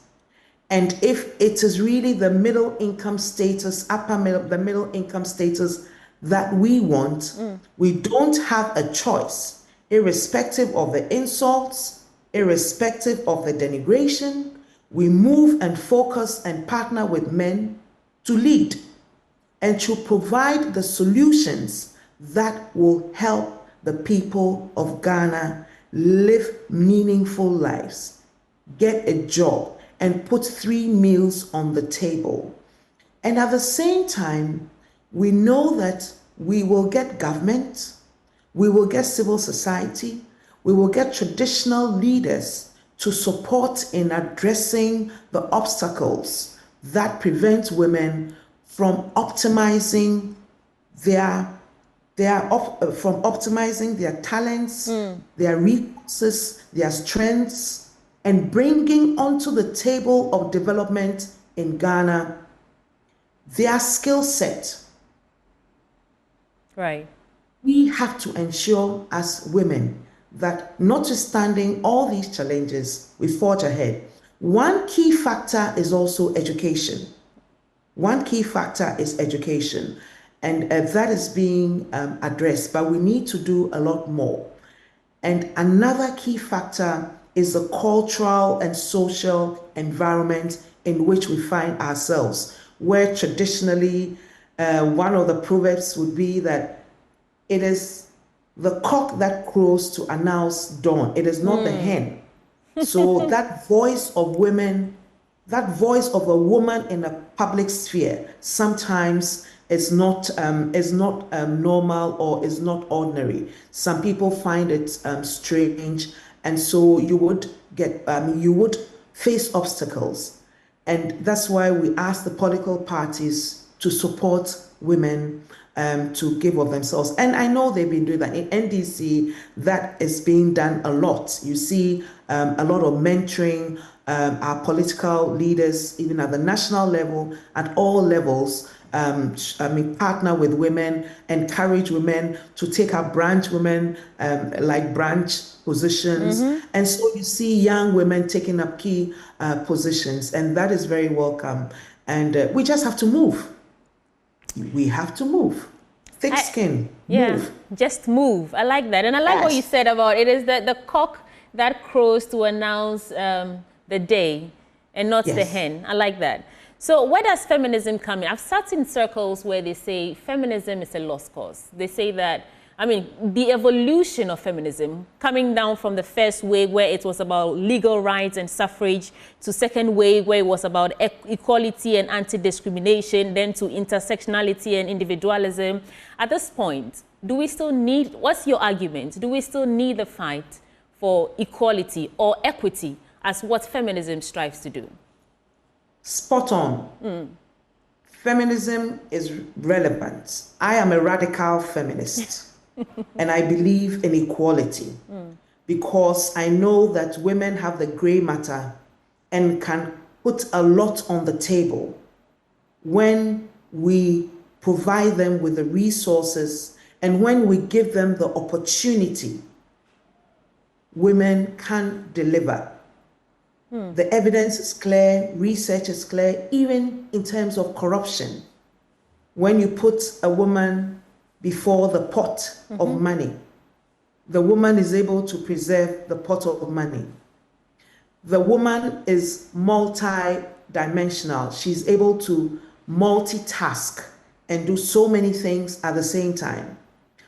And if it is really the middle income status, the middle income status that we want, we don't have a choice, irrespective of the insults, irrespective of the denigration. We move and focus and partner with men to lead and to provide the solutions that will help the people of Ghana live meaningful lives, get a job, and put 3 meals on the table. And at the same time, we know that we will get government, we will get civil society, we will get traditional leaders to support in addressing the obstacles that prevent women from optimizing their talents, their resources, their strengths, and bringing onto the table of development in Ghana their skill set. Right. We have to ensure as women that notwithstanding all these challenges, we forge ahead. One key factor is also education. One key factor is education, and that is being addressed, but we need to do a lot more. And another key factor is the cultural and social environment in which we find ourselves, where traditionally one of the proverbs would be that it is the cock that crows to announce dawn. It is not the hen. So that voice of women, that voice of a woman in a public sphere sometimes is not normal or is not ordinary. Some people find it strange, and so you would face obstacles. And that's why we ask the political parties to support women to give of themselves. And I know they've been doing that. In NDC, that is being done a lot. You see a lot of mentoring, our political leaders, even at the national level, at all levels, partner with women, encourage women to take up branch women, like branch positions. And so you see young women taking up key positions, and that is very welcome. And we just have to move. We have to move. Thick skin, move. Just move. I like that. And I like what you said about it is that the cock that crows to announce the day and not the hen. I like that. So where does feminism come in? I've sat in circles where they say feminism is a lost cause. They say that, I mean, the evolution of feminism, coming down from the first wave where it was about legal rights and suffrage, to second wave where it was about equality and anti-discrimination, then to intersectionality and individualism. At this point, do we still need, what's your argument? Do we still need the fight for equality or equity as what feminism strives to do? Spot on. Feminism is relevant. I am a radical feminist. And I believe in equality because I know that women have the gray matter and can put a lot on the table when we provide them with the resources and when we give them the opportunity. Women can deliver. The evidence is clear, research is clear, even in terms of corruption. When you put a woman before the pot of money, the woman is able to preserve the pot of money. The woman is multi-dimensional. She's able to multitask and do so many things at the same time.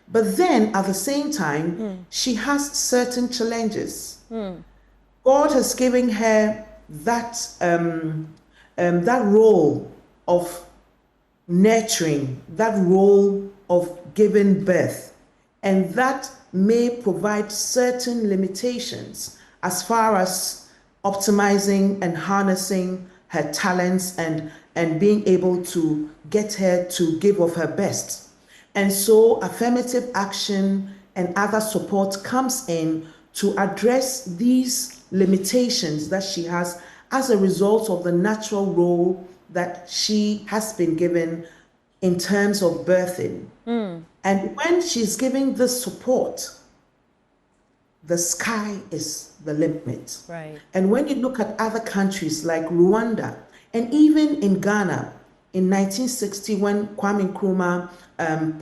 But then at the same time, she has certain challenges. God has given her that, that role of nurturing, that role of giving birth, and that may provide certain limitations as far as optimizing and harnessing her talents and being able to get her to give of her best. And so affirmative action and other support comes in to address these limitations that she has as a result of the natural role that she has been given in terms of birthing. And when she's giving this support, the sky is the limit. Right. And when you look at other countries like Rwanda, and even in Ghana, in 1960, when Kwame Nkrumah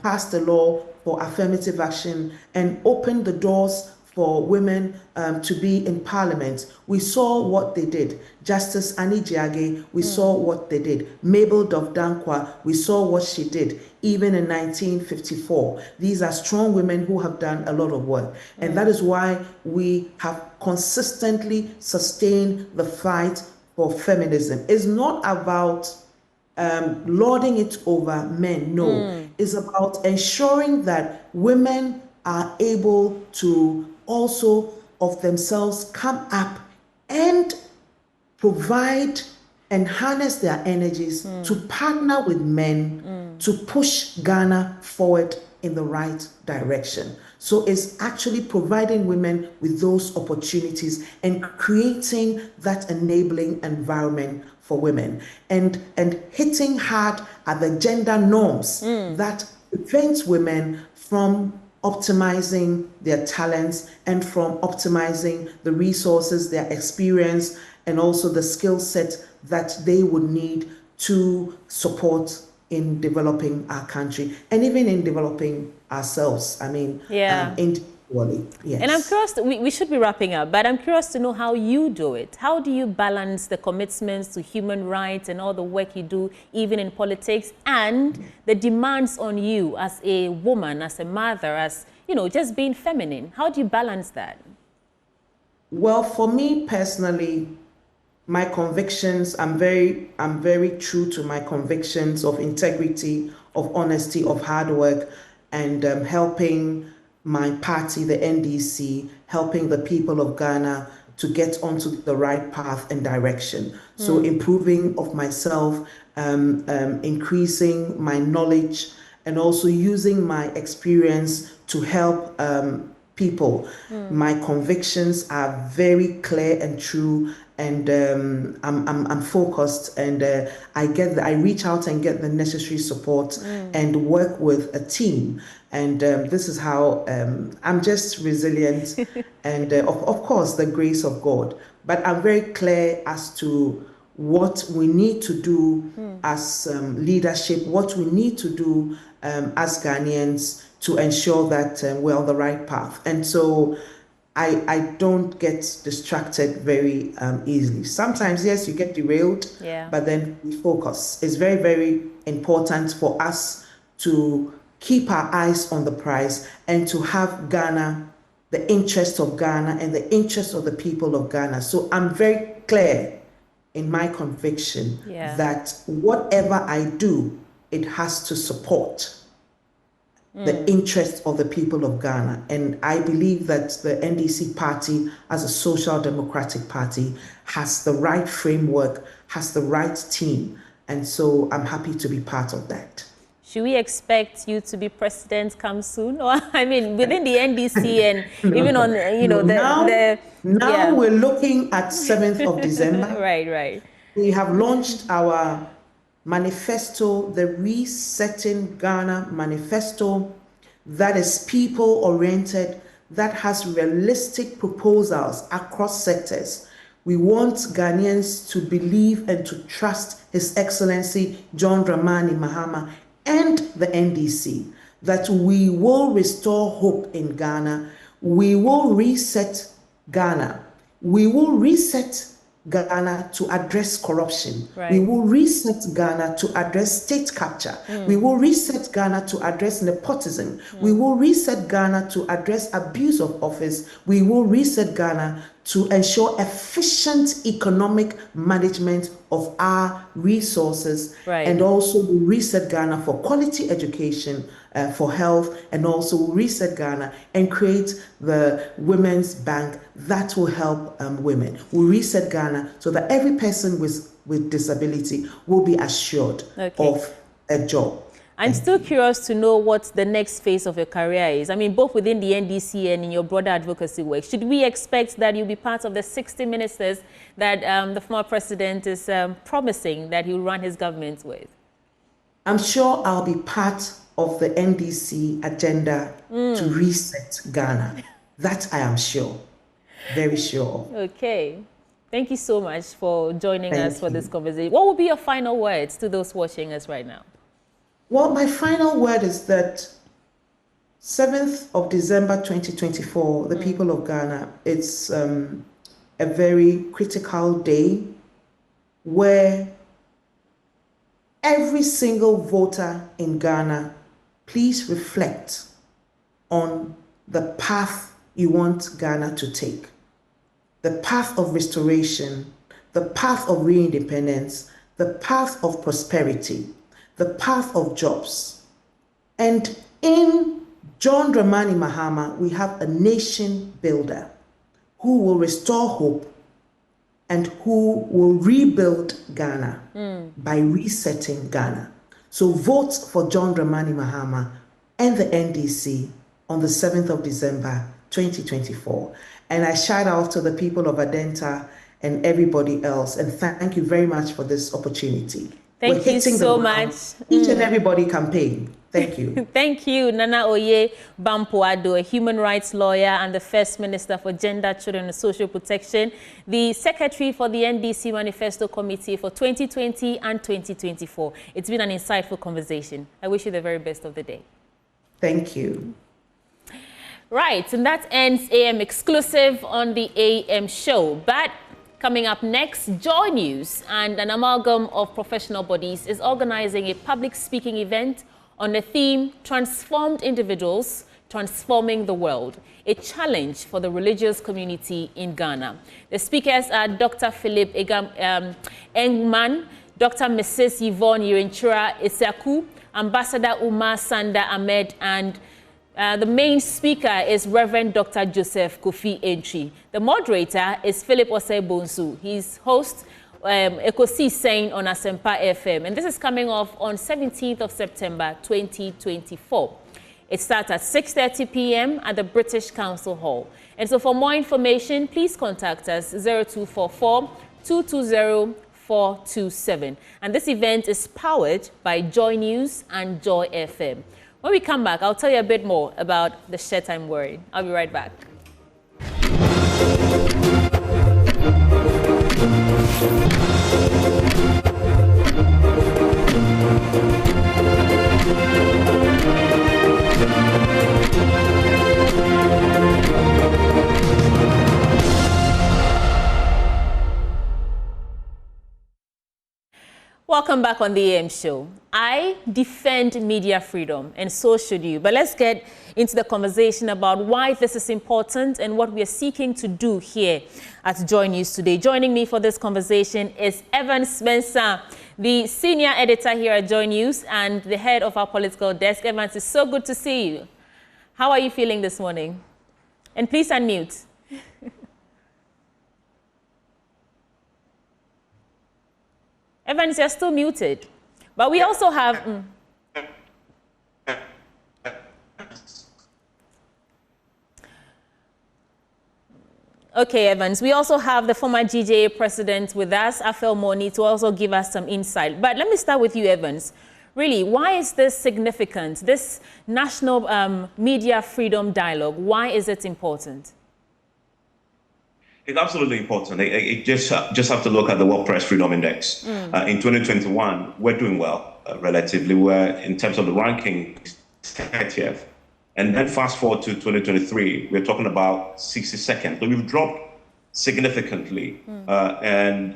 passed the law for affirmative action and opened the doors for women to be in parliament, we saw what they did. Justice Annie Jiage, we saw what they did. Mabel Dovdankwa, we saw what she did, even in 1954. These are strong women who have done a lot of work. And that is why we have consistently sustained the fight for feminism. It's not about lording it over men, no. It's about ensuring that women are able to also of themselves come up and provide and harness their energies to partner with men to push Ghana forward in the right direction. So it's actually providing women with those opportunities and creating that enabling environment for women and hitting hard at the gender norms that prevents women from optimizing their talents and from optimizing the resources, their experience, and also the skill set that they would need to support in developing our country and even in developing ourselves. I mean, individually, yes. And I'm curious, we should be wrapping up, but I'm curious to know how you do it. How do you balance the commitments to human rights and all the work you do, even in politics, and the demands on you as a woman, as a mother, as, you know, just being feminine? How do you balance that? Well, for me personally, my convictions, I'm very true to my convictions of integrity, of honesty, of hard work, and helping my party, the NDC, helping the people of Ghana to get onto the right path and direction. So improving of myself, increasing my knowledge, and also using my experience to help people. My convictions are very clear and true, and I'm focused, and I reach out and get the necessary support and work with a team. And this is how I'm just resilient and of course the grace of God. But I'm very clear as to what we need to do as leadership, what we need to do as Ghanaians to ensure that we're on the right path. And so I don't get distracted very easily. Sometimes, yes, you get derailed, but then we focus. It's very, very important for us to keep our eyes on the prize and to have Ghana, the interest of Ghana and the interest of the people of Ghana. So I'm very clear in my conviction that whatever I do, it has to support the interest of the people of Ghana. And I believe that the NDC party, as a social democratic party, has the right framework, has the right team. And so I'm happy to be part of that. Should we expect you to be president come soon? Or, I mean, within the NDC and even on, you know, Now we're looking at 7th of December. Right. We have launched our manifesto, the Resetting Ghana manifesto, that is people-oriented, that has realistic proposals across sectors. We want Ghanaians to believe and to trust His Excellency John Dramani Mahama and the NDC, that we will restore hope in Ghana, we will reset Ghana, we will reset Ghana to address corruption. We will reset Ghana to address state capture. We will reset Ghana to address nepotism. We will reset Ghana to address abuse of office. We will reset Ghana to ensure efficient economic management of our resources. And also we reset Ghana for quality education, for health, and also reset Ghana and create the Women's Bank that will help women. We reset Ghana so that every person with disability will be assured of a job. I'm still curious to know what the next phase of your career is. I mean, both within the NDC and in your broader advocacy work. Should we expect that you'll be part of the 60 ministers that the former president is promising that he'll run his government with? I'm sure I'll be part of the NDC agenda to reset Ghana. That I am sure, very sure. Okay. Thank you so much for joining us for this conversation. What would be your final words to those watching us right now? Well, my final word is that 7th of December 2024, the people of Ghana, it's a very critical day where every single voter in Ghana, please reflect on the path you want Ghana to take. The path of restoration, the path of re-independence, the path of prosperity, the path of jobs. And in John Dramani Mahama, we have a nation builder who will restore hope and who will rebuild Ghana by resetting Ghana. So vote for John Dramani Mahama and the NDC on the 7th of December, 2024. And I shout out to the people of Adenta and everybody else. And thank you very much for this opportunity. Thank you so much. Each and everybody campaign. Thank you. Thank you, Nana Oye Bampoe, a human rights lawyer and the First Minister for Gender, Children and Social Protection, the Secretary for the NDC Manifesto Committee for 2020 and 2024. It's been an insightful conversation. I wish you the very best of the day. Thank you. Right, and that ends AM Exclusive on the AM show. But coming up next, Joy News and an amalgam of professional bodies is organizing a public speaking event on the theme Transformed Individuals, Transforming the World, a challenge for the religious community in Ghana. The speakers are Dr. Philip Engman, Dr. Mrs. Yvonne Yirinchura Isaku, Ambassador Umar Sanda Ahmed, and the main speaker is Reverend Dr. Joseph Kofi Entry. The moderator is Philip Osei-Bonsu. He's host Ekosi Sain on Asempa FM. And this is coming off on 17th of September, 2024. It starts at 6:30 p.m. at the British Council Hall. And so for more information, please contact us 0244-220-427. And this event is powered by Joy News and Joy FM. When we come back, I'll tell you a bit more about the shirt I'm wearing. I'll be right back. Welcome back on the AM show. I defend media freedom, and so should you. But let's get into the conversation about why this is important and what we are seeking to do here at Joy News today. Joining me for this conversation is Evan Spencer, the senior editor here at Joy News and the head of our political desk. Evan, it's so good to see you. How are you feeling this morning? And please unmute. Evans, you're still muted. But we also have... Okay, Evans, we also have the former GJA president with us, Afel Moni, to also give us some insight. But let me start with you, Evans. Really, why is this significant, this national media freedom dialogue? Why is it important? It's absolutely important. It just have to look at the World Press Freedom Index. In 2021, we're doing well, relatively. We're, in terms of the ranking, 30th. And then fast forward to 2023, we're talking about 62nd. So we've dropped significantly. And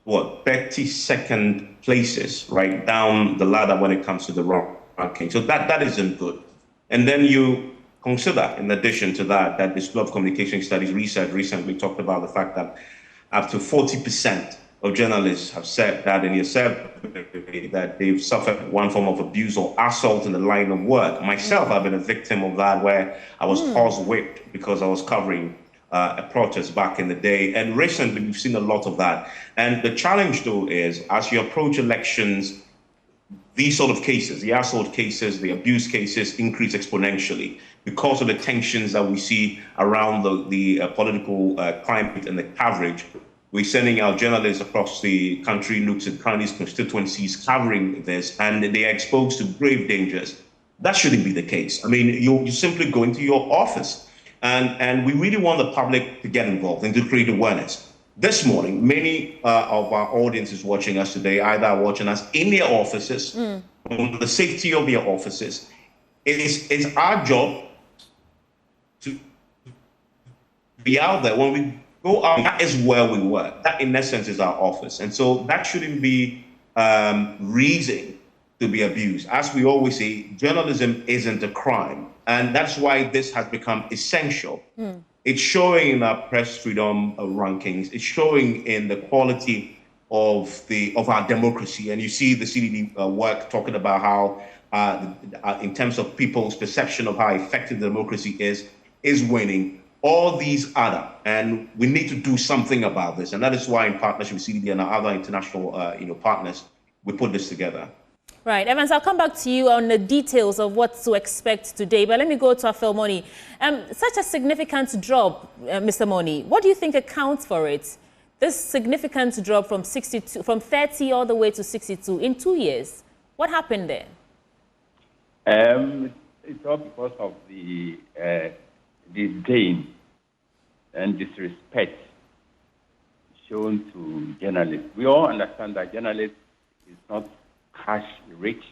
32nd places, right down the ladder when it comes to the ranking. So that isn't good. And then you consider, in addition to that, that the School of Communication Studies research recently talked about the fact that up to 40% of journalists have said that in a survey that they've suffered one form of abuse or assault in the line of work. Myself, I've been a victim of that, where I was horsewhipped because I was covering a protest back in the day. And recently, we've seen a lot of that. And the challenge, though, is as you approach elections, these sort of cases, the assault cases, the abuse cases, increase exponentially because of the tensions that we see around the political climate and the coverage. We're sending our journalists across the country, nooks and crannies, constituencies, covering this, and they are exposed to grave dangers. That shouldn't be the case. I mean, you simply go into your office, and we really want the public to get involved and to create awareness. This morning, many of our audience is watching us today, either watching us in their offices, from the safety of their offices. It's our job to be out there. When we go out, that is where we work. That, in essence, is our office. And so that shouldn't be reason to be abused. As we always say, journalism isn't a crime. And that's why this has become essential. It's showing in our press freedom rankings. It's showing in the quality of our democracy. And you see the CDD work talking about how, in terms of people's perception of how effective democracy is winning. All these add up, and we need to do something about this. And that is why, in partnership with CDD and our other international partners, we put this together. Right. Evans, I'll come back to you on the details of what to expect today. But let me go to Afel Moni. Such a significant drop, Mr. Moni. What do you think accounts for it? This significant drop from 30 all the way to 62 in 2 years. What happened there? It's all because of the disdain and disrespect shown to journalists. We all understand that journalists is not cash rich,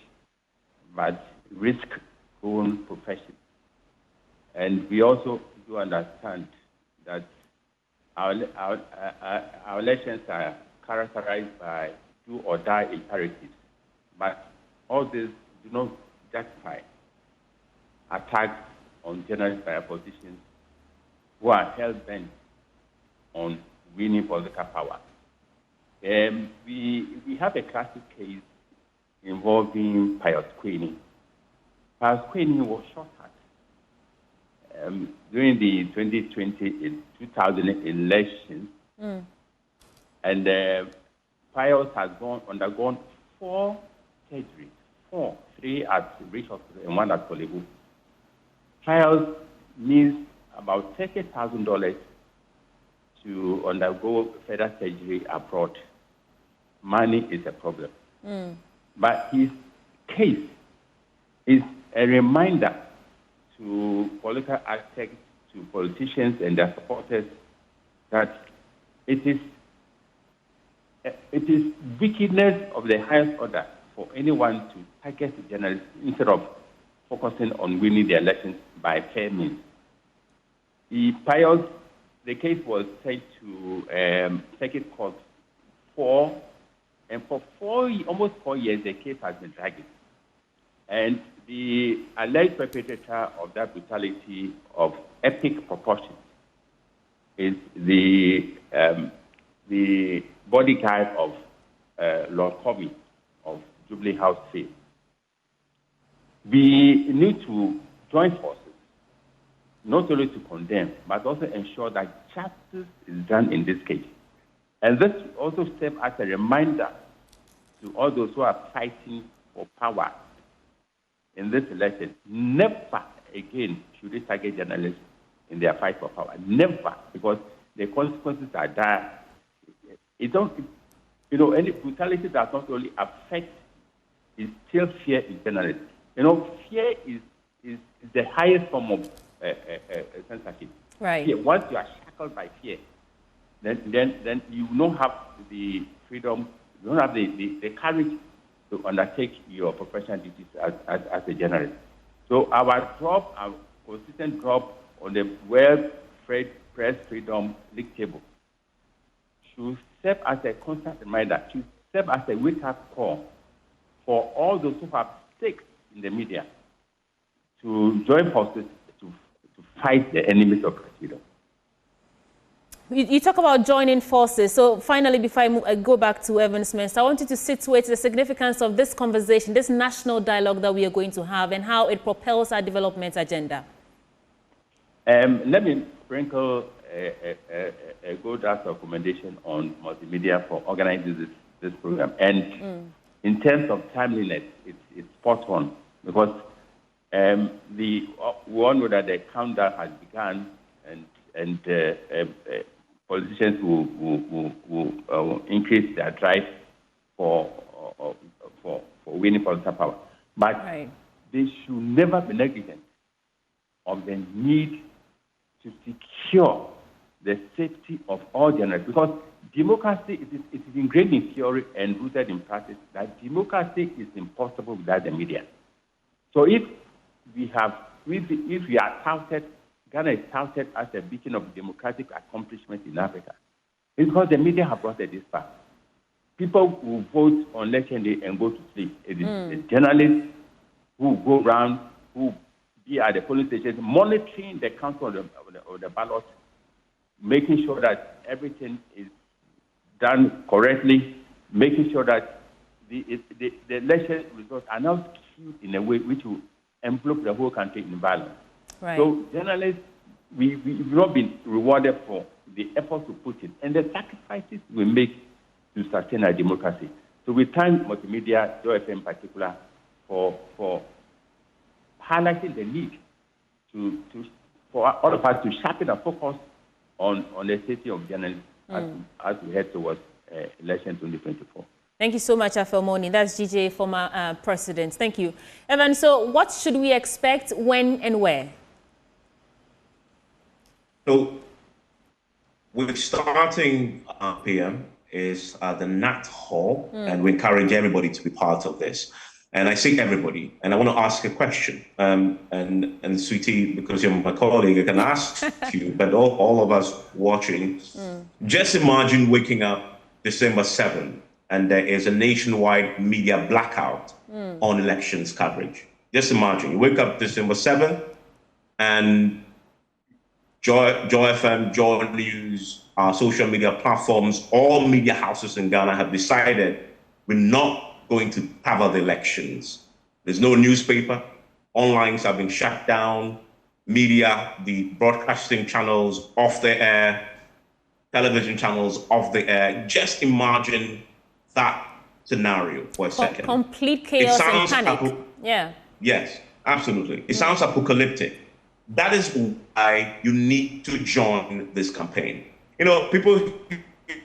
but risk-prone profession. And we also do understand that our elections are characterized by do or die imperatives. But all this do not justify attacks on journalists by opposition who are hell-bent on winning political power. We have a classic case involving Pius Queenie. Pius Queenie was shot at during the 2020 elections, and Pius has undergone 4 surgeries, 3 at Rich Hospital and 1 at Kolebu. Pius needs about $30,000 to undergo further surgery abroad. Money is a problem. But his case is a reminder to political actors, to politicians and their supporters that it is wickedness of the highest order for anyone to target journalists instead of focusing on winning the elections by fair means. The case was sent to circuit court and for almost 4 years, the case has been dragging. And the alleged perpetrator of that brutality of epic proportions is the bodyguard of Lord Comey of Jubilee House fame. We need to join forces, not only to condemn, but also ensure that justice is done in this case. And this also serves as a reminder to all those who are fighting for power in this election. Never again should they target journalists in their fight for power. Never, because the consequences are dire. Any brutality does not only affect, instill fear in journalists. Fear is the highest form of censorship. Right. Fear. Once you are shackled by fear, then you don't have the freedom, you don't have the courage to undertake your professional duties as a journalist. So our consistent drop on the World Press Freedom League table should serve as a constant reminder, should serve as a wake-up call for all those who have stakes in the media to join forces to fight the enemies of press freedom. You talk about joining forces. So finally, before I go back to Evans Smith, I want you to situate the significance of this conversation, this national dialogue that we are going to have, and how it propels our development agenda. Let me sprinkle a good act of commendation on multimedia for organizing this program. And in terms of timeliness, it's spot on because we all know that the countdown has begun, and politicians will increase their drive for winning political power. But they should never be negligent of the need to secure the safety of all journalists, because democracy it is ingrained in theory and rooted in practice that democracy is impossible without the media. So if we are touted, Ghana is touted as a beacon of democratic accomplishment in Africa, it's because the media have brought it this far. People who vote on election day and go to sleep. It is the journalists who go around, who be at the polling stations, monitoring the count of the ballot, making sure that everything is done correctly, making sure that the election results are now skewed in a way which will envelop the whole country in violence. Right. So journalists, we've not been rewarded for the effort to put in and the sacrifices we make to sustain our democracy. So we thank multimedia, Joy FM in particular, for highlighting the need for all of us to sharpen our focus on the safety of journalists as we head towards election 2024. Thank you so much, Afelmoni. That's GJ, former president. Thank you. Evan, so what should we expect, when and where? So we're starting PM is the NAT Hall, and we encourage everybody to be part of this. And I say everybody, and I want to ask a question. And Sweetie, because you're my colleague, I can ask you, but all of us watching, just imagine waking up December 7th, and there is a nationwide media blackout on elections coverage. Just imagine, you wake up December 7th, and Joy FM, Joy News, our social media platforms, all media houses in Ghana have decided we're not going to cover the elections. There's no newspaper, onlines have been shut down, media, the broadcasting channels off the air, television channels off the air. Just imagine that scenario for a second. Complete chaos and panic. Yeah. Yes, absolutely. It sounds apocalyptic. That is why you need to join this campaign. You know, people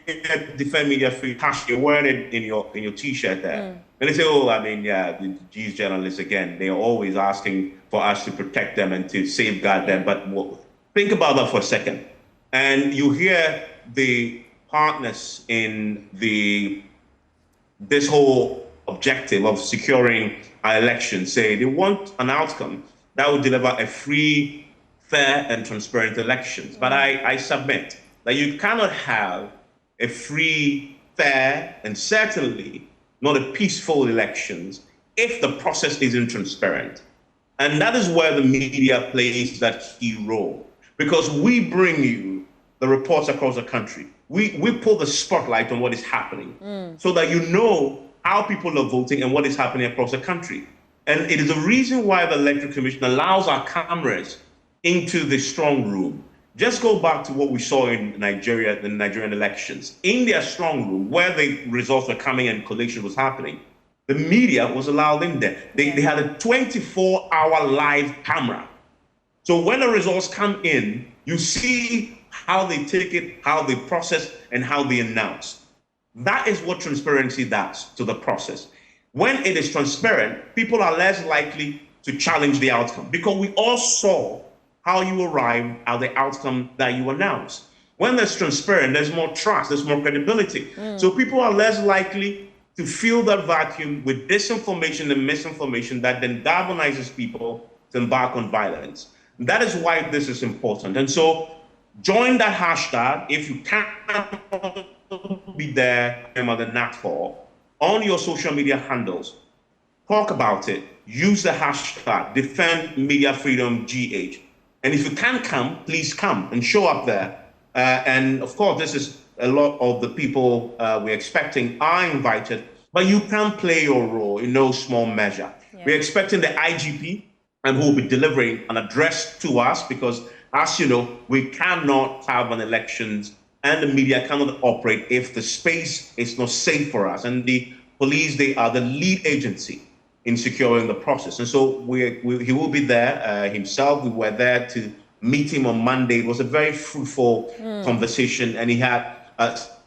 defend media free, you're wearing it in your T-shirt there. And they say, oh, I mean, yeah, these journalists, again, they're always asking for us to protect them and to safeguard them. But think about that for a second. And you hear the partners in this whole objective of securing our elections say they want an outcome that will deliver a free, fair, and transparent elections. But I submit that you cannot have a free, fair, and certainly not a peaceful elections if the process isn't transparent. And that is where the media plays that key role, because we bring you the reports across the country. We put the spotlight on what is happening so that you know how people are voting and what is happening across the country. And it is the reason why the Electoral Commission allows our cameras into the strong room. Just go back to what we saw in Nigeria, the Nigerian elections. In their strong room, where the results were coming and collation was happening, the media was allowed in there. They had a 24-hour live camera. So when the results come in, you see how they take it, how they process, and how they announce. That is what transparency does to the process. When it is transparent, people are less likely to challenge the outcome, because we all saw how you arrived at the outcome that you announced. When there's transparent, there's more trust, there's more credibility. So people are less likely to fill that vacuum with disinformation and misinformation that then galvanizes people to embark on violence. That is why this is important. And so join that hashtag if you can't be there at the NATFOR on your social media handles. Talk about it. Use the hashtag Defend Media Freedom GH. And if you can't come, please come and show up there. And of course, this is a lot of the people we're expecting are invited, but you can play your role in no small measure. Yeah. We're expecting the IGP, and who will be delivering an address to us, because as you know, we cannot have an elections and the media cannot operate if the space is not safe for us. And the police, they are the lead agency in securing the process. And so he will be there himself. We were there to meet him on Monday. It was a very fruitful conversation, and he had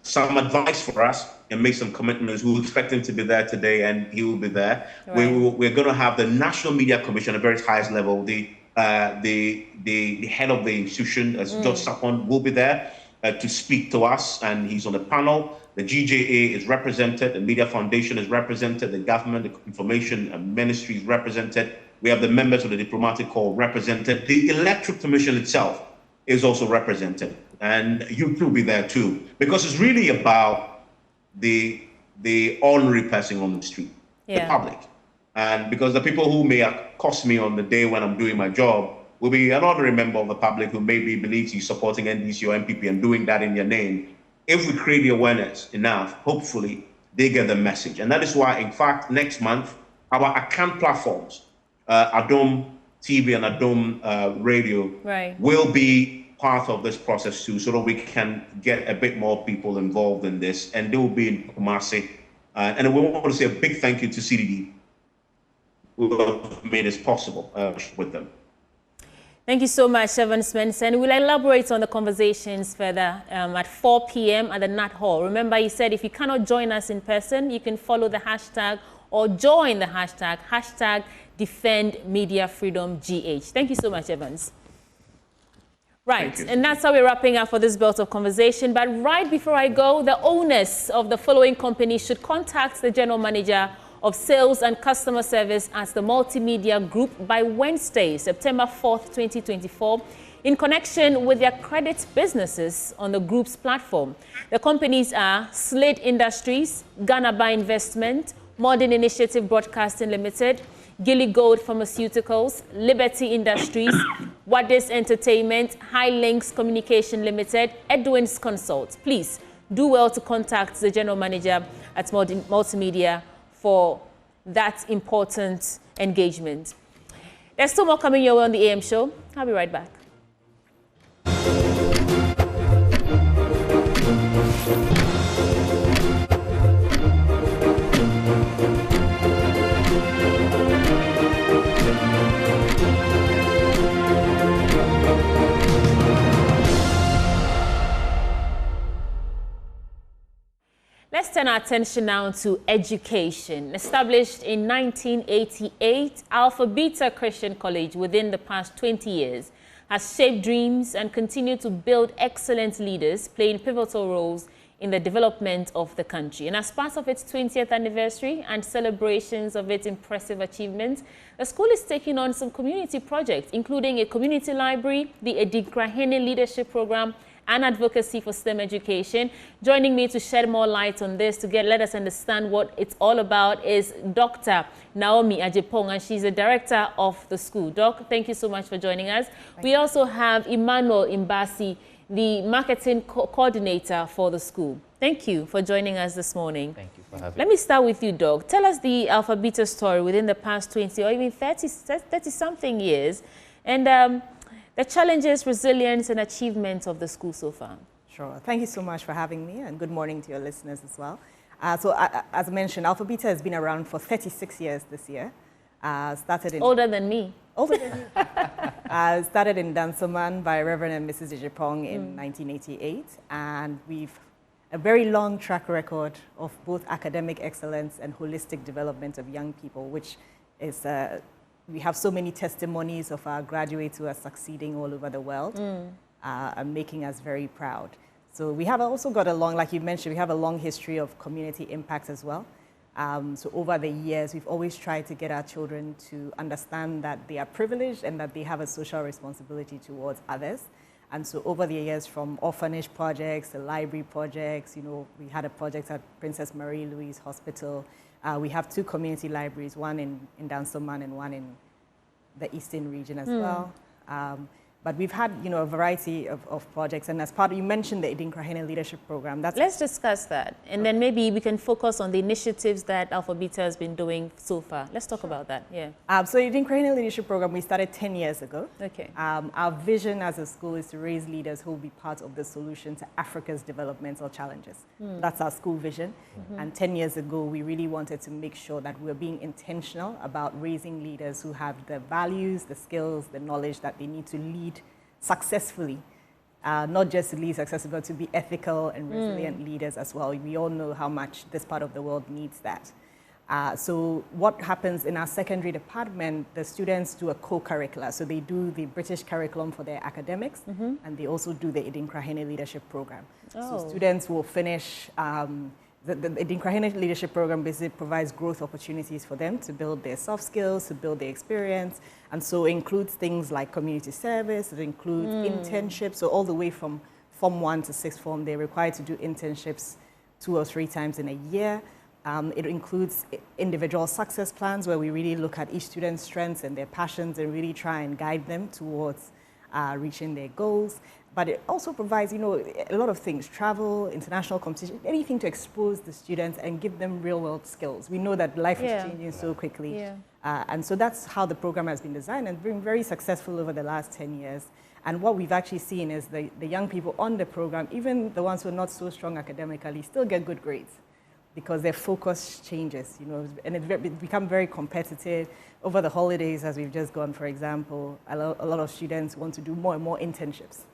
some advice for us and make some commitments. We expect him to be there today, and he will be there. Right. We're going to have the National Media Commission at the very highest level. The head of the institution, George Sapon, will be there to speak to us, and he's on the panel. The GJA is represented, the Media Foundation is represented, the government, the information ministry is represented. We have the members of the diplomatic corps represented. The Electoral Commission itself is also represented, and you will be there too, because it's really about the ordinary person on the street, the public. And because the people who may accost me on the day when I'm doing my job will be an ordinary member of the public who maybe believes he's supporting NDC or MPP and doing that in their name. If we create the awareness enough, hopefully they get the message. And that is why, in fact, next month, our account platforms, Adom TV and Adom Radio, will be part of this process too, so that we can get a bit more people involved in this. And they will be in Kumasi. And we want to say a big thank you to CDD, who have made this possible with them. Thank you so much, Evans Spencer. We'll elaborate on the conversations further at 4 p.m. at the Nat Hall. Remember, he said if you cannot join us in person, you can follow the hashtag or join the hashtag Defend Media Freedom GH. Thank you so much, Evans. Right, and that's how we're wrapping up for this belt of conversation. But right before I go, the owners of the following companies should contact the general manager of Sales and Customer Service at the Multimedia Group by Wednesday, September 4th, 2024, in connection with their credit businesses on the group's platform. The companies are Slade Industries, Ghana Buy Investment, Modern Initiative Broadcasting Limited, Gilly Gold Pharmaceuticals, Liberty Industries, Wadis Entertainment, High Links Communication Limited, Edwin's Consult. Please do well to contact the general manager at Multimedia for that important engagement. There's still more coming your way on the AM show. I'll be right back. Let's turn our attention now to education. Established in 1988, Alpha Beta Christian College within the past 20 years has shaped dreams and continued to build excellent leaders playing pivotal roles in the development of the country. And as part of its 20th anniversary and celebrations of its impressive achievements, the school is taking on some community projects, including a community library, the Edikrahene Leadership Program, and advocacy for STEM education. Joining me to shed more light on this, to let us understand what it's all about, is Dr. Naomi Ajepong, and she's the director of the school. Doc, thank you so much for joining us. We also have Emmanuel Imbasi, the marketing coordinator for the school. Thank you for joining us this morning. Thank you for having me. Let me start with you, Doc. Tell us the Alpha Beta story within the past 20 or even 30-something years, and the challenges, resilience, and achievements of the school so far. Sure. Thank you so much for having me, and good morning to your listeners as well. As I mentioned, Alpha Beta has been around for 36 years this year. Started in older than me. Older than you. Started in Dansoman by Reverend and Mrs. Ajepong in 1988, and we've a very long track record of both academic excellence and holistic development of young people, which is we have so many testimonies of our graduates who are succeeding all over the world and making us very proud. So we have also got a long, like you mentioned, we have a long history of community impact as well. So over the years, we've always tried to get our children to understand that they are privileged and that they have a social responsibility towards others. And so over the years, from orphanage projects to library projects, you know, we had a project at Princess Marie Louise Hospital. We have 2 community libraries, one in Dansoman and one in the Eastern region as well. But we've had, a variety of projects, and as part of, you mentioned the Idinkrahene Leadership Program. Let's discuss that, and then maybe we can focus on the initiatives that Alpha Beta has been doing so far. Let's talk about that, yeah. So the Idinkrahene Leadership Program, we started 10 years ago. Okay. Our vision as a school is to raise leaders who will be part of the solution to Africa's developmental challenges. That's our school vision. And 10 years ago, we really wanted to make sure that we're being intentional about raising leaders who have the values, the skills, the knowledge that they need to lead successfully, not just to lead successfully, but to be ethical and resilient leaders as well. We all know how much this part of the world needs that. So what happens in our secondary department, the students do a co-curricular. So they do the British curriculum for their academics, and they also do the Idinkrahene Leadership Program. So students will finish the Idinkrahene Leadership Program basically provides growth opportunities for them to build their soft skills, to build their experience. And so it includes things like community service, it includes internships. So all the way from Form 1 to 6th Form, they're required to do internships 2 or 3 times in a year. It includes individual success plans where we really look at each student's strengths and their passions and really try and guide them towards reaching their goals. But it also provides, a lot of things, travel, international competition, anything to expose the students and give them real-world skills. We know that life is changing so quickly. And so that's how the program has been designed and been very successful over the last 10 years. And what we've actually seen is the young people on the program, even the ones who are not so strong academically, still get good grades because their focus changes, and it's become very competitive. Over the holidays, as we've just gone, for example, a lot of students want to do more and more internships.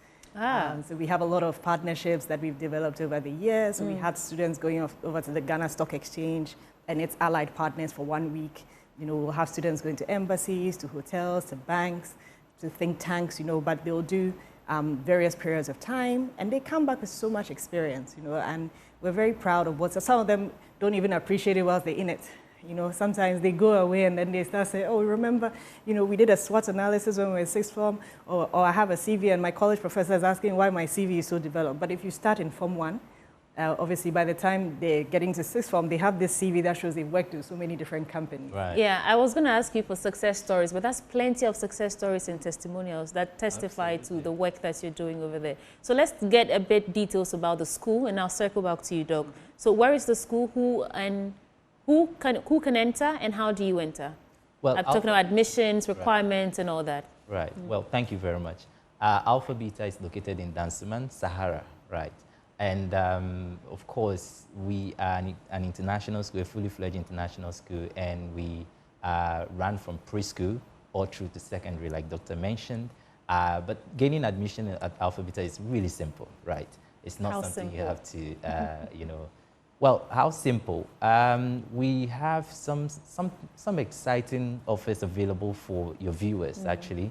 So we have a lot of partnerships that we've developed over the years. So we had students going over to the Ghana Stock Exchange and its allied partners for 1 week. We'll have students going to embassies, to hotels, to banks, to think tanks, but they'll do various periods of time, and they come back with so much experience, and we're very proud of some of them don't even appreciate it whilst they're in it. Sometimes they go away and then they start saying, oh, remember, we did a SWOT analysis when we were in 6th Form, or I have a CV and my college professor is asking why my CV is so developed. But if you start in Form 1, obviously by the time they're getting to 6th Form, they have this CV that shows they've worked with so many different companies. Right. Yeah, I was going to ask you for success stories, but that's plenty of success stories and testimonials that testify to the work that you're doing over there. So let's get a bit details about the school, and I'll circle back to you, Doc. So where is the school, who can enter, and how do you enter? Well, I'm talking about admissions, requirements, and all that. Right. Well, thank you very much. Alpha Beta is located in Dansoman, Sahara, right? And of course, we are an international school, a fully fledged international school, and we run from preschool all through to secondary, like Dr. mentioned. But gaining admission at Alpha Beta is really simple, right? It's not something you have to, Well, how simple? We have some exciting offers available for your viewers, actually.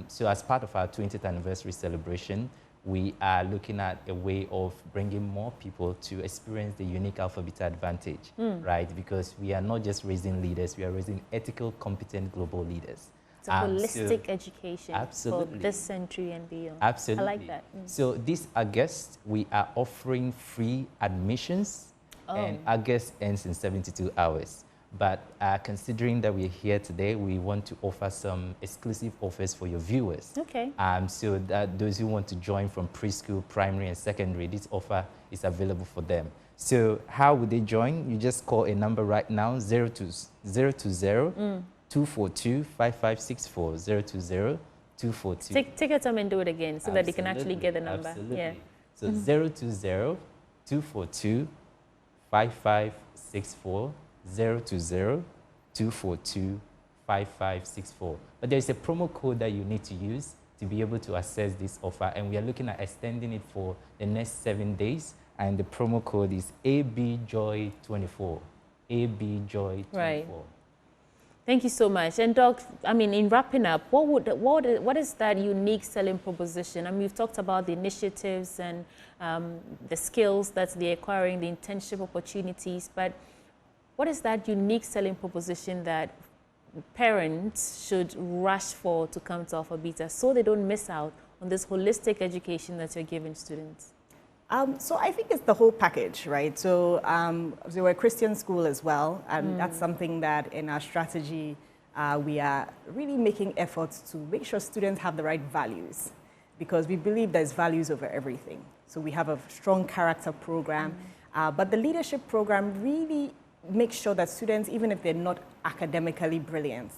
So as part of our 20th anniversary celebration, we are looking at a way of bringing more people to experience the unique Alpha Beta advantage, right? Because we are not just raising leaders, we are raising ethical, competent global leaders. It's a holistic education for this century and beyond. Absolutely. I like that. So this August, we are offering free admissions, and August ends in 72 hours. But considering that we're here today, we want to offer some exclusive offers for your viewers. Okay. So that those who want to join from preschool, primary, and secondary, this offer is available for them. So how would they join? You just call a number right now, 020 242 5564, 020 242. Take your time and do it again so that they can actually get the number. Absolutely. Yeah. So 020 242 5564, 020 242 5564. But there is a promo code that you need to use to be able to access this offer, and we are looking at extending it for the next 7 days, and the promo code is ABJOY24. ABJOY24. Right. Thank you so much. And Doc, I mean, in wrapping up, what is that unique selling proposition? I mean, we've talked about the initiatives and the skills that they're acquiring, the internship opportunities, but what is that unique selling proposition that parents should rush for to come to Alpha Beta so they don't miss out on this holistic education that you're giving students? So I think it's the whole package, right? So we're a Christian school as well, and that's something that in our strategy we are really making efforts to make sure students have the right values, because we believe there's values over everything. So we have a strong character program, but the leadership program really makes sure that students, even if they're not academically brilliant,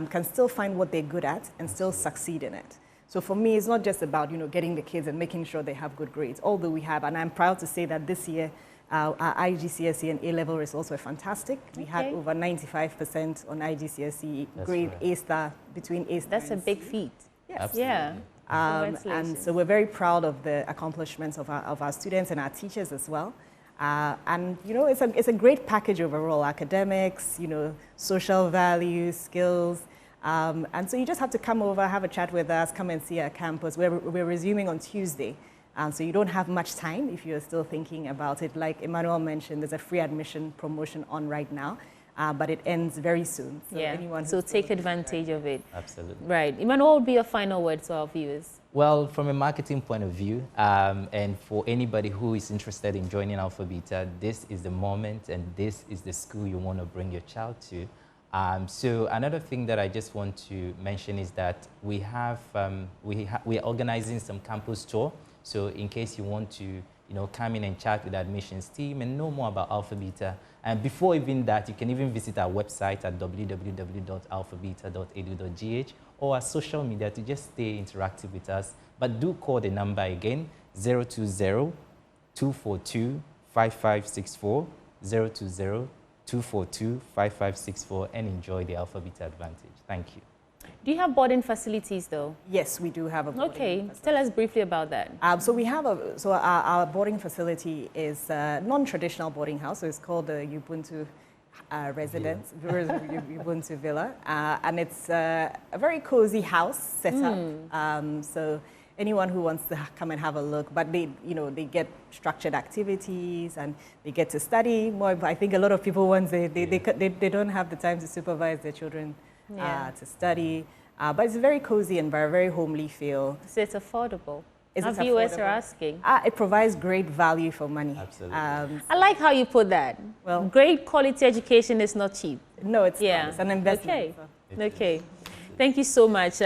can still find what they're good at and still succeed in it. So for me, it's not just about getting the kids and making sure they have good grades, although we have, and I'm proud to say that this year, our IGCSE and A-level results were fantastic. We had over 95% on IGCSE, grade right. A-star, between A-star. That's a big feat. Yes. Absolutely. Yeah. And so we're very proud of the accomplishments of our students and our teachers as well. And it's a great package overall: academics, social values, skills. And so you just have to come over, have a chat with us, come and see our campus. We're resuming on Tuesday. So you don't have much time if you're still thinking about it. Like Emmanuel mentioned, there's a free admission promotion on right now, but it ends very soon. So anyone so take advantage of it. Absolutely. Right. Emmanuel, what would be your final words to our viewers? Well, from a marketing point of view, and for anybody who is interested in joining Alpha Beta, this is the moment and this is the school you want to bring your child to. So another thing that I just want to mention is that we are organizing some campus tour. So in case you want to, come in and chat with the admissions team and know more about Alpha Beta. And before even that, you can even visit our website at www.alphabeta.edu.gh or our social media to just stay interactive with us. But do call the number again, 020-242-5564, 020-242-5564, and enjoy the Alpha Beta advantage. Thank you. Do you have boarding facilities, though? Yes, we do have a boarding facility. Tell us briefly about that. So we have our boarding facility is a non-traditional boarding house. So it's called the Ubuntu Residence, Ubuntu Villa, and it's a very cozy house set up. So anyone who wants to come and have a look, but they get structured activities and they get to study more. But I think a lot of people, once they don't have the time to supervise their children. To study, but it's very cozy and very homely feel. So it's affordable. Our viewers are asking. It provides great value for money. Absolutely. I like how you put that. Well, great quality education is not cheap. No, it's not. It's an investment. Okay. Thank you so much,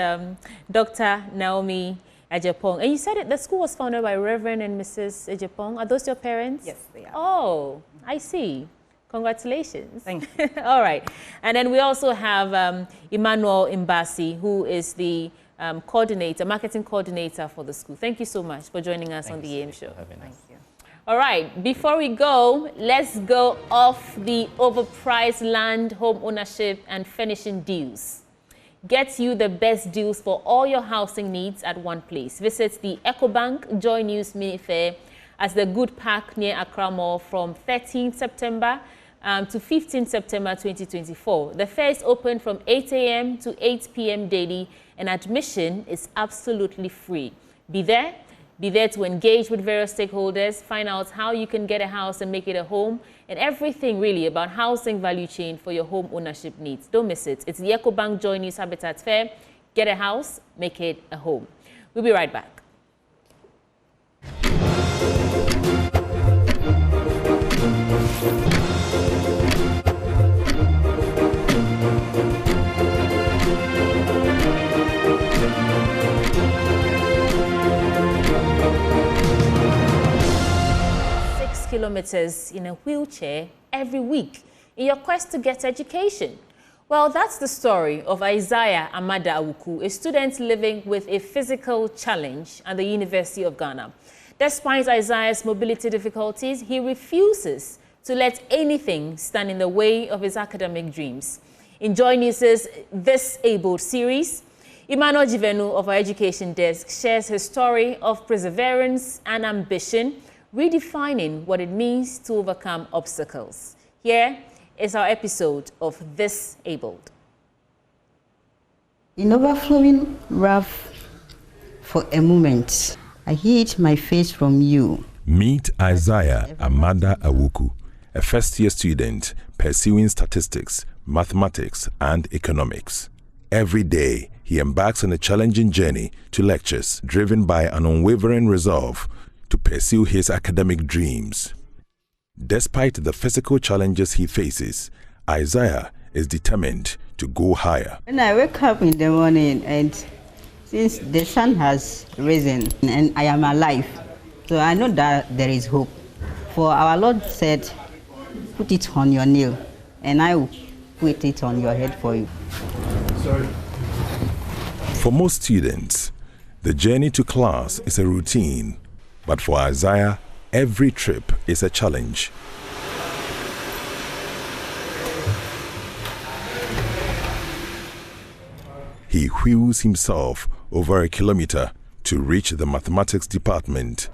Dr. Naomi Ejepong. And you said the school was founded by Reverend and Mrs. Ejepong. Are those your parents? Yes, they are. Oh, I see. Congratulations. Thank you. All right. And then we also have Emmanuel Mbasi, who is the marketing coordinator for the school. Thank you so much for joining us on the AM show. Thank you. All right. Before we go, let's go off the overpriced land, home ownership, and furnishing deals. Get you the best deals for all your housing needs at one place. Visit the EcoBank Joy News Mini Fair at the Good Park near Accra Mall from 13th September to 15th September 2024. The fair is open from 8 a.m. to 8 p.m. daily, and admission is absolutely free. Be there to engage with various stakeholders, find out how you can get a house and make it a home, and everything really about housing value chain for your home ownership needs. Don't miss it. It's the EcoBank Joy News Habitat Fair. Get a house, make it a home. We'll be right back. 6 kilometers in a wheelchair every week in your quest to get education. Well, that's the story of Isaiah Amada Awuku, a student living with a physical challenge at the University of Ghana. Despite Isaiah's mobility difficulties, he refuses to let anything stand in the way of his academic dreams. In Joy News' This Abled series, Emmanuel Jivenu of our education desk shares his story of perseverance and ambition, redefining what it means to overcome obstacles. Here is our episode of This Abled. In overflowing wrath for a moment, I hid my face from you. Meet Isaiah Amada Awuku, a first-year student pursuing statistics, mathematics, and economics. Every day, he embarks on a challenging journey to lectures, driven by an unwavering resolve to pursue his academic dreams. Despite the physical challenges he faces, Isaiah is determined to go higher. When I wake up in the morning, and since the sun has risen and I am alive, so I know that there is hope. For our Lord said, put it on your nail, and I will put it on your head for you. Sorry. For most students, the journey to class is a routine, but for Isaiah, every trip is a challenge. He wheels himself over a kilometer to reach the mathematics department,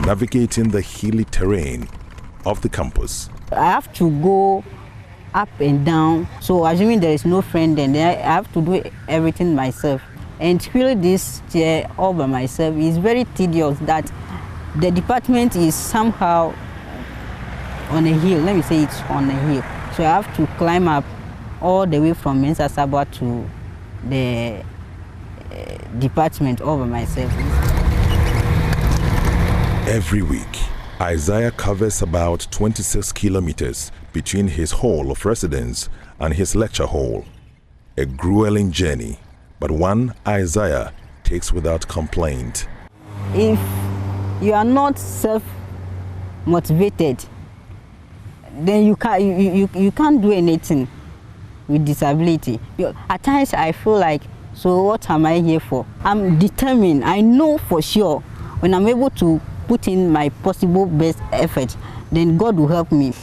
navigating the hilly terrain of the campus. I have to go up and down, so assuming there is no friend, then I have to do everything myself. And wheel this chair all by myself is very tedious. That the department is somehow on a hill. Let me say it's on a hill, so I have to climb up all the way from Mensa Sabah to the department all by myself. Every week, Isaiah covers about 26 kilometers between his hall of residence and his lecture hall. A grueling journey, but one Isaiah takes without complaint. If you are not self-motivated, then you can't do anything with disability. At times I feel like, so what am I here for? I'm determined. I know for sure when I'm able to put in my possible best effort, then God will help me.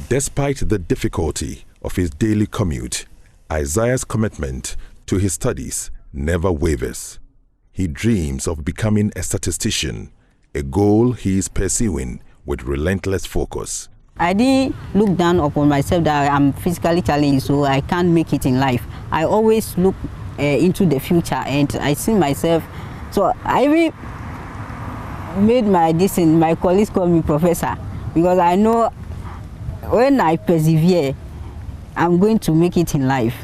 Despite the difficulty of his daily commute, Isaiah's commitment to his studies never wavers. He dreams of becoming a statistician, a goal he is pursuing with relentless focus. I didn't look down upon myself that I'm physically challenged, so I can't make it in life. I always look into the future, and I see myself. So I even made my decision. My colleagues call me professor, because I know when I persevere, I'm going to make it in life.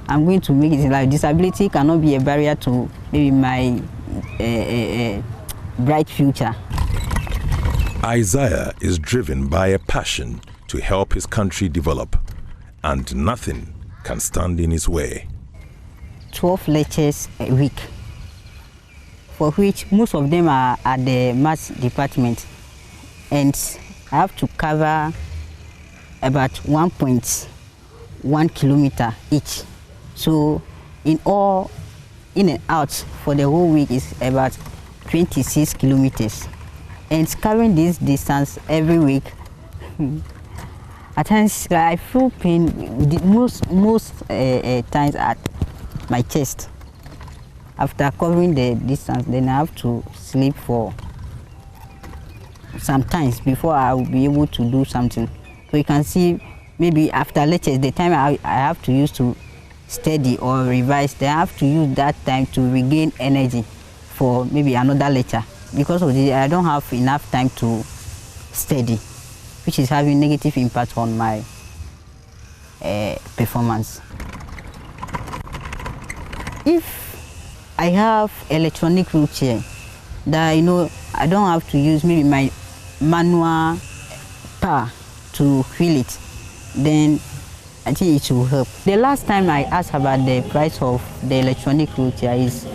I'm going to make it in life. Disability cannot be a barrier to maybe my bright future. Isaiah is driven by a passion to help his country develop, and nothing can stand in his way. 12 lectures a week, for which most of them are at the maths department, and I have to cover about 1.1 kilometer each. So in all, in and out for the whole week is about 26 kilometers. And covering this distance every week, at times I feel pain most times at my chest. After covering the distance, then I have to sleep for some times before I will be able to do something. So you can see, maybe after lectures, the time I have to use to study or revise, then I have to use that time to regain energy for maybe another lecture. Because of this, I don't have enough time to study, which is having negative impact on my performance. If I have electronic wheelchair that I don't have to use maybe my manual power to wheel it, then I think it will help. The last time I asked about the price of the electronic wheelchair is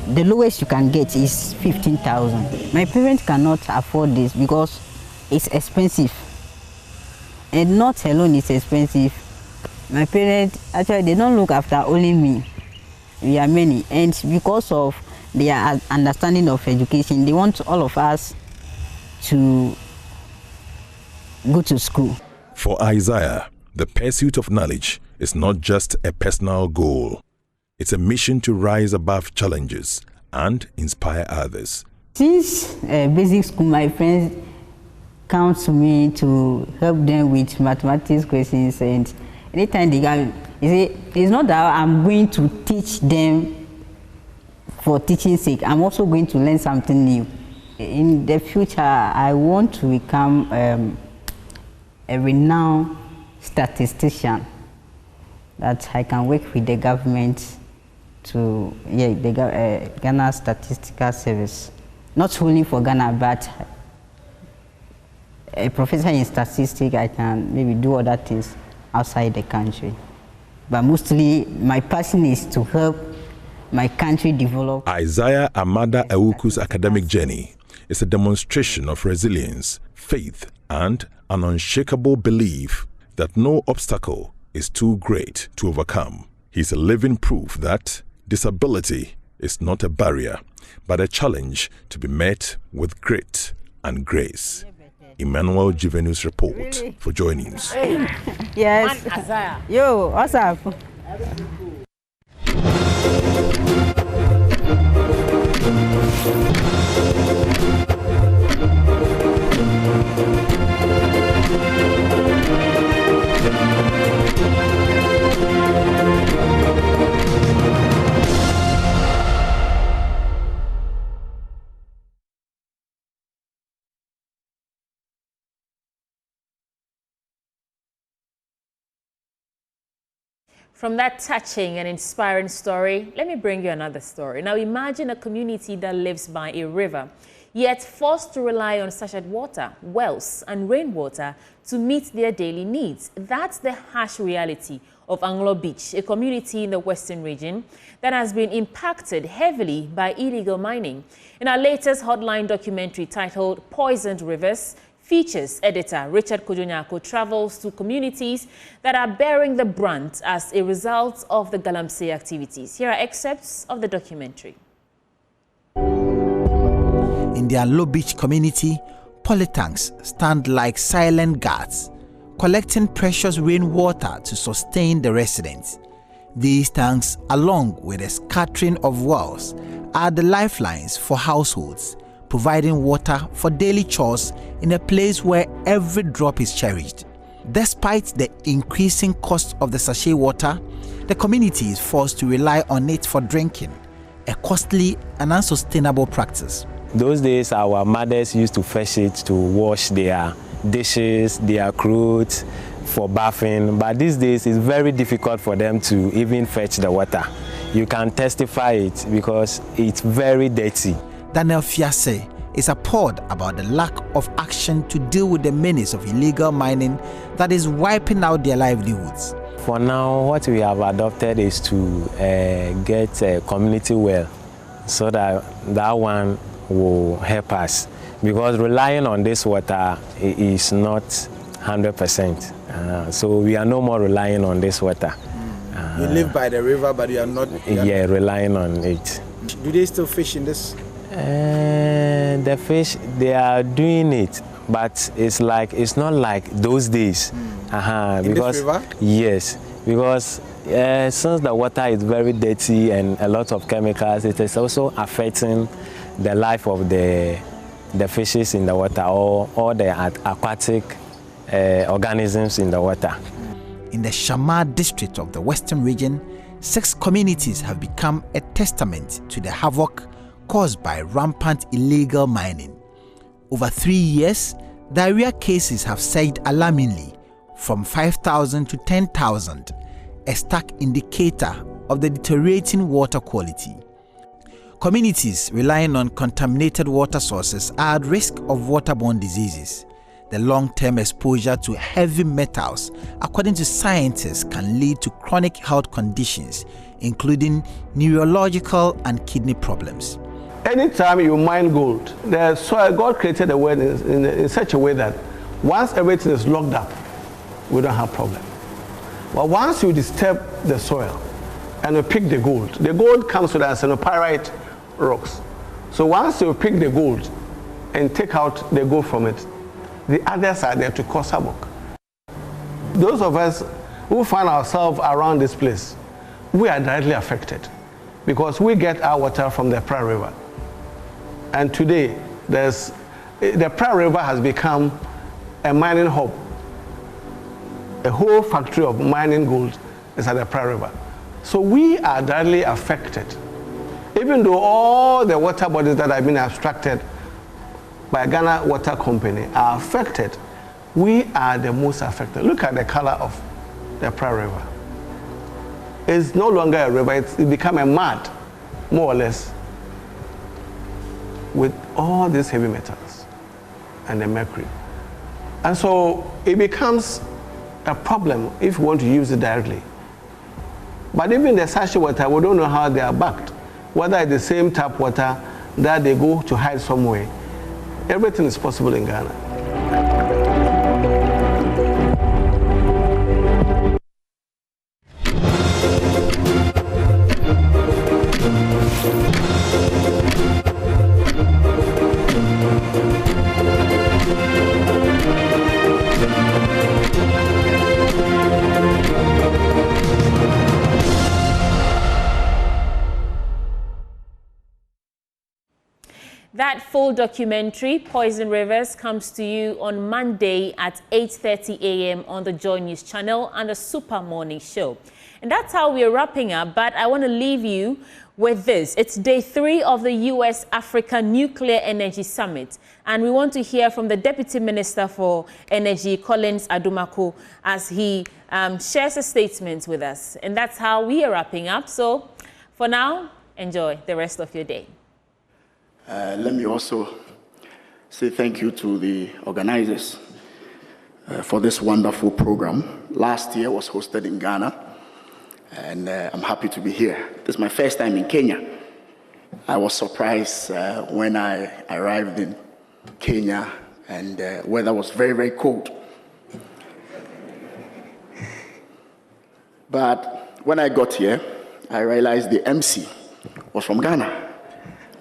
the lowest you can get is 15,000. My parents cannot afford this because it's expensive. And not alone it's expensive. My parents, actually, they don't look after only me. We are many. And because of their understanding of education, they want all of us to go to school. For Isaiah, the pursuit of knowledge is not just a personal goal. It's a mission to rise above challenges and inspire others. Since basic school, my friends come to me to help them with mathematics questions, and anytime they come, you see, it's not that I'm going to teach them for teaching's sake. I'm also going to learn something new. In the future, I want to become a renowned statistician, that I can work with the government to the Ghana Statistical Service, not only for Ghana but a professor in statistics, I can maybe do other things outside the country. But mostly, my passion is to help my country develop. Isaiah Amada Awuku's academic journey is a demonstration of resilience, faith, and an unshakable belief that no obstacle is too great to overcome. He's a living proof that disability is not a barrier, but a challenge to be met with grit and grace. Emmanuel Juvenus report for Joy News. Yes. Yo, what's up? From that touching and inspiring story, let me bring you another story. Now imagine a community that lives by a river, yet forced to rely on sachet water, wells, and rainwater to meet their daily needs. That's the harsh reality of Anglo Beach, a community in the Western region that has been impacted heavily by illegal mining. In our latest Hotline documentary titled Poisoned Rivers, Features editor Richard Kojonyako travels to communities that are bearing the brunt as a result of the Galamsey activities. Here are excerpts of the documentary. In the Anglo Beach community, polytanks stand like silent guards, collecting precious rainwater to sustain the residents. These tanks, along with a scattering of wells, are the lifelines for households, providing water for daily chores in a place where every drop is cherished. Despite the increasing cost of the sachet water, the community is forced to rely on it for drinking, a costly and unsustainable practice. Those days, our mothers used to fetch it to wash their dishes, their clothes, for bathing, but these days it's very difficult for them to even fetch the water. You can testify it because it's very dirty. Daniel Fiase is appalled about the lack of action to deal with the menace of illegal mining that is wiping out their livelihoods. For now, what we have adopted is to get a community well, so that one will help us, because relying on this water is not 100%. So we are no more relying on this water. You live by the river, but you are not... relying on it. Do they still fish in this? The fish, they are doing it, but it's not like those days. In this river? Yes, because since the water is very dirty and a lot of chemicals, it is also affecting the life of the fishes in the water, or the aquatic organisms in the water. In the Shamar district of the Western region, 6 communities have become a testament to the havoc caused by rampant illegal mining. Over 3 years, diarrhea cases have surged alarmingly from 5,000 to 10,000, a stark indicator of the deteriorating water quality. Communities relying on contaminated water sources are at risk of waterborne diseases. The long-term exposure to heavy metals, according to scientists, can lead to chronic health conditions, including neurological and kidney problems. Anytime you mine gold, the soil, God created the world in such a way that once everything is locked up, we don't have problem. But once you disturb the soil and you pick the gold comes with arsenopyrite rocks. So once you pick the gold and take out the gold from it, the others are there to cause havoc. Those of us who find ourselves around this place, we are directly affected because we get our water from the Pra River. And today, the Pra River has become a mining hub. A whole factory of mining gold is at the Pra River. So we are directly affected. Even though all the water bodies that have been abstracted by Ghana Water Company are affected, we are the most affected. Look at the color of the Pra River. It's no longer a river, it's become a mud, more or less, with all these heavy metals and the mercury. And so it becomes a problem if we want to use it directly. But even the sachet water, we don't know how they are backed. Whether it's the same tap water that they go to hide somewhere. Everything is possible in Ghana. That full documentary, Poison Rivers, comes to you on Monday at 8:30 a.m. on the Joy News channel and the Super Morning Show. And that's how we're wrapping up, but I want to leave you with this. It's day 3 of the U.S.-Africa Nuclear Energy Summit, and we want to hear from the Deputy Minister for Energy, Collins Adumako, as he shares a statement with us. And that's how we are wrapping up. So for now, enjoy the rest of your day. Let me also say thank you to the organizers for this wonderful program. Last year was hosted in Ghana, and I'm happy to be here. This is my first time in Kenya. I was surprised when I arrived in Kenya, and the weather was very, very cold. But when I got here, I realized the MC was from Ghana,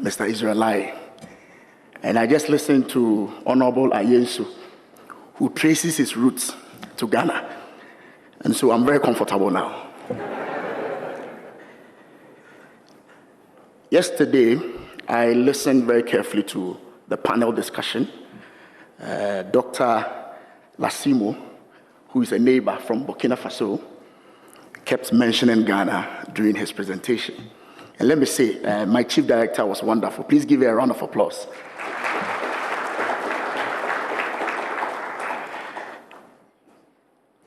Mr. Israeli. And I just listened to Honorable Ayensu, who traces his roots to Ghana. And so I'm very comfortable now. Yesterday, I listened very carefully to the panel discussion. Dr. Lassimo, who is a neighbor from Burkina Faso, kept mentioning Ghana during his presentation. And let me say, my chief director was wonderful. Please give her a round of applause.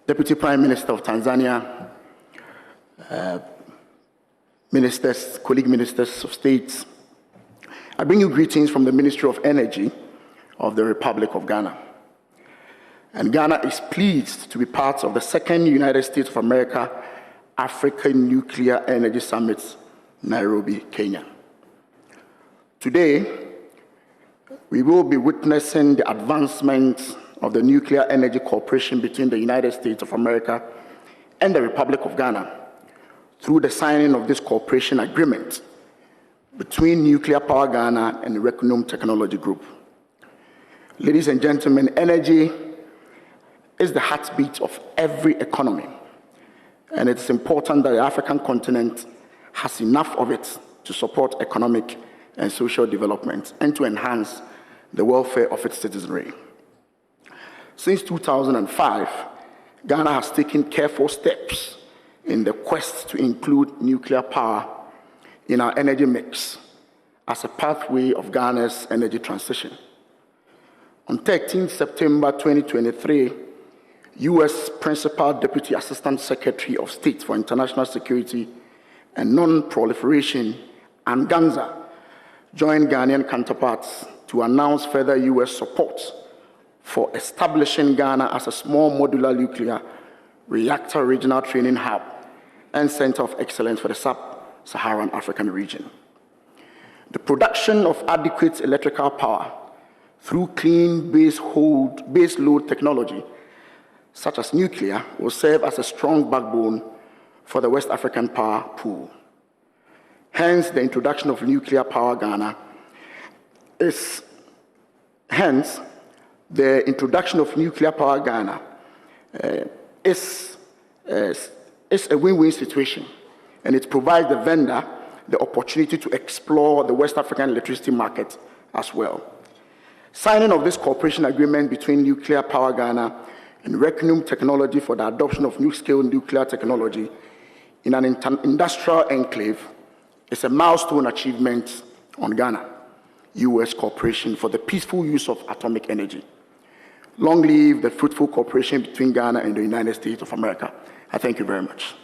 Deputy Prime Minister of Tanzania, ministers, colleague ministers of states, I bring you greetings from the Ministry of Energy of the Republic of Ghana. And Ghana is pleased to be part of the second United States of America African Nuclear Energy Summit, Nairobi, Kenya. Today, we will be witnessing the advancement of the nuclear energy cooperation between the United States of America and the Republic of Ghana through the signing of this cooperation agreement between Nuclear Power Ghana and the Reconum Technology Group. Ladies and gentlemen, energy is the heartbeat of every economy, and it's important that the African continent has enough of it to support economic and social development and to enhance the welfare of its citizenry. Since 2005, Ghana has taken careful steps in the quest to include nuclear power in our energy mix as a pathway of Ghana's energy transition. On 13 September 2023, U.S. Principal Deputy Assistant Secretary of State for International Security and Non-Proliferation, and Ganza, joined Ghanaian counterparts to announce further U.S. support for establishing Ghana as a small modular nuclear reactor regional training hub and center of excellence for the sub-Saharan African region. The production of adequate electrical power through clean base load technology, such as nuclear, will serve as a strong backbone for the West African power pool. Hence, the introduction of Nuclear Power Ghana is a win-win situation, and it provides the vendor the opportunity to explore the West African electricity market as well. Signing of this cooperation agreement between Nuclear Power Ghana and Reconum Technology for the adoption of new-scale nuclear technology in an industrial enclave is a milestone achievement on Ghana-US cooperation for the peaceful use of atomic energy. Long live the fruitful cooperation between Ghana and the United States of America. I thank you very much.